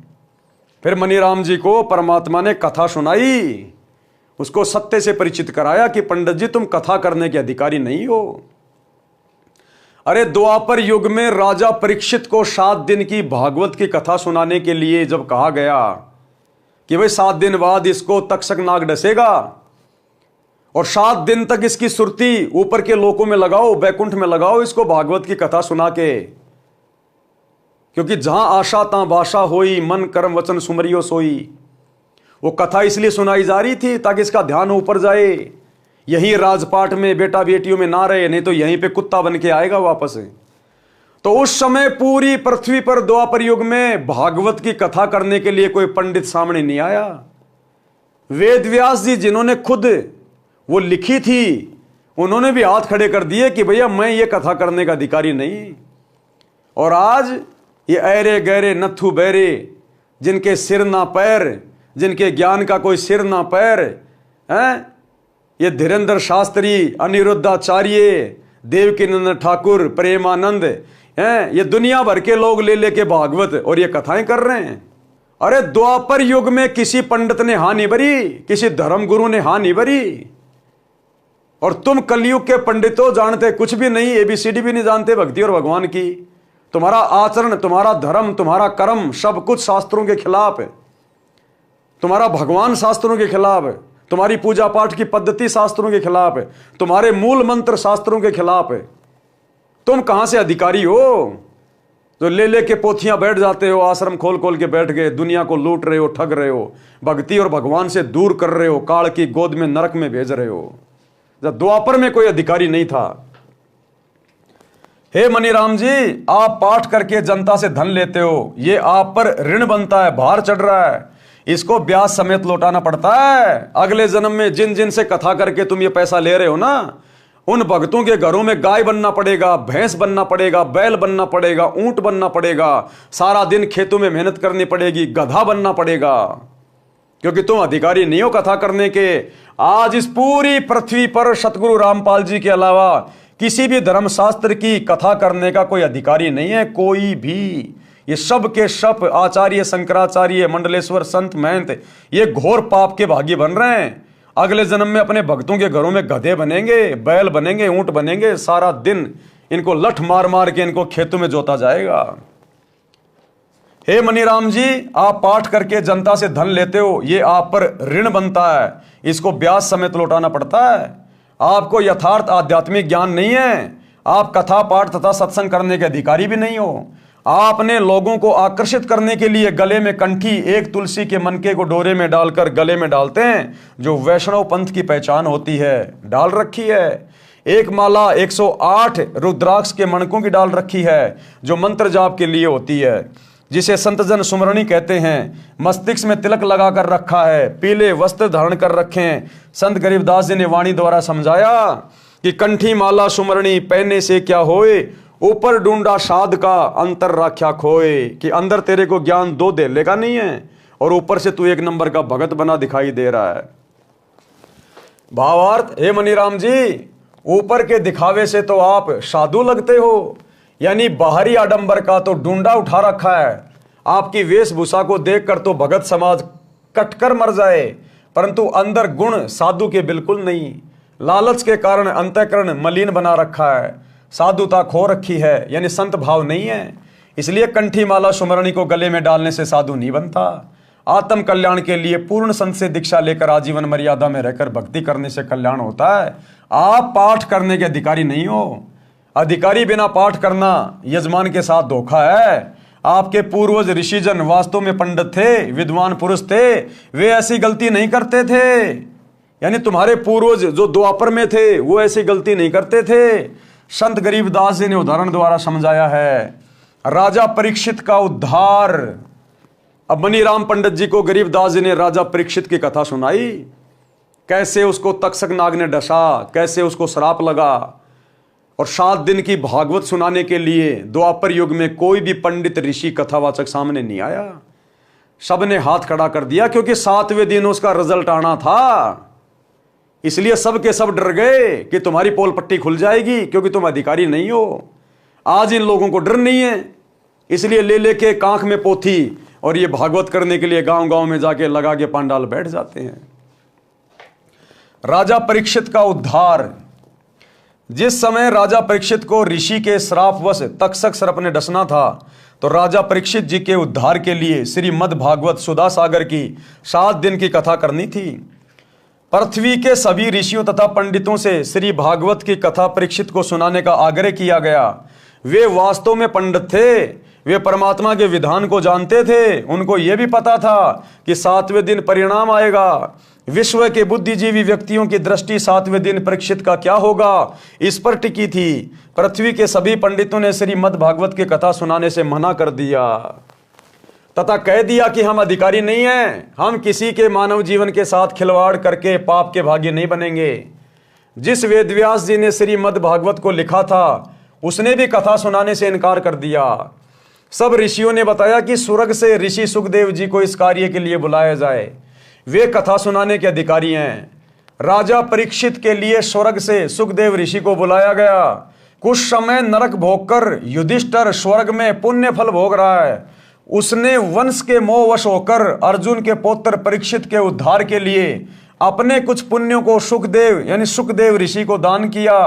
फिर मनीराम जी को परमात्मा ने कथा सुनाई, उसको सत्य से परिचित कराया कि पंडित जी तुम कथा करने के अधिकारी नहीं हो। अरे द्वापर युग में राजा परीक्षित को 7 दिन की भागवत की कथा सुनाने के लिए जब कहा गया कि भाई 7 दिन बाद इसको तक्षक नाग डसेगा और 7 दिन तक इसकी सुरती ऊपर के लोकों में लगाओ, बैकुंठ में लगाओ इसको भागवत की कथा सुना के, क्योंकि जहां आशा तहां भाषा होई, मन कर्म वचन सुमरियो सोई। वो कथा इसलिए सुनाई जा रही थी ताकि इसका ध्यान ऊपर जाए, यहीं राजपाट में बेटा बेटियों में ना रहे, नहीं तो यहीं पे कुत्ता बन के आएगा वापस। तो उस समय पूरी पृथ्वी पर द्वापर युग में भागवत की कथा करने के लिए कोई पंडित सामने नहीं आया। वेद व्यास जी जिन्होंने खुद वो लिखी थी, उन्होंने भी हाथ खड़े कर दिए कि भैया मैं ये कथा करने का अधिकारी नहीं। और आज ये ऐरे गहरे नथु बैरे, जिनके सिर ना पैर, जिनके ज्ञान का कोई सिर ना पैर हैं, ये धीरेन्द्र शास्त्री, अनिरुद्धाचार्य, देवकीनंदन ठाकुर, प्रेमानंद हैं, ये दुनिया भर के लोग ले लेके भागवत और ये कथाएं कर रहे हैं। अरे द्वापर युग में किसी पंडित ने हाँ नहीं भरी, किसी धर्म गुरु ने हाँ नहीं भरी। और तुम कलयुग के पंडितों जानते कुछ भी नहीं, ABCD भी नहीं जानते भक्ति और भगवान की। तुम्हारा आचरण, तुम्हारा धर्म, तुम्हारा कर्म सब कुछ शास्त्रों के खिलाफ है। तुम्हारा भगवान शास्त्रों के खिलाफ है, तुम्हारी पूजा पाठ की पद्धति शास्त्रों के खिलाफ है, तुम्हारे मूल मंत्र शास्त्रों के खिलाफ है। तुम कहां से अधिकारी हो जो ले लेके पोथियां बैठ जाते हो, आश्रम खोल खोल के बैठ गए, दुनिया को लूट रहे हो, ठग रहे हो, भक्ति और भगवान से दूर कर रहे हो, काल की गोद में नरक में भेज रहे हो। जब द्वापर में कोई अधिकारी नहीं था। हे मनीराम जी, आप पाठ करके जनता से धन लेते हो, ये आप पर ऋण बनता है, भार चढ़ रहा है, इसको ब्याज समेत लौटाना पड़ता है। अगले जन्म में जिन जिन से कथा करके तुम ये पैसा ले रहे हो ना, उन भक्तों के घरों में गाय बनना पड़ेगा, भैंस बनना पड़ेगा, बैल बनना पड़ेगा, ऊंट बनना पड़ेगा, सारा दिन खेतों में मेहनत करनी पड़ेगी, गधा बनना पड़ेगा, क्योंकि तुम अधिकारी नहीं हो कथा करने के। आज इस पूरी पृथ्वी पर सतगुरु रामपाल जी के अलावा किसी भी धर्मशास्त्र की कथा करने का कोई अधिकारी नहीं है, कोई भी। ये सब के सब आचार्य, शंकराचार्य, मंडलेश्वर, संत, महंत, ये घोर पाप के भागी बन रहे हैं। अगले जन्म में अपने भक्तों के घरों में गधे बनेंगे, बैल बनेंगे, ऊंट बनेंगे, सारा दिन इनको लठ मार मार के इनको खेतों में जोता जाएगा। हे मनीराम जी, आप पाठ करके जनता से धन लेते हो, ये आप पर ऋण बनता है, इसको ब्याज समेत लौटाना पड़ता है। आपको यथार्थ आध्यात्मिक ज्ञान नहीं है, आप कथा पाठ तथा सत्संग करने के अधिकारी भी नहीं हो। आपने लोगों को आकर्षित करने के लिए गले में कंठी एक तुलसी के मनके को डोरे में डालकर गले में डालते हैं, जो वैष्णव पंथ की पहचान होती है, डाल रखी है। एक माला 108 रुद्राक्ष के मणकों की डाल रखी है, जो मंत्र जाप के लिए होती है, जिसे संतजन सुमरणी कहते हैं। मस्तिष्क में तिलक लगाकर रखा है, पीले वस्त्र धारण कर रखे हैं। संत गरीबदास जी ने वाणी द्वारा समझाया कि कंठी माला सुमरणी पहनने से क्या होए, ऊपर ढूंढा साध का अंतर राख्या खोए, कि अंदर तेरे को ज्ञान दो देले का नहीं है और ऊपर से तू एक नंबर का भगत बना दिखाई दे रहा है। भावार्थ, हे मनीराम जी, ऊपर के दिखावे से तो आप साधु लगते हो, यानी बाहरी आडंबर का तो ढूंढा उठा रखा है। आपकी वेशभूषा को देखकर तो भगत समाज कटकर मर जाए, परंतु अंदर गुण साधु के बिल्कुल नहीं। लालच के कारण अंतःकरण मलिन बना रखा है, साधुता खो रखी है, यानी संत भाव नहीं है। इसलिए कंठी माला सुमरणी को गले में डालने से साधु नहीं बनता। आत्म कल्याण के लिए पूर्ण संत से दीक्षा लेकर आजीवन मर्यादा में रहकर भक्ति करने से कल्याण होता है। आप पाठ करने के अधिकारी नहीं हो। अधिकारी बिना पाठ करना यजमान के साथ धोखा है। आपके पूर्वज ऋषिजन वास्तव में पंडित थे, विद्वान पुरुष थे, वे ऐसी गलती नहीं करते थे। यानी तुम्हारे पूर्वज जो द्वापर में थे वो ऐसी गलती नहीं करते थे। संत गरीबदास जी ने उदाहरण द्वारा समझाया है। राजा परीक्षित का उद्धार। अब मनीराम पंडित जी को गरीबदास जी ने राजा परीक्षित की कथा सुनाई, कैसे उसको तक्षक नाग ने डसा, कैसे उसको श्राप लगा, और 7 दिन की भागवत सुनाने के लिए द्वापर युग में कोई भी पंडित ऋषि कथावाचक सामने नहीं आया। सबने हाथ खड़ा कर दिया, क्योंकि 7वें दिन उसका रिजल्ट आना था। इसलिए सब के सब डर गए कि तुम्हारी पोल पट्टी खुल जाएगी, क्योंकि तुम अधिकारी नहीं हो। आज इन लोगों को डर नहीं है, इसलिए ले लेके कांख में पोथी और ये भागवत करने के लिए गांव गांव में जाके लगा के पांडाल बैठ जाते हैं। राजा परीक्षित का उद्धार। जिस समय राजा परीक्षित को ऋषि के श्रापवश तक्षक सर्प ने डसना था, तो राजा परीक्षित जी के उद्धार के लिए श्रीमद् भागवत सुधा सागर की 7 दिन की कथा करनी थी। पृथ्वी के सभी ऋषियों तथा पंडितों से श्री भागवत की कथा परीक्षित को सुनाने का आग्रह किया गया। वे वास्तव में पंडित थे, वे परमात्मा के विधान को जानते थे। उनको यह भी पता था कि 7वें दिन परिणाम आएगा। विश्व के बुद्धिजीवी व्यक्तियों की दृष्टि 7वें दिन परीक्षित का क्या होगा, इस पर टिकी थी। पृथ्वी के सभी पंडितों ने श्रीमद् भागवत की कथा सुनाने से मना कर दिया तथा कह दिया कि हम अधिकारी नहीं हैं, हम किसी के मानव जीवन के साथ खिलवाड़ करके पाप के भागी नहीं बनेंगे। जिस वेदव्यास जी ने श्रीमद् भागवत को लिखा था, उसने भी कथा सुनाने से इनकार कर दिया। सब ऋषियों ने बताया कि स्वर्ग से ऋषि सुखदेव जी को इस कार्य के लिए बुलाया जाए, वे कथा सुनाने के अधिकारी हैं। राजा परीक्षित के लिए स्वर्ग से सुखदेव ऋषि को बुलाया गया। कुछ समय नरक भोगकर युधिष्ठिर स्वर्ग में पुण्य फल भोग रहा है। उसने वंश के मोहवश होकर अर्जुन के पौत्र परीक्षित के उद्धार के लिए अपने कुछ पुण्यों को सुखदेव यानी सुखदेव ऋषि को दान किया।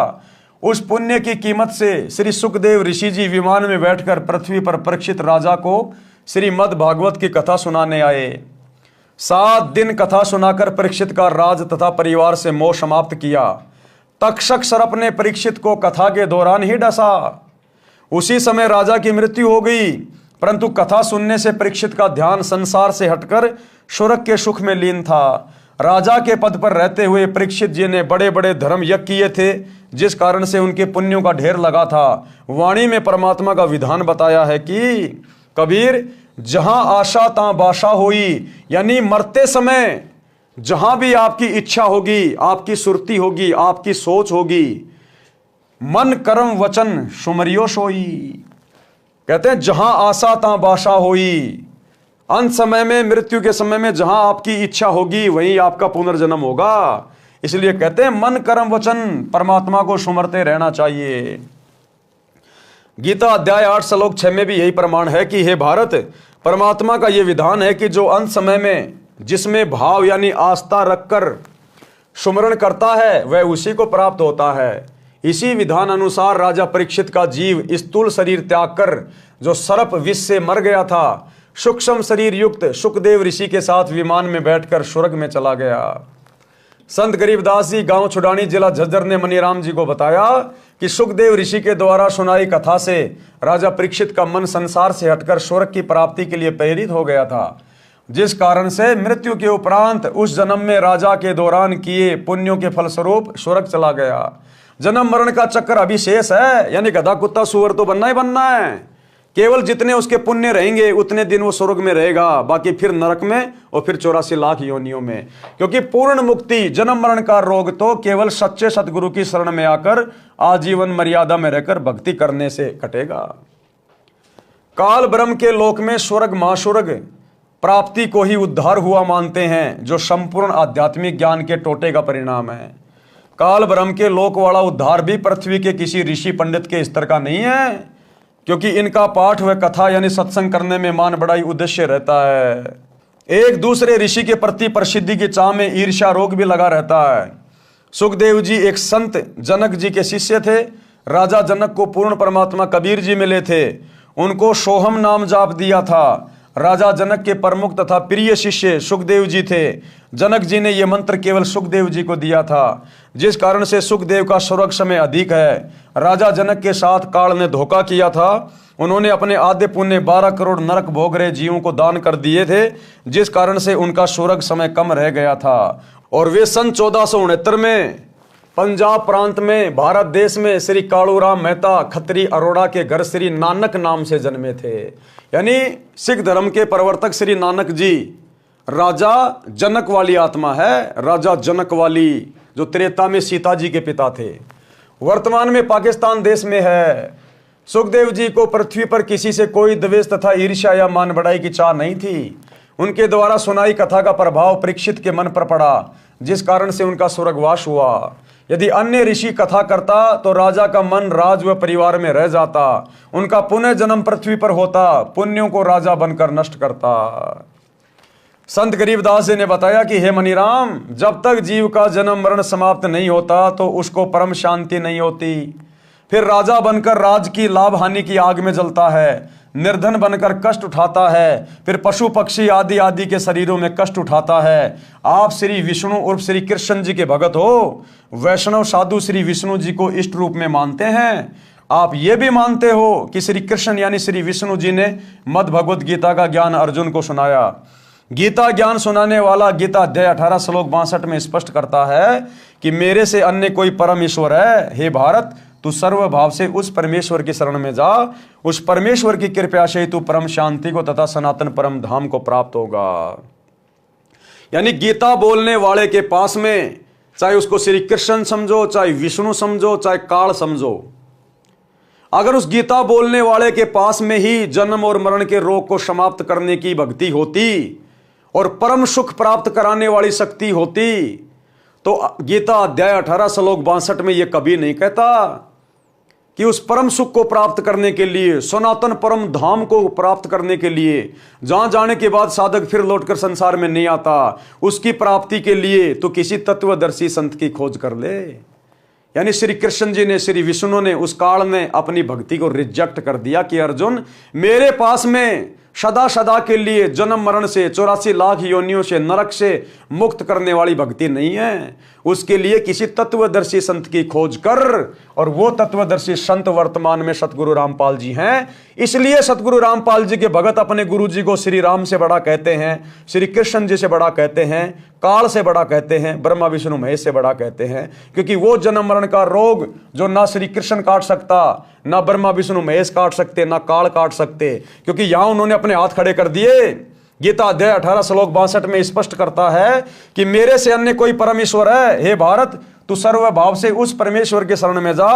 उस पुण्य की कीमत से श्री सुखदेव ऋषि जी विमान में बैठकर पृथ्वी पर परीक्षित राजा को श्रीमद् भागवत की कथा सुनाने आए। 7 दिन कथा सुनाकर परीक्षित का राज तथा परिवार से मोह समाप्त किया। तक्षक सर्प ने परीक्षित को कथा के दौरान ही डसा। उसी समय राजा की मृत्यु हो गई, परंतु कथा सुनने से परीक्षित का ध्यान संसार से हटकर स्वर्ग के सुख में लीन था। राजा के पद पर रहते हुए परीक्षित जी ने बड़े बड़े धर्म यज्ञ किए थे, जिस कारण से उनके पुण्यों का ढेर लगा था। वाणी में परमात्मा का विधान बताया है कि कबीर, जहां आशा तां बाशा होई, यानी मरते समय जहां भी आपकी इच्छा होगी, आपकी सुरती होगी, आपकी सोच होगी, मन कर्म वचन सुमरियो सोई। कहते हैं जहां आशा तां बाशा होई, अंत समय में मृत्यु के समय में जहां आपकी इच्छा होगी वहीं आपका पुनर्जन्म होगा। इसलिए कहते हैं मन कर्म वचन परमात्मा को सुमरते रहना चाहिए। गीता अध्याय 8 श्लोक 6 में भी यही प्रमाण है कि हे भारत, परमात्मा का यह विधान है कि जो अंत समय में जिसमें भाव यानी आस्था रखकर सुमरण करता है वह उसी को प्राप्त होता है। इसी विधान अनुसार राजा परीक्षित का जीव स्थूल शरीर त्याग कर जो सर्प विष से मर गया था, सूक्ष्म शरीर युक्त सुखदेव ऋषि के साथ विमान में बैठकर स्वर्ग में चला गया। संत गरीबदास जी गांव छुड़ानी जिला झज्जर ने मनीराम जी को बताया कि सुखदेव ऋषि के द्वारा सुनाई कथा से राजा परीक्षित का मन संसार से हटकर स्वर्ग की प्राप्ति के लिए प्रेरित हो गया था, जिस कारण से मृत्यु के उपरांत उस जन्म में राजा के दौरान किए पुण्यों के फलस्वरूप स्वर्ग चला गया। जन्म मरण का चक्कर अभी शेष है, यानी गधा कुत्ता सुअर तो बनना ही बनना है। केवल जितने उसके पुण्य रहेंगे उतने दिन वो स्वर्ग में रहेगा, बाकी फिर नरक में और फिर 84 लाख योनियों में। क्योंकि पूर्ण मुक्ति जन्म मरण का रोग तो केवल सच्चे सतगुरु की शरण में आकर आजीवन मर्यादा में रहकर भक्ति करने से कटेगा। काल ब्रह्म के लोक में स्वर्ग महास्वर्ग प्राप्ति को ही उद्धार हुआ मानते हैं, जो संपूर्ण आध्यात्मिक ज्ञान के टोटे का परिणाम है। काल ब्रह्म के लोक वाला उद्धार भी पृथ्वी के किसी ऋषि पंडित के स्तर का नहीं है, क्योंकि इनका पाठ व कथा यानी सत्संग करने में मान बड़ाई उद्देश्य रहता है। एक दूसरे ऋषि के प्रति प्रसिद्धि की चाह में ईर्ष्या रोग भी लगा रहता है। सुखदेव जी एक संत जनक जी के शिष्य थे। राजा जनक को पूर्ण परमात्मा कबीर जी मिले थे, उनको सोहम नाम जाप दिया था। राजा जनक के प्रमुख तथा प्रिय शिष्य सुखदेव जी थे। जनक जी ने यह मंत्र केवल सुखदेव जी को दिया था, जिस कारण से सुखदेव का स्वर्ग समय अधिक है। राजा जनक के साथ काल ने धोखा किया था। उन्होंने अपने आधे पुण्य 12 करोड़ नरक भोग रहे जीवों को दान कर दिए थे, जिस कारण से उनका स्वर्ग समय कम रह गया था। और वे सन 1469 में पंजाब प्रांत में भारत देश में श्री कालूराम मेहता खत्री अरोड़ा के घर श्री नानक नाम से जन्मे थे। यानी सिख धर्म के प्रवर्तक श्री नानक जी राजा जनक वाली आत्मा है। राजा जनक वाली जो त्रेता में सीता जी के पिता थे, वर्तमान में पाकिस्तान देश में है। सुखदेव जी को पृथ्वी पर किसी से कोई द्वेष तथा ईर्ष्या या मान बढ़ाई की चाह नहीं थी। उनके द्वारा सुनाई कथा का प्रभाव परीक्षित के मन पर पड़ा, जिस कारण से उनका स्वर्गवास हुआ। यदि अन्य ऋषि कथा करता तो राजा का मन राज व परिवार में रह जाता, उनका पुनः जन्म पृथ्वी पर होता, पुण्यों को राजा बनकर नष्ट करता। संत गरीबदास जी ने बताया कि हे मनीराम, जब तक जीव का जन्म मरण समाप्त नहीं होता तो उसको परम शांति नहीं होती। फिर राजा बनकर राज की लाभ हानि की आग में जलता है, निर्धन बनकर कष्ट उठाता है, फिर पशु पक्षी आदि आदि के शरीरों में कष्ट उठाता है। आप श्री विष्णु उर्फ श्री कृष्ण जी के भगत हो। वैष्णव साधु श्री विष्णु जी को इष्ट रूप में मानते हैं। आप ये भी मानते हो कि श्री कृष्ण यानी श्री विष्णु जी ने मद भगवत गीता का ज्ञान अर्जुन को सुनाया। गीता ज्ञान सुनाने वाला गीता अध्याय 18 श्लोक 62 में स्पष्ट करता है कि मेरे से अन्य कोई परम ईश्वर है। हे भारत, तू सर्व भाव से उस परमेश्वर की शरण में जा। उस परमेश्वर की कृपा से ही तू परम शांति को तथा सनातन परम धाम को प्राप्त होगा। यानी गीता बोलने वाले के पास में चाहे उसको श्री कृष्ण समझो, चाहे विष्णु समझो, चाहे काल समझो, अगर उस गीता बोलने वाले के पास में ही जन्म और मरण के रोग को समाप्त करने की भक्ति होती और परम सुख प्राप्त कराने वाली शक्ति होती, तो गीता अध्याय 18 श्लोक 62 में यह कभी नहीं कहता कि उस परम सुख को प्राप्त करने के लिए, सनातन परम धाम को प्राप्त करने के लिए, जहां जाने के बाद साधक फिर लौटकर संसार में नहीं आता, उसकी प्राप्ति के लिए तो किसी तत्वदर्शी संत की खोज कर ले। यानी श्री कृष्ण जी ने, श्री विष्णु ने, उस काल ने अपनी भक्ति को रिजेक्ट कर दिया कि अर्जुन, मेरे पास में सदा सदा के लिए जन्म मरण से 84 लाख योनियों से नरक से मुक्त करने वाली भक्ति नहीं है। उसके लिए किसी तत्वदर्शी संत की खोज कर, और वो तत्वदर्शी संत वर्तमान में सतगुरु रामपाल जी हैं। इसलिए सतगुरु रामपाल जी के भगत अपने गुरु जी को श्री राम से बड़ा कहते हैं, श्री कृष्ण जी से बड़ा कहते हैं, काल से बड़ा कहते हैं, ब्रह्मा विष्णु महेश से बड़ा कहते हैं। क्योंकि वो जन्म मरण का रोग जो ना श्री कृष्ण काट सकता, ना ब्रह्मा विष्णु महेश काट सकते, ना काल काट सकते, क्योंकि यहां उन्होंने अपने हाथ खड़े कर दिए। गीता अध्याय 18 श्लोक 62 में स्पष्ट करता है कि मेरे से अन्य कोई परमेश्वर है। हे भारत, तू सर्व भाव से उस परमेश्वर के शरण में जा।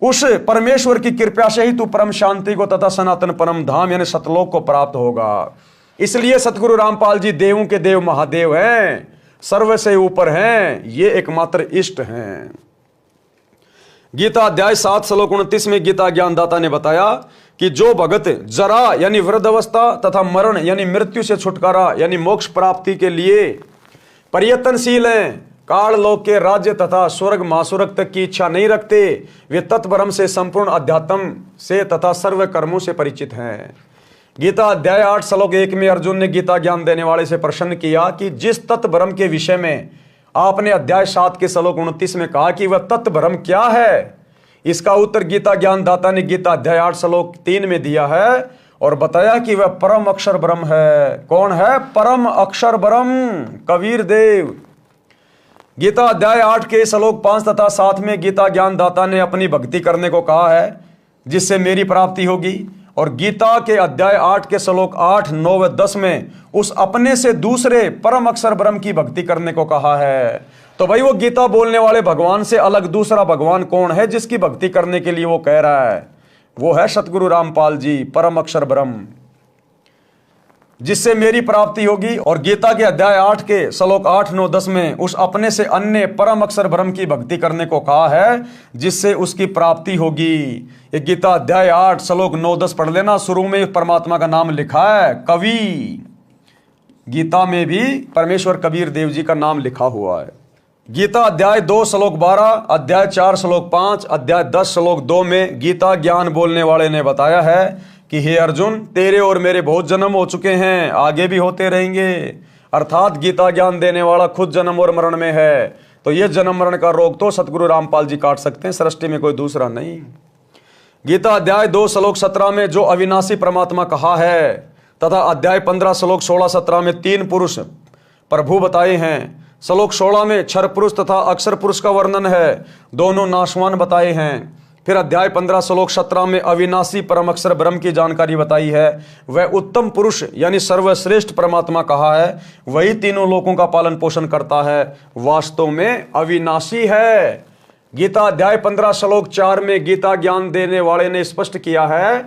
उस परमेश्वर की कृपा से ही तू परम शांति को तथा सनातन परम धाम यानी सतलोक को प्राप्त होगा। इसलिए सतगुरु रामपाल जी देवों के देव महादेव हैं, सर्व से ऊपर हैं, ये एकमात्र इष्ट हैं। गीता अध्याय 7 श्लोक 29 में गीता ज्ञानदाता ने बताया कि जो भगत जरा यानी वृद्धावस्था तथा मरण यानी मृत्यु से छुटकारा यानी मोक्ष प्राप्ति के लिए प्रयत्नशील हैं, काल लोक के राज्य तथा स्वर्ग महास्वर्ग तक की इच्छा नहीं रखते, वे तत्परम से संपूर्ण अध्यात्म से तथा सर्व कर्मों से परिचित हैं। गीता अध्याय 8 श्लोक 1 में अर्जुन ने गीता ज्ञान देने वाले से प्रश्न किया कि जिस तत्व ब्रह्म के विषय में आपने अध्याय 7 के श्लोक 29 में कहा कि वह तत्व ब्रह्म क्या है, इसका उत्तर गीता ज्ञान दाता ने गीता अध्याय 8 श्लोक 3 में दिया है और बताया कि वह परम अक्षर ब्रह्म है। कौन है? परम अक्षर ब्रह्म, कबीर देव। गीता अध्याय 8 के श्लोक 5 तथा 7 में गीता ज्ञान दाता ने अपनी भक्ति करने को कहा है जिससे मेरी प्राप्ति होगी, और गीता के अध्याय 8 के श्लोक 8, 9 व 10 में उस अपने से दूसरे परम अक्षर ब्रह्म की भक्ति करने को कहा है। तो भाई वो गीता बोलने वाले भगवान से अलग दूसरा भगवान कौन है जिसकी भक्ति करने के लिए वो कह रहा है? वो है सतगुरु रामपाल जी, परम अक्षर ब्रह्म, जिससे मेरी प्राप्ति होगी। और गीता के अध्याय 8 के श्लोक 8, 9, 10 में उस अपने से अन्य परम अक्षर ब्रह्म की भक्ति करने को कहा है जिससे उसकी प्राप्ति होगी। ये गीता अध्याय 8 श्लोक 9, 10 पढ़ लेना। शुरू में परमात्मा का नाम लिखा है कवि। गीता में भी परमेश्वर कबीर देव जी का नाम लिखा हुआ है। गीता अध्याय 2 श्लोक 12, अध्याय 4 श्लोक 5, अध्याय 10 श्लोक 2 में गीता ज्ञान बोलने वाले ने बताया है कि हे अर्जुन, तेरे और मेरे बहुत जन्म हो चुके हैं, आगे भी होते रहेंगे। अर्थात गीता ज्ञान देने वाला खुद जन्म और मरण में है, तो ये जन्म मरण का रोग तो सतगुरु रामपाल जी काट सकते हैं, सृष्टि में कोई दूसरा नहीं। गीता अध्याय 2 श्लोक 17 में जो अविनाशी परमात्मा कहा है तथा अध्याय 15 श्लोक 16, 17 में 3 पुरुष प्रभु बताए हैं। श्लोक 16 में क्षर पुरुष तथा अक्षर पुरुष का वर्णन है, दोनों नाशवान बताए हैं। फिर अध्याय 15 श्लोक 17 में अविनाशी परम अक्षर ब्रह्म की जानकारी बताई है। वह उत्तम पुरुष यानी सर्वश्रेष्ठ परमात्मा कहा है, वही तीनों लोकों का पालन पोषण करता है, वास्तव में अविनाशी है। गीता अध्याय 15 श्लोक 4 में गीता ज्ञान देने वाले ने स्पष्ट किया है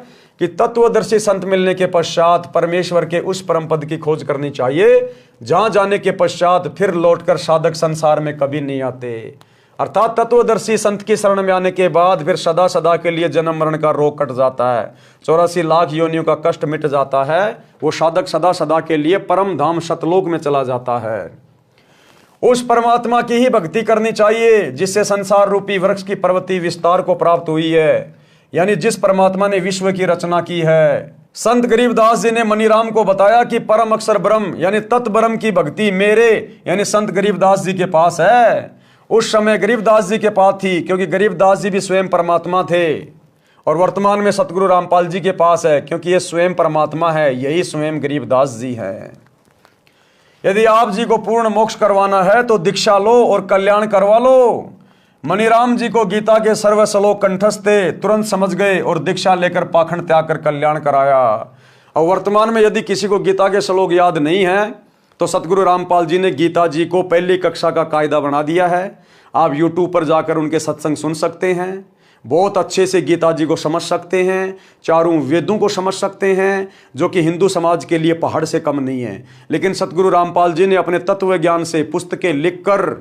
कि तत्वदर्शी संत मिलने के पश्चात परमेश्वर के उस परम पद की खोज करनी चाहिए जहां जाने के पश्चात फिर लौटकर साधक संसार में कभी नहीं आते। अर्थात तत्वदर्शी संत की शरण में आने के बाद फिर सदा सदा के लिए जन्म मरण का रोग कट जाता है, 84 लाख योनियों का कष्ट मिट जाता है। वो साधक सदा सदा के लिए परम धाम सतलोक में चला जाता है। उस परमात्मा की ही भक्ति करनी चाहिए जिससे संसार रूपी वृक्ष की पर्वतीय विस्तार को प्राप्त हुई है, यानी जिस परमात्मा ने विश्व की रचना की है। संत गरीबदास जी ने मनीराम को बताया कि परम अक्षर ब्रह्म यानी तत्व ब्रह्म की भक्ति मेरे यानी संत गरीबदास जी के पास है। उस समय गरीबदास जी के पास थी क्योंकि गरीबदास जी भी स्वयं परमात्मा थे, और वर्तमान में सतगुरु रामपाल जी के पास है क्योंकि ये स्वयं परमात्मा है, यही स्वयं गरीबदास जी है। यदि आप जी को पूर्ण मोक्ष करवाना है तो दीक्षा लो और कल्याण करवा लो। मनीराम जी को गीता के सर्व श्लोक कंठस्थ थे, तुरंत समझ गए और दीक्षा लेकर पाखंड त्याग कर कल्याण कराया। और वर्तमान में यदि किसी को गीता के श्लोक याद नहीं है तो सतगुरु रामपाल जी ने गीता जी को पहली कक्षा का कायदा बना दिया है। आप YouTube पर जाकर उनके सत्संग सुन सकते हैं, बहुत अच्छे से गीता जी को समझ सकते हैं, चारों वेदों को समझ सकते हैं, जो कि हिंदू समाज के लिए पहाड़ से कम नहीं है। लेकिन सतगुरु रामपाल जी ने अपने तत्व ज्ञान से पुस्तकें लिखकर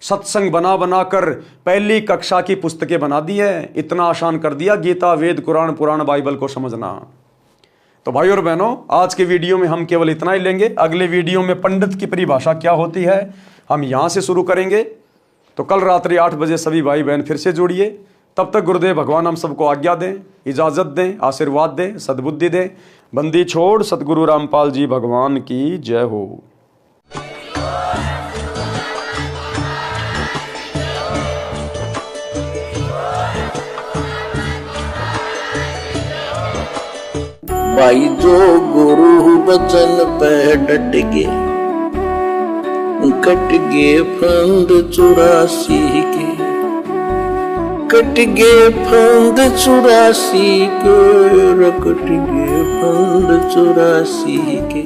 सत्संग बना बनाकर पहली कक्षा की पुस्तकें बना दी है। इतना आसान कर दिया गीता, वेद, कुरान, पुराण, बाइबल को समझना। तो भाई और बहनों, आज के वीडियो में हम केवल इतना ही लेंगे। अगले वीडियो में पंडित की परिभाषा क्या होती है हम यहां से शुरू करेंगे। तो कल रात्रि 8 बजे सभी भाई बहन फिर से जुड़िए। तब तक गुरुदेव भगवान हम सबको आज्ञा दें, इजाजत दें, आशीर्वाद दें, सद्बुद्धि दें। बंदी छोड़ सतगुरु रामपाल जी भगवान की जय हो। भाई जो गुरु बचन पे डट गे, कट गे फंद 84 के, कट गे फंद 84 के, कट गे फंद 84 के।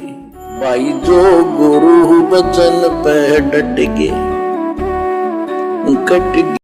भाई जो गुरु बचन पे डट गे, कट